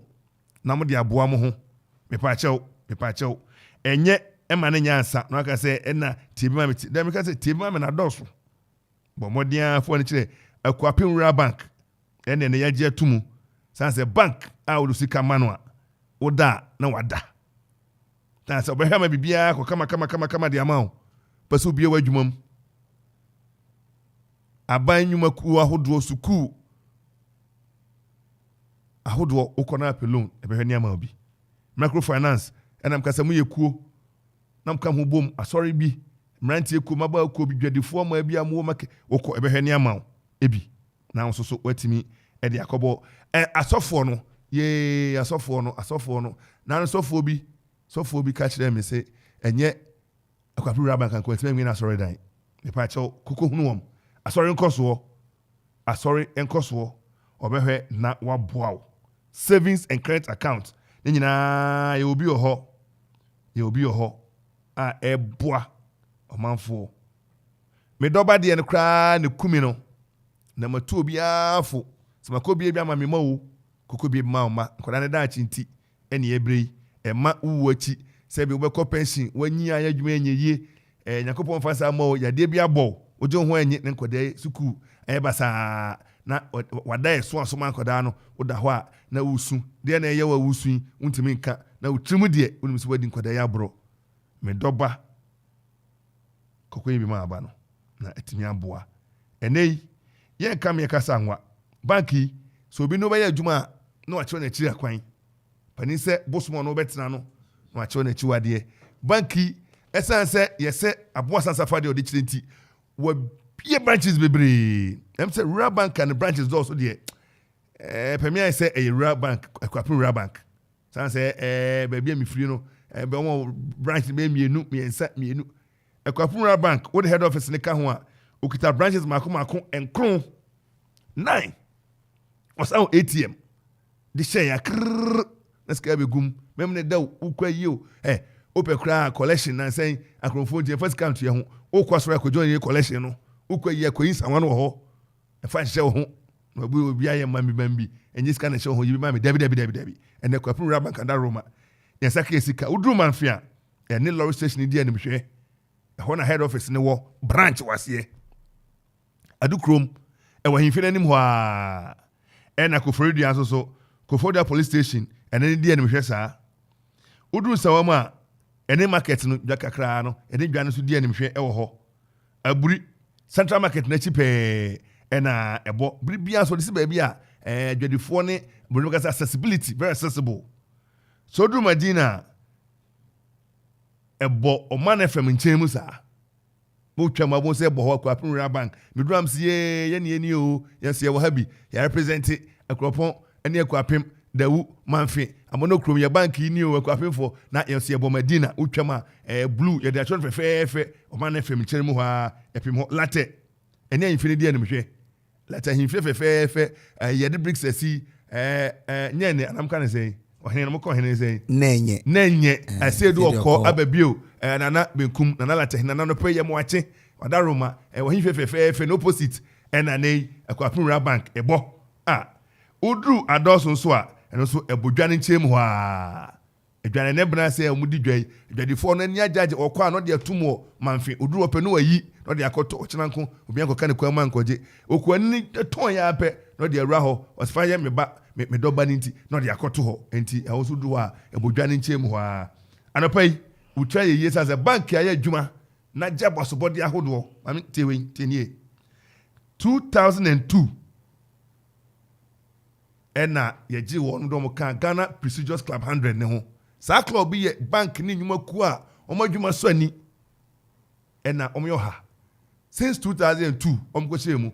na mo de aboa mo ho me pa chew enye ema ne nyansa no aka se ena tibi ma me ti dem ka se tibi ma me na doso bo modia fo ne kire Akwapin Rural Bank ene ne yaje tumu sanse bank a wo sika manwa oda na wada tanse obehama bibia ko kama de amount paso bia wadwumam aban nyuma ku ahodo suku ahodo ukona apelon ebehani ama obi microfinance enam kasa mu yekuo nam ka ho bom asori bi mrantie ku maba ku bi dwadefo ma bia mo make woko ebehani ama ebi na nso so watimi e de akobo asofo no ye asofo no na asofo bi ka kire me se enye Akwapin Rural Bank kan ko timi na asori dan me pa che koko hunu wom asori nkoso obehwe na waboa savings and credit account ni nyina ye obi oho a eboa omanfo me doba de en kra ne kumi no na matu obi afo semako bi ama me mawo koko bi ma ma koda ne da chinti ene ebrei ma uwachi se bi obekọ pension wanyi ayadwuma enye nyakopon fansa ma ya de bi abo ojo ho enye ne nkoda suku basa na wada eso so man koda no oda ho a na usu de na ye wa usu untimi nka na utrimu de unim se wadi nkoda ya bro me doba koko bi ma aba no na etimi aboa enei ye kam ye kasa nwa banki so bi no ba ya adwuma na wa na chiri akwan pani se bosumo no betena no na wa na chiwade banki esanse yese aboa sansafa de odi chirenti wa bie branches bebre em say Rural Bank and branches do so de pemia say a Rural Bank Akwapin Rural Bank sanse baby mi free no be won branch be mienu Akwapin Rural Bank wo the head office ne ka ho a okita branches mako enkron 9 was our ATM the share ya let's get be gum mem ne da ukwa yi o open cry collection na say akrofo je first count ye ho okwaso ko join collection no ukwa yi ko yin sawan wo ho e fa hye ho no bi obi aye mami bambi enye sika na hye ho yi mami dabi ene Akwapin Rural Bank and Roma ya saka sika udru manfia ne lorry station di anim hwe ho na head office ne wo branch wase adukrom e wa himfi nanim ho a ena Koforidua aso so Koforidua police station ene di anim hwe saa udru sawama ene market no dwa kakra no ene dwa no so di anim hwe e wo ho aburi central market na chipe ena ebo bibia so disi ba bia dwadifo ne bonimaka accessibility very accessible so dru Madina ebo Oman FM nchemu saa mo twama bo se ebo ho Akwapin Rural Bank me drum se ye ne o yes ye wo habi ya represent Akropon ene Akwapin dawu manfe amono krom ye bank ni o Akwapin fo na yes ye bo Madina utwama blue ye da chon fefe Oman FM nchemu ha epim ho latte ene infini dia ne hwe latte fefe ye de bricks asi nyene anam kan say ohene no ko hene say nenye ase do okọ ababio nana benkum nana latte nana no peye mo ache wadaroma wohin fefe no opposite enane Akwapin Rural Bank ebo udru adoso nso a eno so ebodwane nchemu ha adwane ne bena sɛ ɔmo di dwan adwadifo no ani agyaagye ɔkɔ a no de atum wɔ manfe oduru ɔpɛ no wayi no de akɔtɔ ɔkyena nko obi ankɔka ne kwan ma nkɔgye okuani tɔn yɛ apɛ no de awura hɔ ɔsefa yɛ me ba me dɔba ne nti no de akɔtɔ hɔ enti ɛho so do hɔ a ɛbɔdwa ne nkyɛn mu hɔ a anɔpa yi wotwa yɛ yie sɛ bank ayɛ adwuma na gya bɔsobɔde ahodoɔ mame tienie 2002 ɛna yɛgye wɔn dɔm ka Ghana Prestigious Club 100 ne ho saa club bi yɛ bank ne nnwuma ku a ɔmo adwuma so ani ɛna ɔmo yɛ ɔha since 2002 ɔmo kɔhyɛ mu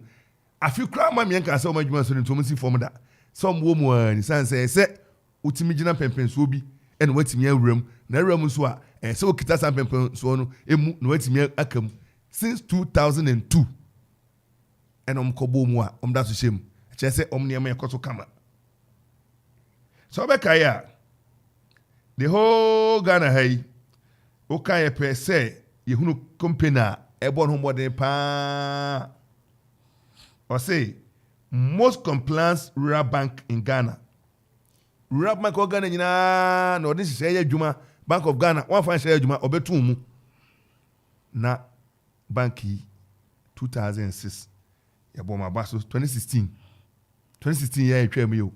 afi kura ama mmiɛnka sɛ ɔmo adwuma so ne ntom si fam da sɛ ɔmo wɔ mu a nisan sɛ wotumi gyina pɛmpɛnsoɔ bi ɛna watumi awura mu na awura mu nso a sɛ wokita saa pɛmpɛnsoɔ no emu na watumi aka mu since 2002 ɛna ɔmo kɔbɔ mu a ɔmo da so hyɛ mu kyerɛ sɛ ɔmo nneɛma yɛkɔ so kama so ɔbɛka yi a the whole Ghana ha yi woka yɛ pɛ sɛ yɛhunu company a ɛbɔ no ho mmɔden paa ɔse most compliance rural bank in Ghana rural bank of Ghana nyinaa na ɔde nhyehyɛ yɛ adwuma Bank of Ghana wɔmfa nhyehyɛ yɛ adwuma ɔbɛto mu na bank yi 2006 yɛbɔ ma ba so 2016 yɛ atwa mu yo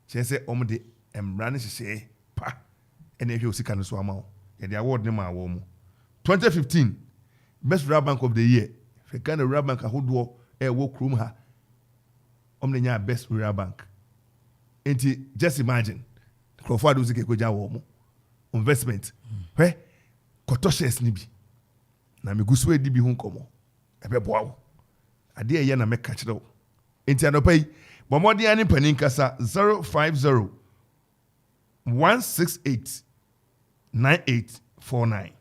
kyerɛ sɛ ɔmo de mmara ne hyehyɛ pa ɛna ɛhwɛ osika no so ama wo yɛde award ne ma wɔ mu 2015 best rural bank of the year fɛ Ghana rural bank ahodoɔ ɛwɔ kurom ha ɔmo de nya best rural bank enti just imagine nkurɔfoɔ ade osika ekogya wɔ mo investment hwɛ kɔtɔ shares ni bi na megu so edi bi ho nkɔmɔ ɛbɛboa wo adeɛ ɛyɛ na mɛka kyerɛ wo enti anɔpa yi bɔmmɔden ane panin kasa 050 168 9849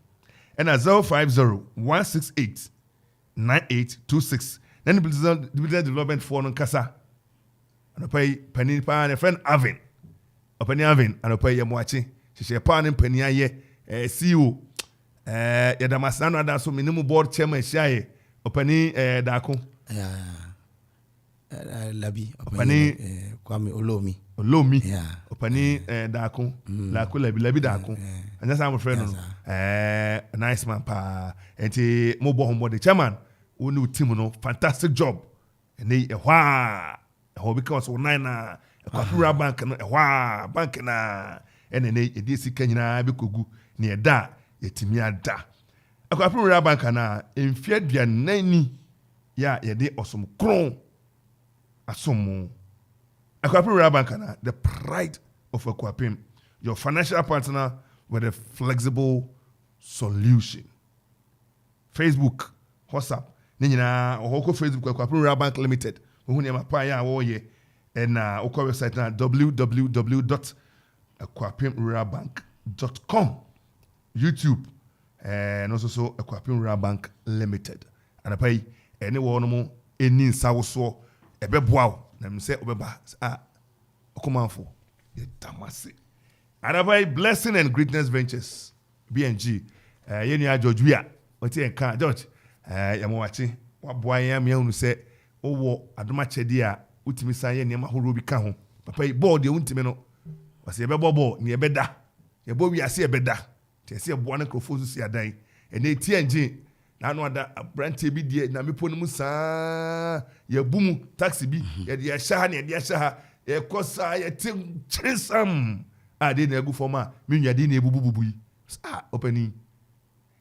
ɛna 050 168 9826 na ne dividend development for no kasa anɔpa yi panin paa ne friend Avin ɔpanin Avin anɔpa yi yɛ moakye hyehyɛ paa ne panin ayɛ CEO yɛdamasena no ada so me ne mu board chairman hyiaeɛ ɔpanin daako Labi Opani Kwame Olomi Opani daako Labi daako anya sa mo friend no nice man pa enti mo bo homo the chairman woni team no fantastic job ene ehwa because one na Kwafura bank no ehwa bank na ene edi sika nyina be kogu ne eda yetimi ada Kwafura bank na emfia duanani ya yede osom kron Asomo. Akwapim Rural Bank, the pride of Akwapim, your financial partner with a flexible solution. Facebook, WhatsApp, Nina, Oko Facebook, Akwapim Rural Bank Limited, Paya Woye, and Oko website now www.akwapimruralbank.com, YouTube, and also Akwapim Rural Bank Limited. And I pay anyone more any Sawoso. Ebe boaw na me say obeba Okoman Kasa tamase Arabai Blessing and Greatness Ventures BNG yenu George Wia oti enka George yamo wachi waboa yam yanu say owo adoma chede a utimi san ye nema horo bi ka ho papa yi board ye untimi no wase ebe bobo ne ebe da ye bo wi ase ebe da te se boa na krofo su adan ene TNG na no ada branche bi die na mepo no mu saa ya bumu taxi bi ya dia sha na ya dia sha ya kosa ya tinsam ade na egu forma me nwade na ebububu yi opening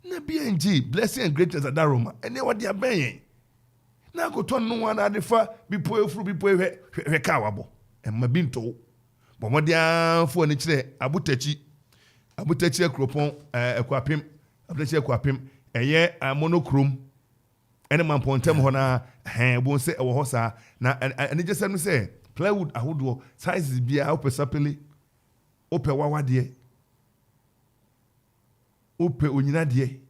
na BNG Blessing and Greatness adaroma ene wade aben na akoto no wana adefa bi po efuru bi po hwe ka wabo emma bi nto bomodian fo ani kire abutachi akropon Akwapim abutachi Akwapim eye monochrome ene mampontem ho na bon se ewo ho sa na ene jesem no se plywood ahodo sizes bia opesapele ope wawade ope onyina de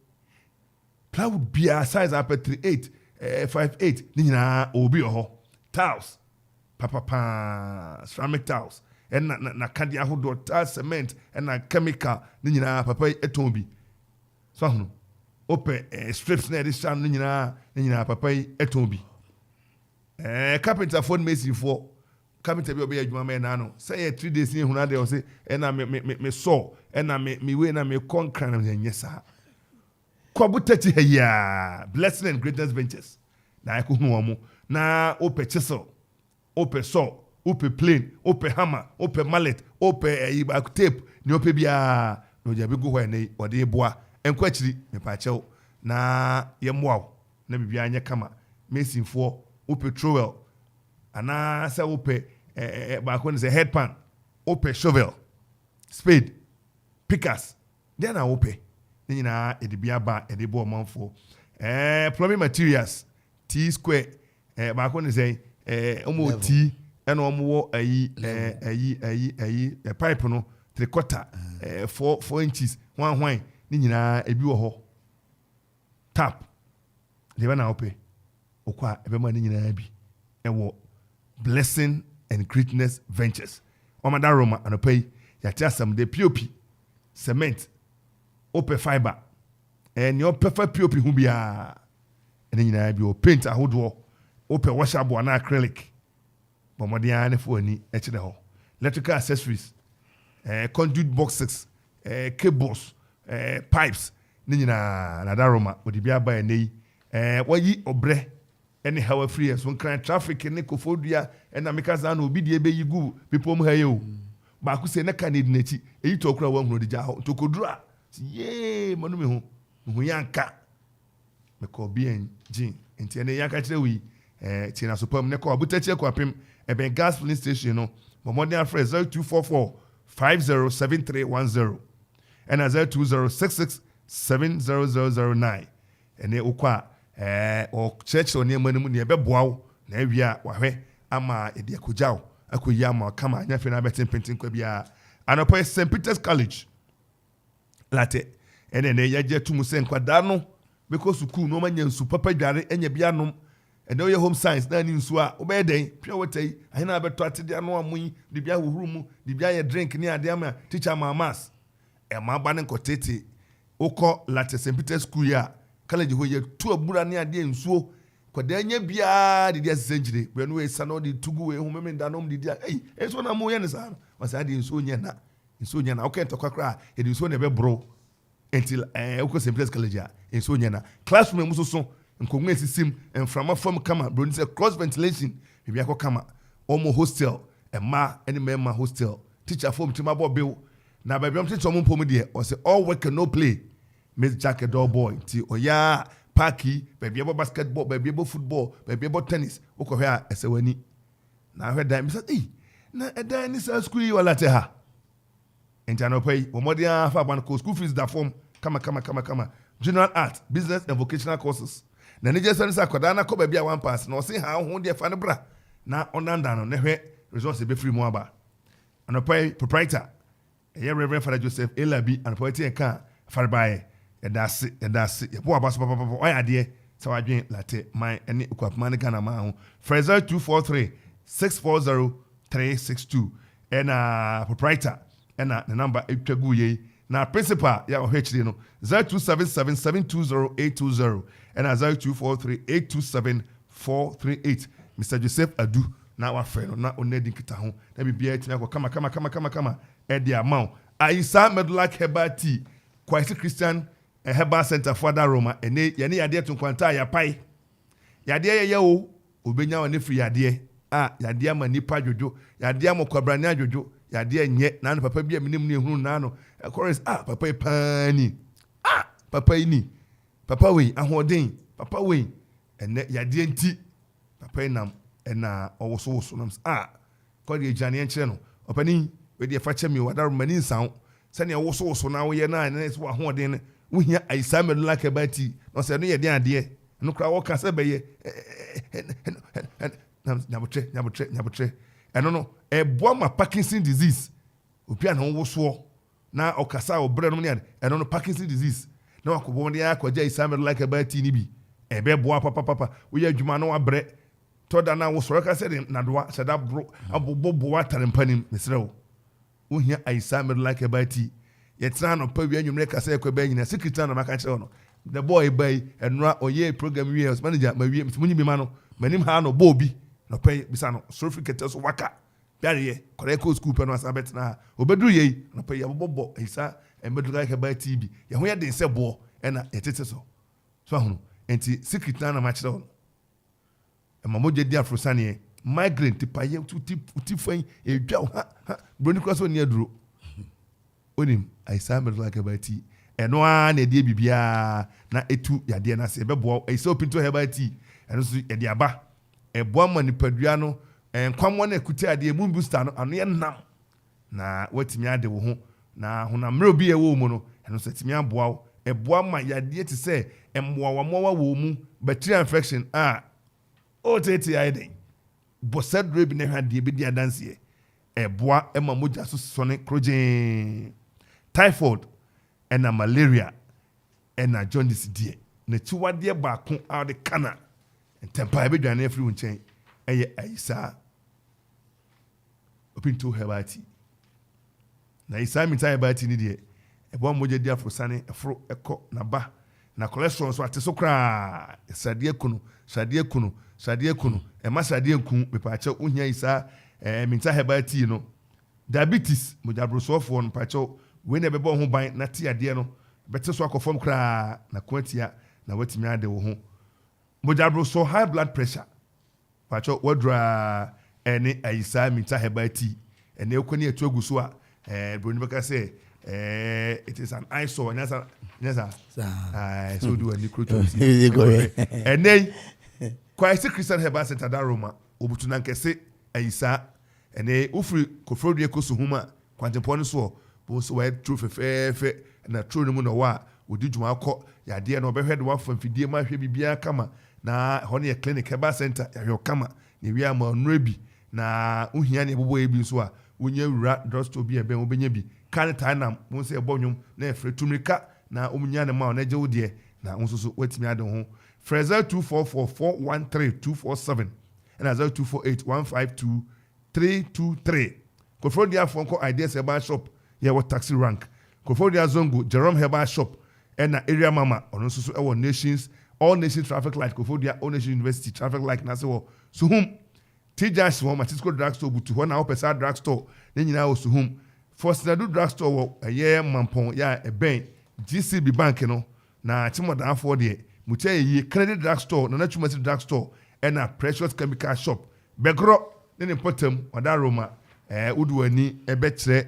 plywood bia size up 38 58 ni nyina obi ho tiles papa ceramic tiles en na kadi ahodo tiles cement en chemical ni nyina papa eton bi so hono open strips na edition nyina papa yi eton bi carpenter phone mason for carpenter bi obi adwuma me na no say 3 days ni huna de o say na me saw ɛna me we na me konkran na nyɛ saa kwabu tati ha ya blessing and greatness ventures na ko hu wɔn na ope chisel ope saw ope plane ope hammer ope mallet ope tape ni ope bia no ja bi go hɔ ne ɔde boa enko akyiri me pa kyɛw na ye mmoa na bibia anya kama mesinfoɔ ope trowel ana sɛ ope ba ko ne sɛ headpan ope shovel spade pickers then na ope ni nyina edibia ba edebo manfo plumbing materials T square ba ko ne sɛ omo T ɛna omo wo ayi pipe no 3/4 4 inches hwan ni nyina ebi wo hɔ tap de na ope okwa ebe ma ni nyina bi ɛwɔ blessing and greatness ventures omada roma anopai yati asam de pop cement ope fiber and your perfect pop hu bia ene nyina bi o paint ahodo ope washable na acrylic bomodian ne fo ani e kire ho electrical accessories conduit boxes cables pipes ni nyina na daroma odi bia ba ene wayi obre ene hawa free so nkran traffic ne kofodua ena mekaza na obi die be yigu bipom ha ye o ba ku se ne kanedi nachi eyi to okura wa hunu de ja ho to kodura ye manu me ho yanka me ko bien jin enti ene yanka kire wi tina supam ne ko abutachi ko apem ebe gas filling station no modern fresh 0244 507310 and 0206 70009 ene okwa o church on ne manu ne be boawo na awia wahwe ama ede akogyawo akoyi ama kama anya fe na betin pentin kwa bia anopo St Peter's College late ene ne yaje tumu se nkwada no because school no manya nsu papa dware enya bia nom ene o ye home science na ni nsu a obeden pure water yi ahina beto atede ano amun de bia hohuru mu de bia ye drink ni ade ama teacher mamas e ma ba ne nkotete okọ late St Peter's School ya college ho ye tu abura ni ade nsuo kwada nya bia de dia senjire we no we sano de tugu we hu meme ndanom de dia eso na mo ye ne sa wasa de nsuo nya na okay to kwakra e de nsuo na be bro until okọ St Peter's College ya nsuo nya na classroom mu so nkonwe sisim enframa form kama bro ni say cross ventilation bibia ko kama omo hostel ema ene mema hostel teacher form tima bo bill na ba biam teacher omo pom de o say all work and no play miss jacket door boy ti oya parky baby abo basketball baby abo football baby abo tennis okọ hwe a esewani na hwe dan mi say na edan ni sa school wala te ha entano pay omodia fa ban ko school fees da form kama general art business and vocational courses na nije sanisa akoda na ko baby a one pass na o say ha ho de fa ne bra na onanda no ne hwe resource be free mo aba anopai proprietor Reverend Father Joseph Elabi and poeti enka farbaye edase yebo abaso papa oya de so adwen late my ene ekwapman Ghana ma ho Fraser 243 640 362 and proprietor and the number etwagu ye na principal ya ohechire no 0277720820 and 0243827438 Mr. Joseph Adu na wa frɛ no na onedi kita ho na bibia etina ko kama e dia maw Aisa Medlak Herbal Tea Kwasi Christian Herbal Center for that Roma ene ye ne yade to kwanta ya pai yade ye o obenya woni free yade yade ama nipa dwojo yade ama kwabrane adwojo yade nye na no papa bia minim ne hunu na no chorus papa pani papa ini papa we ahoden papa we ene yade nti papa nam ena owoso nam ko de jane enkyere no opani we de fa chemi wadaro mani nsan sane owoso na wo ye na ne so ahoden ne wo hia Aisa Medlak Herbal Tea no se no ye de ade no kra wo ka se be ye nyabotre eno no ebo ma Parkinson disease opia na wo so na okasa obre no ne eno no Parkinson disease na wakobo ne akwaja Aisa Medlak Herbal Tea ni bi ebe boa papa wo ye adwuma no abre toda na wo so ka se na doa se da bro abobo watarempanim mesrewo wo hia Aisa Medlak Herbal Tea yetra no pa wi anwumre ka se ekwa nyina secretary na maka kire no the boy bay enra oye program wi house manager ma wi munyi bi ma no manim ha no bobi no pay bisa no certificate so waka biare ye correct school pe no asabet na obeduru ye no pay abobo Aisa medical herbal tea bi ye ho ye den se bo e na etete so ahono enti secret na ma kire ho e ma moje di afrosane migraine tipaye utifan edwa ha broni cross oni aduro onim aisa medical herbal tea eno a na de bibia na etu yade na se bebo aisa opinto herbal tea eno so yade aba ebo manipadua no enkwamwo na ekuti ade mu booster no ano ye nam na watimi ade wo ho na honamre obi ewo mu no eno so timi aboa wo eboa ma yade ti se emmoa wo mu bacterial infection o tete aiden bosed rebi na hwade bi dia danse eboa ema moja so sone krojen typhoid ena malaria ena jaundice die na chiwade ba ko ade kana ntempa ebe dwane afiri wonchen eye aisa opinto hebati na isa mi tai bati ni die ebo moje dia frosane efro eko na ba na cholesterol so ate so kra sadie kunu e ma sadie kun be pa che ohia isa mi tai hebati no diabetes mojabroso no pa che we na bebo ho ban na ti ade no bete so akofom kra na kwantia na watimi ade wo ho mojabroso high blood pressure pa che wadra ene aisa mi tai hebati ene ekoni etu aguso a broni beka say it is an eyesore nyasa so do a necrosis and then quite Christian herbal center da Roma obutu na nkese ayisa ene ufri kofrodi ekoso huma kwantempon so bo so we true fefe na true no mu no wa odi dwuma akọ yade na obehwede wa famfidie ma hwe bibia kama na hono ye clinic herbal center ya kama ne wi ama nrebi na uhia ne bobo ebi so a unye wura drugstore bi ebe obenya bi kan tanam mo se ebonwum na efre tumrika na omunya ne ma na je wode na nso so watimi ade ho Fraser 2444132447 and 0248152323 Kofodia Fonko Ideas Herbal Shop ye what taxi rank Kofodia Zongo Jerome Herbal Shop and na area mama ono so e nations all nations traffic light Kofodia all nations university traffic light na se wo so hum Tijas wo Matisco drugstore butu ho na opesa drugstore ne nyina wo so hum Forstnado drugstore wo eye mampon ya eben GCB bank no na chimodan afọ de mutia yi credit drugstore na Chumasi drugstore and a precious chemical shop begro ne potem oda Roma uduani ebetre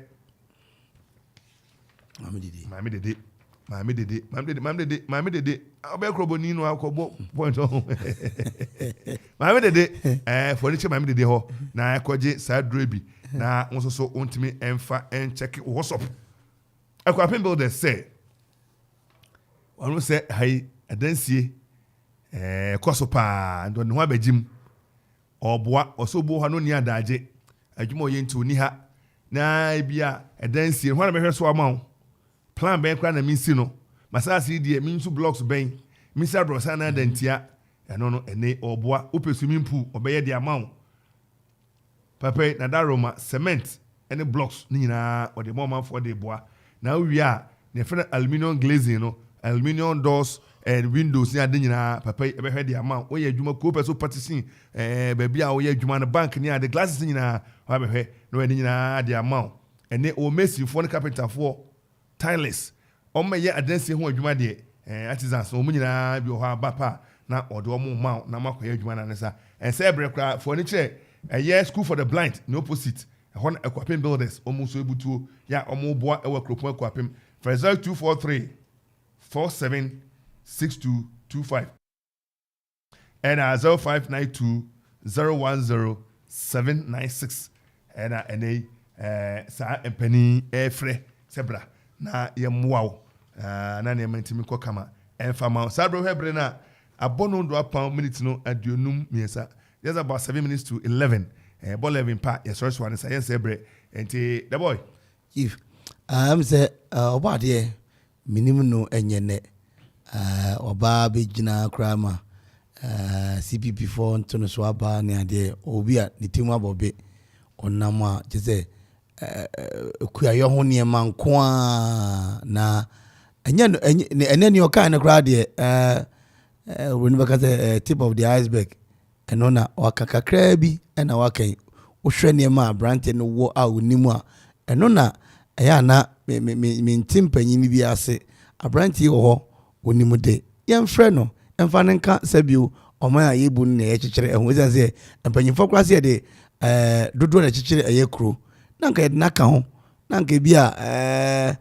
mami dede obekrobo ni no akobo point on mami dede furniture mami dede ho na akoje sadrebi na nso so ontimi emfa en check whatsapp akwapin builders say wanu say hai adansie koso pa ndo ne ho abagim oboa osobo ha no ni adaje adwuma ye nti oni ha na bia adansie ho na behwe so amawo plan ben kra na minsi no masasi die minsu blocks ben misa brosa na dantia eno no ene oboa opesu pool obeye de amawo papa na daroma cement ene blocks ni nyina ode mo man for de boa na wi a ne fere aluminium glazing no aluminium doors and windows ni ade nyina papa ebehwe de amawo oye adwuma ko peso partition baby a oye adwuma na bank ni ade glasses nyina wa behwe no ene nyina de amawo ene o messi for carpenter for tileless on ye adansi ho adwuma de artisans o munyina bi o ha bapa na odo mo ma na makoye adwuma na nesa en say brekra furniture school for the blind no opposite hon equipment builders o mu so ebutuo ya o mu boa e wa kropon equipment Fraser 243476225 and 0592010796 and na sa empani efre sebra na ye muawo na ne mantimi ko kama enfama sabro hebre na abono ndo apa minute no adionum miesa there's about 7 minutes to 11 ball 11 pa yes first one say yes hebre enti the boy if say oba de minimum no enyene oba be gina krama CPP4 ntono so aba ne ade obi a ne timu abobe onama je say kuayo ho ne man ko na enya ni oka na kra de when we got the tip of the iceberg eno na wakakakra bi ena wakan wo hwe ne ma brand no wo a onimu a eno na ɛyɛ na me ntim panyin bi ase abranti ho onimude yɛmfrɛ no ɛmfa ne nka sabio ɔman a yɛbu no na yɛkyekyere ɛho ɛsan sɛ mpanyimfo kora sɛ yɛde dodoɔ na kyekyere ɛyɛ kuro na nka yɛde naka ho na nka bi a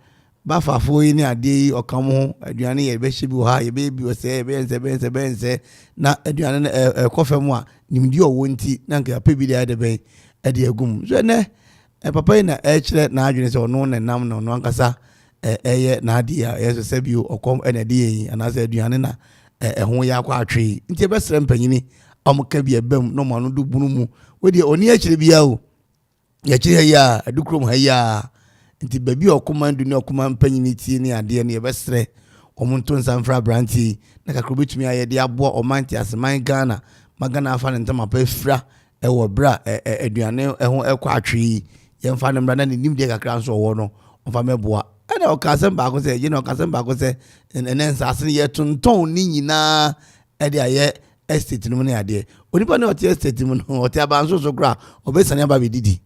bafafo yi ne ade yi ɔkam ho aduane yɛ bɛhyɛ bi wɔ ha yɛbɛyɛ bi wɔ sɛ bɛyɛnsɛ na aduane no ɛkɔfɛ mu a nimdeɛ ɔwɔ nti na nka apɛ bi de ade bɛn ɛde agum so ɛnɛ papa yi na ɛkyerɛ n'adwene sɛ ɔno ne nam na ɔno ankasa ɛyɛ n'ade a ɛyɛ sɛ bio ɔkɔm ɛna ɛde yɛn anaasɛ aduane na ɛho yɛ akɔ atwe nti ɛbɛsrɛ mpanyini ɔmo ka bi ɛbɛm na ɔmo ano do bunu mu wɔde ɔni akyerɛ bi ya o yɛkyerɛ ha yi a ɛdukurom ha yi a nti baabi ɔkoma ndu ne ɔkoma mpanyini tie ne adeɛ no yɛbɛsrɛ ɔmo nto nsa mfra aberanteɛ na kakra obɛtumi ayɛ de aboa ɔman te aseman Ghana magana afa ne ntama pa afira ɛwɔ bra aduane ɛho ɛkɔ atwe yɛmfa no mmra na ne nimdeɛ kakra nso ɔwɔ no ɔmfa mɛboa ɛna ɔkasɛm baako sɛ yɛna ɔkasɛm baako sɛ ɛnɛ nsase no yɛtontɔn ne nyinaa ɛde ayɛ estate no mu ne adeɛ onipa ne ɔte estate mu no ɔte abanso so koraa ɔbɛsane aba bɛdidi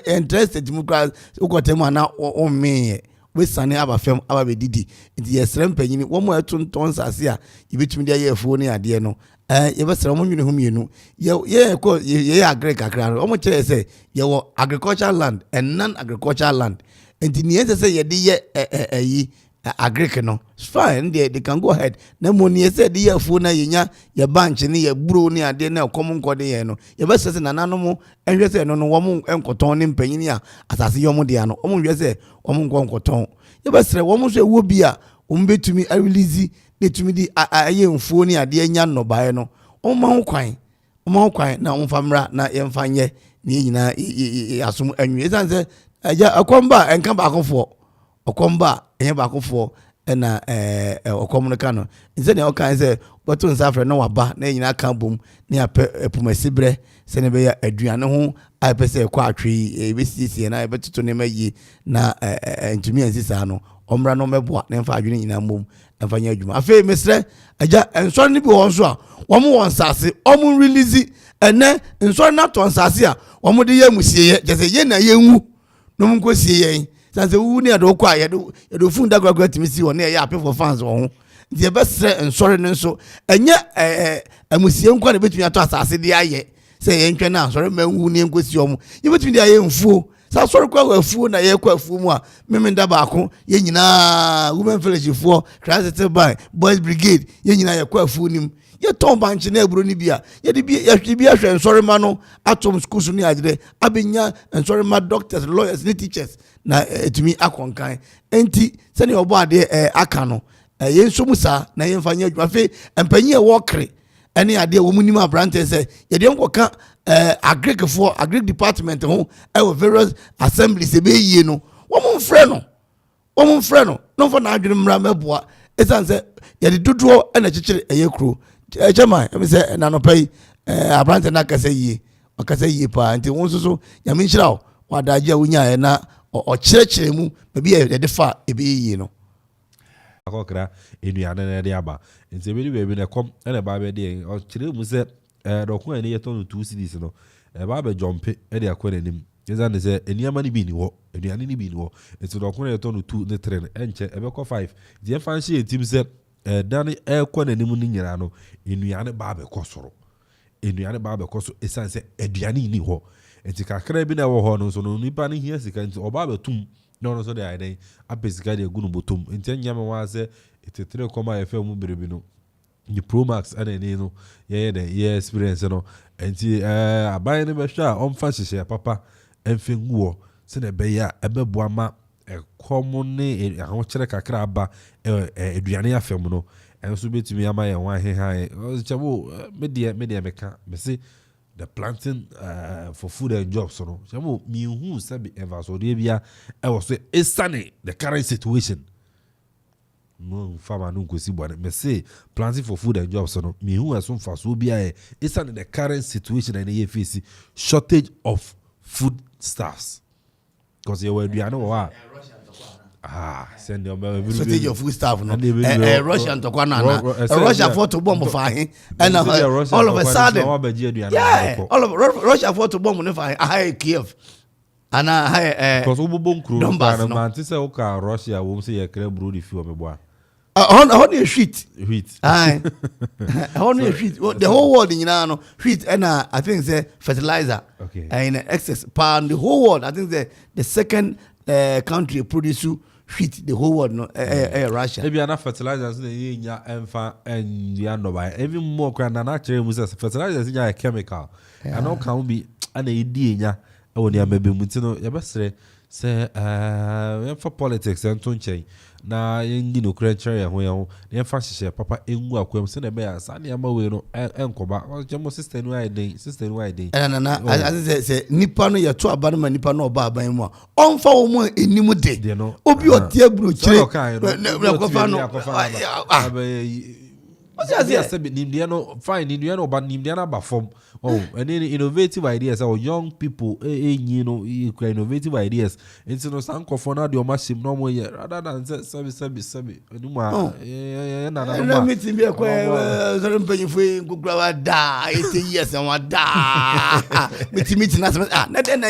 interested mu kora wokɔtɛ mu ana ɔmmeyɛ wesane aba fam aba bɛdidi nti yɛsrɛ mpanyini wɔn mu ɛtontɔn nsase a yɛbɛtumi de ayɛ afuo ne adeɛ no yɛbɛsrɛ wɔn nwene ho mmienu yɛyɛ agric kakra no wɔn kyerɛ sɛ yɛwɔ agricultural land and non-agricultural land nti nea ɛsɛ sɛ yɛde yɛ ɛyi agric no fine they can go ahead na mo nea ɛsɛ yɛde yɛ afuo na yɛnya yɛ bank ne yɛ buro ne adeɛ na ɛkɔm nkɔde yɛn no yɛbɛsrɛ sɛ nananom ɛhwɛ sɛ ɛno no wɔn nkɔtɔn ne mpanyini a asase yɛ wɔn deɛ no wɔn nhwɛ sɛ wɔn nkɔtɔn yɛbɛsrɛ wɔn nso ɛwɔ bi a wɔn bɛtumi arelease ne tumi di ayɛ mfuo ne adeɛ nya nnɔbaeɛ no wɔn ma ho kwan na wɔn fa mmra na yɛmfa nyɛ ne nyinaa asom anwi ɛsan sɛ ɛgya ɔkɔmba ɛnka baakofoɔ ɔkɔmba ɛnyɛ baakofoɔ ɛna ɔkɔm no ka no nsɛnea ɔka sɛ bɔto nsa afrɛ na waba na nyinaa ka bom ne apɛ apumasi berɛ sɛne bɛyɛ aduane ho a ɛpɛ sɛ ɛkɔ atwe ɛbɛsiesie na ɛbɛtoto nneɛma yie na ntumi ansi saa no ɔmmra no mɛboa na ɛmfa adwene nyinaa mmom ɛmfa nyɛ adwuma afei mesrɛ agya nsɔre no bi wɔ nso a wɔn wɔ nsase wɔn release ɛnɛ nsɔre no atɔ nsase a wɔn de yɛ musieɛ kyɛ sɛ yɛn na yɛnwu na wɔn nkɔ sie yɛn sanse wu ne yɛde okɔ a yɛde ofun dagoragora tumi si wɔ ne yɛyɛ apɛ for fans wɔ ho nti yɛbɛsrɛ nsɔre no nso ɛnyɛ amusie nkɔ na bɛtumi atɔ asase de ayɛ sɛ yɛntwɛ na nsɔre ma nwu ne nkɔ si wɔn yɛbɛtumi de ayɛ mfuo saa sɔre kɔ afuo na yɛkɔ afuo mu a memenda baako yɛn nyinaa women fellowship foɔ Christ by boys brigade yɛn nyinaa yɛkɔ afuo nim yɛtɔn bankye na aburo ni bi a yɛde bi ahwɛ nsɔre ma no atom schools ni agye abenya nsɔre ma doctors lawyers ne teachers na etumi akɔnkan enti sɛne ɔbɔ adeɛ aka no yɛn nso mu saa na yɛmfa nyɛ adwuma afei mpanyin a wɔkere ɛne adeɛ wɔn mu nim aberante sɛ yɛde nkɔka agric department ho ɛwɔ various assemblies ɛbɛyie no wɔn mfrɛ no na mfa n'adwene mmra mɛboa ɛsiane sɛ yɛde dodoɔ ɛna kyekyere ɛyɛ kuro ɛkyɛma ɛmi sɛ nanɔpɛ yi aberante no akasa yie paa nti wɔn nso so nyame nhyira wo wadagye a wonyaeɛ na ɔkyerɛkyerɛ mu baabi a yɛde fa ɛbɛyɛ yie no akɔkra enuane na ɛde aba nti ebi baabi na ɛkɔm ɛna ɛba abɛdeɛ ɔkyerɛ mu sɛ dɔko a ɛne yɛtɔn no 2 cedis no ɛba abɛdwɔmpe ɛde akɔ n'anim yɛsane sɛ nneɛma no bi ni hɔ aduane no bi ni hɔ nti dɔko no yɛtɔn no 2 ne 3 no ɛnkyɛ ɛbɛkɔ 5 nti yɛmfa nhyɛ yɛ tim sɛ ɛda no ɛkɔ n'anim no nyinaa no enuane ba abɛkɔ soro so ɛsane sɛ aduane ni hɔ nti kakra bi na ɛwɔ hɔ no nso no nipa no hia sika nti ɔba abɛtum na ɔno nso de ayɛdɛn apɛ sika de agu no bɔtɔm nti ɛnyɛ ma sɛ ɛtetere kɔma yɛfɛ mu berebi no the Promax ɛna ɛni no yɛyɛ dɛ yɛ experience no nti aban no bɛhwɛ a ɔmfa hyehyɛ papa ɛmfɛ nguɔ sɛnɛ ɛbɛyɛ a ɛbɛboa ma ɛkɔm ne ahokyerɛ kakra aba aduane afɛm no ɛnso bɛtumi ama yɛn ho ahehan kyɛmo medeɛ meka mɛse the planting for food and jobs no kyɛmo mihu sɛbi ɛvasodeɛ bia ɛwɔ so ɛsane the current situation no farmer no nkosi bɔne mɛse planting for food and jobs no mihu ɛso mfasoɔ bia ɛsane the current situation and yɛ face shortage of food stuffs because yɛwɔ aduane wɔ send your shortage of food stuff no Russian to kwana Russia for to bomb for him and all of a sudden yeah all of Russia for to bomb no for Kiev And because Ubon crew, Donbass, man, this is okay. Russia won't say a crab brood if you are boy. on your sheet. Wheat. Aye. On your sheet. The whole world in Yano, wheat and I think the fertilizer. Okay. In excess pound the whole world. I think the second country produce wheat the whole world, no, Russia. Maybe enough fertilizers in your and the end by even more grand than actually fertilizers in a chemical. And all can be an idea. Oh, yeah, maybe Mutino, you best say for politics and Tunche. Na you criteria where the emphasis papa in work when send a bear, Sunny Amawino, and Coba, or Jamo sister wide day. And as I say, Nippano, your 2 abandonment Nippano Baba and more. On for more in Nimude, you know. Obio dear blue chill. Yes, Indiana, fine, Indiana, but Indiana Baffour. Oh, and then innovative ideas, or young people, you know, innovative ideas. It's no sanko for now, your machine, no more, rather than service. No, let me be a queer, paying for Google, die 18 years and what die. Meeting us, not then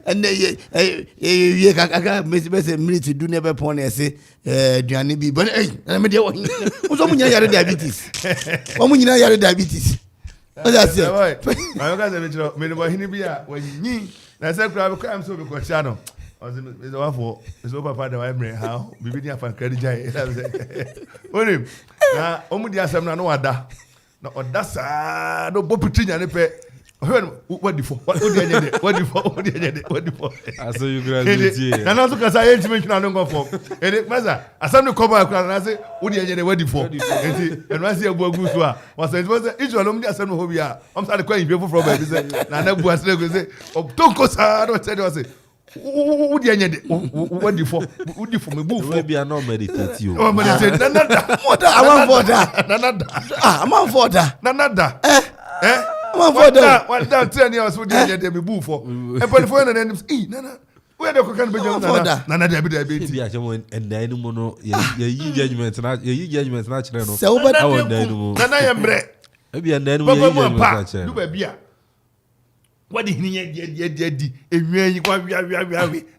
and they got military do never pony, I say, Johnny B. But I'm diabetes. Diabetes. That's it. I got a minimum hinibia when you need. I said, I'm so because channel. It's awful. It's over by the library. How? We didn't have a credit. What him? Now, only the assembly no other. No, that's no Boputin and a pair. What the for? What the for? I saw you graduate. And also because I ain't mentioned I don't go for. And it matter. I saw no cover and I say, what do you ready for? And I see a boy goes to was it was each one of the assembly who we are. I'm sorry, quite beautiful from it. And I never was say, oh, don't go, sir. I don't tell you, I say, what do you for? What do you for me? Maybe I not meditate you. Oh, meditate. I'm on for that. Nada. Eh? One down 10 years would you be boo for? And for the names, Nana. Where the can be Nana, Debbie, and then mono, ye judgments, natural. So, but I am bread. Maybe and then do a beer. What did he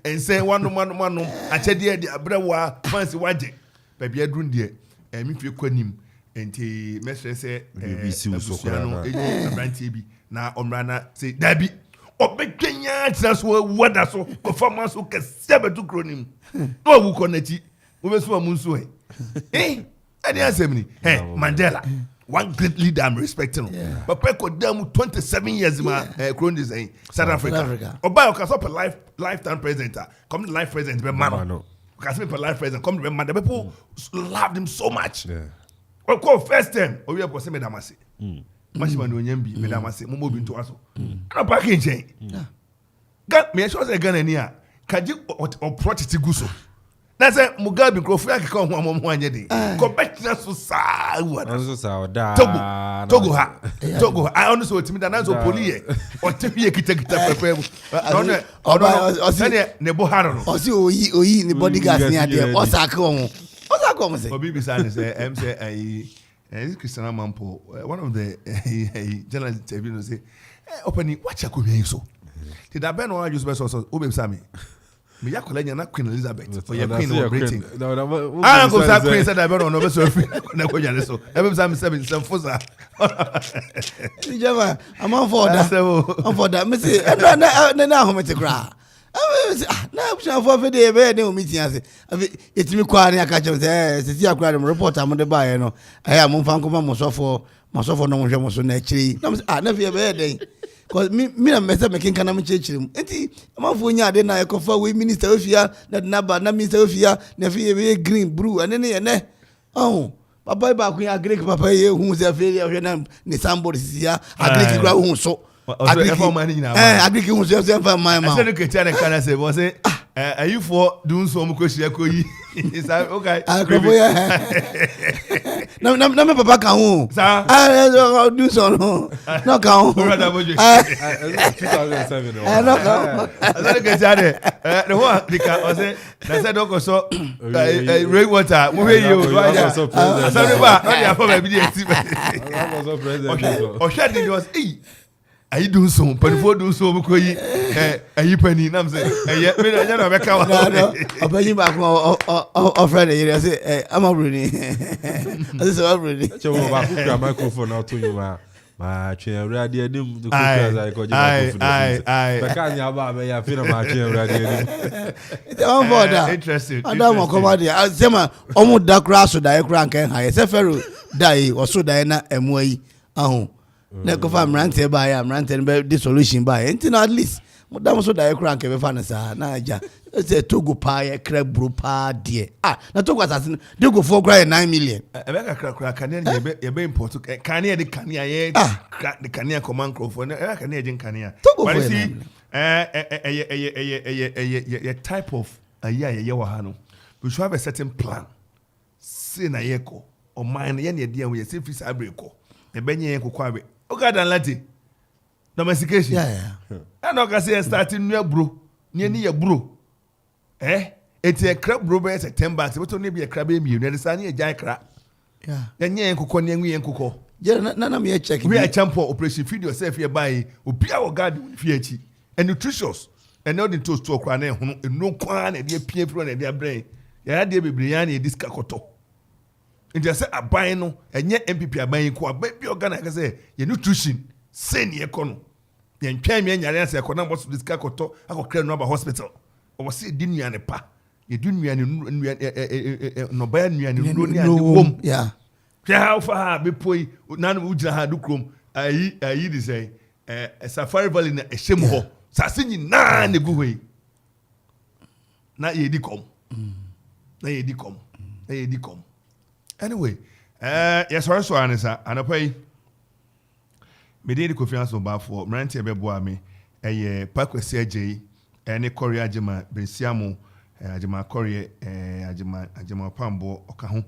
and say one, I said, dear, the Abrewa, fancy wagging. Baby, I drew dear, and if you couldn't him. Enti mesre se TV na omrana say dabi obetwenya tsaso wada so performance so kese betu kronim no wu konati wo beso amunso any assembly Mandela one great leader I'm respecting papa ko dam 27 years ma kronis South Africa oba o kaso per lifetime president come life president be man kaso per life president come be man the people loved him so much first time, we are posting Medamasi. Mashman, Yambi, Medamasi, Momo into us. And a package. Got me, I should say, Ghanania. Can you or protect Guso? That's a Mugabe Kofi come one day. Come back to us so Togo. I honestly told me that I was Poly or Tippy Kita. Nebo Haron. Or see, the bodyguards near there. Osaka. What's that come say? Obi Bisan say, this Christian Mampo, one of the journalists interview say, opening what you could hear so. Did I ban or use best also? Obi Sami. Me yakolenya na Queen Elizabeth for your Queen of Britain. I go say Queen said I better no be so free. Na ko jale so. Every time say some fosa. Java, I'm on for that. I'm for that. Me say na ho me te kra. Na option for the be dey meeting ase. Etimi kwa na aka chem say sisi akra dem report am de ba ye no. Eh am fan ko ma mo sofo no hwe mo so na akiri. Na na fie be dey. Cause me na message making kana me chechiri. Enti amafo nya ade na ekofa we minister ofia na minister ofia na fie be green blue ane ne ne. Oh. Papa ba kun agree papa ye hu se fie ye na ne somebody sia agree kura hu so. Agree hu so se fa my man. I said okay na kana say was say are you for doing some question ko yi. Is that okay? Na me papa kan hu. Do so no. No kan hu. 2007. No kan. I said okay there. The one was say na said don't so rain water. Mo we you. I said ba, no dey for me be the. O shadi was ayi do so panifo do so mo koyi ayi pani nam say me na na be ka wa no obanyi ba ko o friend here say amabru ni ase so amabru ni che wo ba ku kra microphone out to you ma twe awrade adim de ku kra za ko je microphone be ka nya ba me ya fi na ma twe awrade adim it's on board interesting adam okomadi asema omu da kra so da e kra nkan ha se fero dai o so da na emu ayi ahun na ko fa mrante ba ya mrante be the solution ba enti at least madam so da e kra nkan be fa na sa na aja say togo pa ye kra bro pa de na togo assassin de go for cry 9 million ebe ka kania ye be import kania de kania ye de kania command microphone ebe kania je kania but see a type of ye wa ha no we should have a certain plan say na ye ko o man ye na dia we say free sabre ko e benye ko kwa be o ga dan lati domestication and o ga say starting new bro ni ye bro it's a crab bro be 10 bucks but only be a crab me you understand ye jai crab nye nkukọ ne nwe nkukọ je na me check we a champion operation feed yourself here by obi our guard fi achi and nutritious and all the toast to okra na ehunu enu kwa na de pie pro na de brain ya de bebre ya na diska koto nti say aban no enye MPP aban ko aban bi organ ka say ye nutrition say ne ekono ye ntwa me nyare ase ekono boss diska koto akokra no ba hospital o say di nuane pa ye di nuane no ba nuane no ni ade wom how far be poi na no ujira ha do krom ayi di say Safari Valley na ehim ho sase nyina na gu hoi na ye di kom anyway yes so anisa anapai me dey Kofi Ansong Baffour mranti e be boa me pakwesi agye ene Korea agema bensiamo agema Korea agema pambo oka ho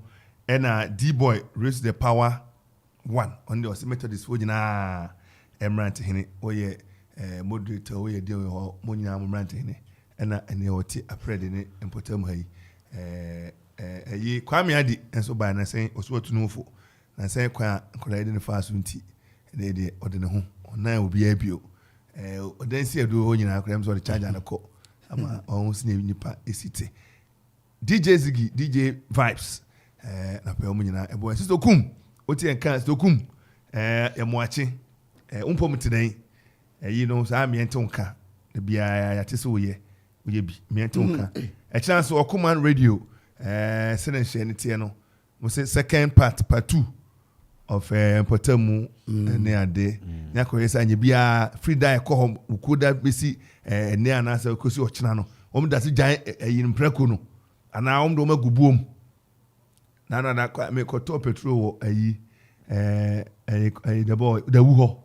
ena D-boy raise the power 1 on the Methodist for na emrant hene oye moderator oye de ho monyina emrant hene ena ene oti aprede ne empotam hayi yi kwame adi enso ba na sen oso otunufo na sen kwa nkola ide ne faso nti de ode ne ho ona obi abio odansi edu ho nyina akra mso de charger na ko ama on sine nipa esite DJ Ziggy DJ Vibes na pe omu nyina ebo sister kum oti enka sister kum emoache umpom tidan yi no sa miente onka de bia ya tese oye bi miente onka chance Okoman radio sene share tie no mo say second part 2 of potamu ne ade na ko yesa anye bia free die ko hom ukoda besi ne anasa kosi ochina no om da se jan yin preko no ana om do magubuom na kwa me ko to petrol wo ayi the boy the wuho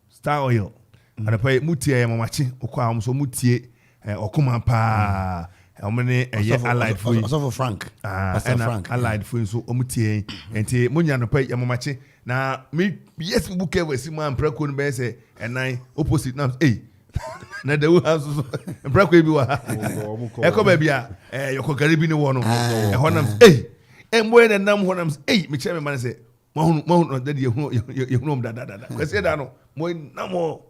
star oil ana pa mutie ya mamachi okwa am so mutie Okoman pa omene allied for also Frank Pastor Frank allied for so omutie enti munya no pa ya mamachi na me yes buke wesi man preko no be say enan opposite na na the house so preko bi wa e ko ba bia yokokari bi ni wo no e honam emboy na nam honam me che me man say mahunu da de yehunu da kwese da no mo na mo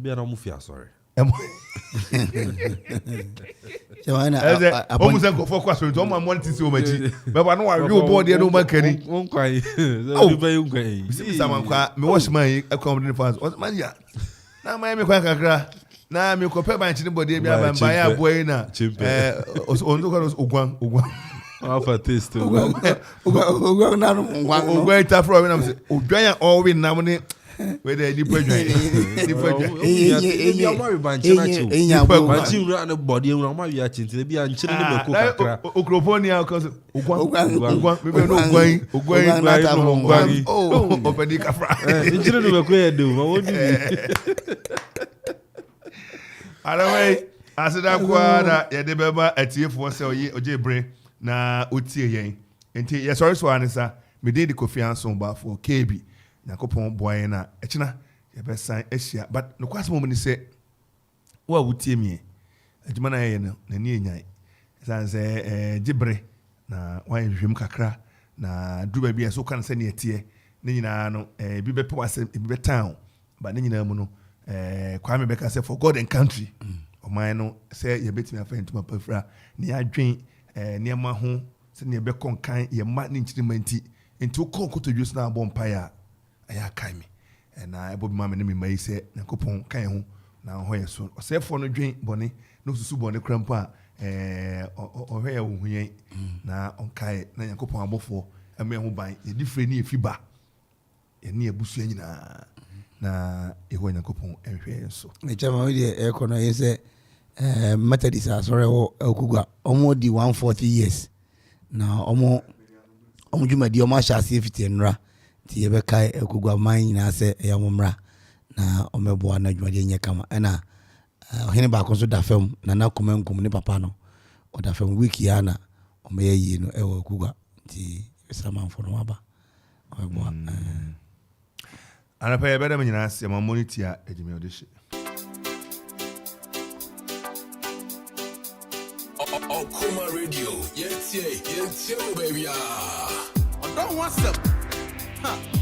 bia na mo fia sorry omu se ko kwa so to mo monti si o machi be ba no wa wi obo de no makani won kwai be yun kwai si sama kwa me wash man akwa mo fans o man ya na ma me kwa kakra na me ko pe ban chi ne body bia ban ban ya boy na on do ko ogwan alpha taste ogwan na ogwan ta fro we na say odwan ya all win na mo ne we dey di pejwan ya ma wi ban china chi ban chi ura na body ura ma wi a chinti bia nchire ne me ko kakra okroponia ko ogwan me be no ogwan na ta from ogwan opedi kafra nchire ne me ko e de ma wodi Anyway, asida kwa na yede beba atiefo se oje bre na otie yen. Enti ye sorry so anisa me dey Kofi Ansong Baffour KB na kopon boy na echina ye be san ehia but no kwase mo ni se wa wotie mi adwuma na ye no na ni enyan. San se gibre na wan hwem kakra na duba bia so kan se ne etie ne nyina no bi be pe wase bi be town but ne nyina mu no Kwame Beka say for God and country ɔman no sɛ yɛbɛtumi afa ntoma pafra ne yɛadwen nneɛma ho sɛ ne yɛbɛkɔ nkan yɛma ne nkyirima nti wokɔ nkotodwe so no abɔ mpaeɛ a ɛyɛ akae me na ɛbɔ bi ma me ne mema yi sɛ Nyankopɔn ka yɛ ho na ɔhɔ yɛ so ɔsɛefoɔ no dwen bɔne na ɔsusu bɔne kora mpo a ɔhwɛ yɛ wo ho yɛn na ɔnkae na Nyankopɔn abɔfoɔ ɛma yɛ ho ban yɛdi frɛ ne yɛfi ba yɛne abusua nyinaa na ɛhɔ Nyankopɔn ɛhwɛ yɛn so ɛkyɛma wodeɛ ɛkɔ no yɛ sɛ Methodist asɔre wɔ Okugwa ɔmo di 140 years na ɔmo dwumadi ɔmo ahyɛ aseɛ fiti nnora nti yɛbɛkae Okugwa man nyinaa sɛ ɛyɛ ɔmo mmra na ɔmɛboa na dwumadi nyɛ kama ɛna ɔhene baako nso da fam na na Okoman Kasa ne papa no ɔda fam week ya na ɔmɛyɛ yie no ɛwɔ Okugwa nti ɛsɛmanfo no waba ɔmɛboa anapa yɛbɛda me nyinaa sɛ ma monitor a adwuma ɔde hye Okoman Radio, yeah, baby. I don't want some.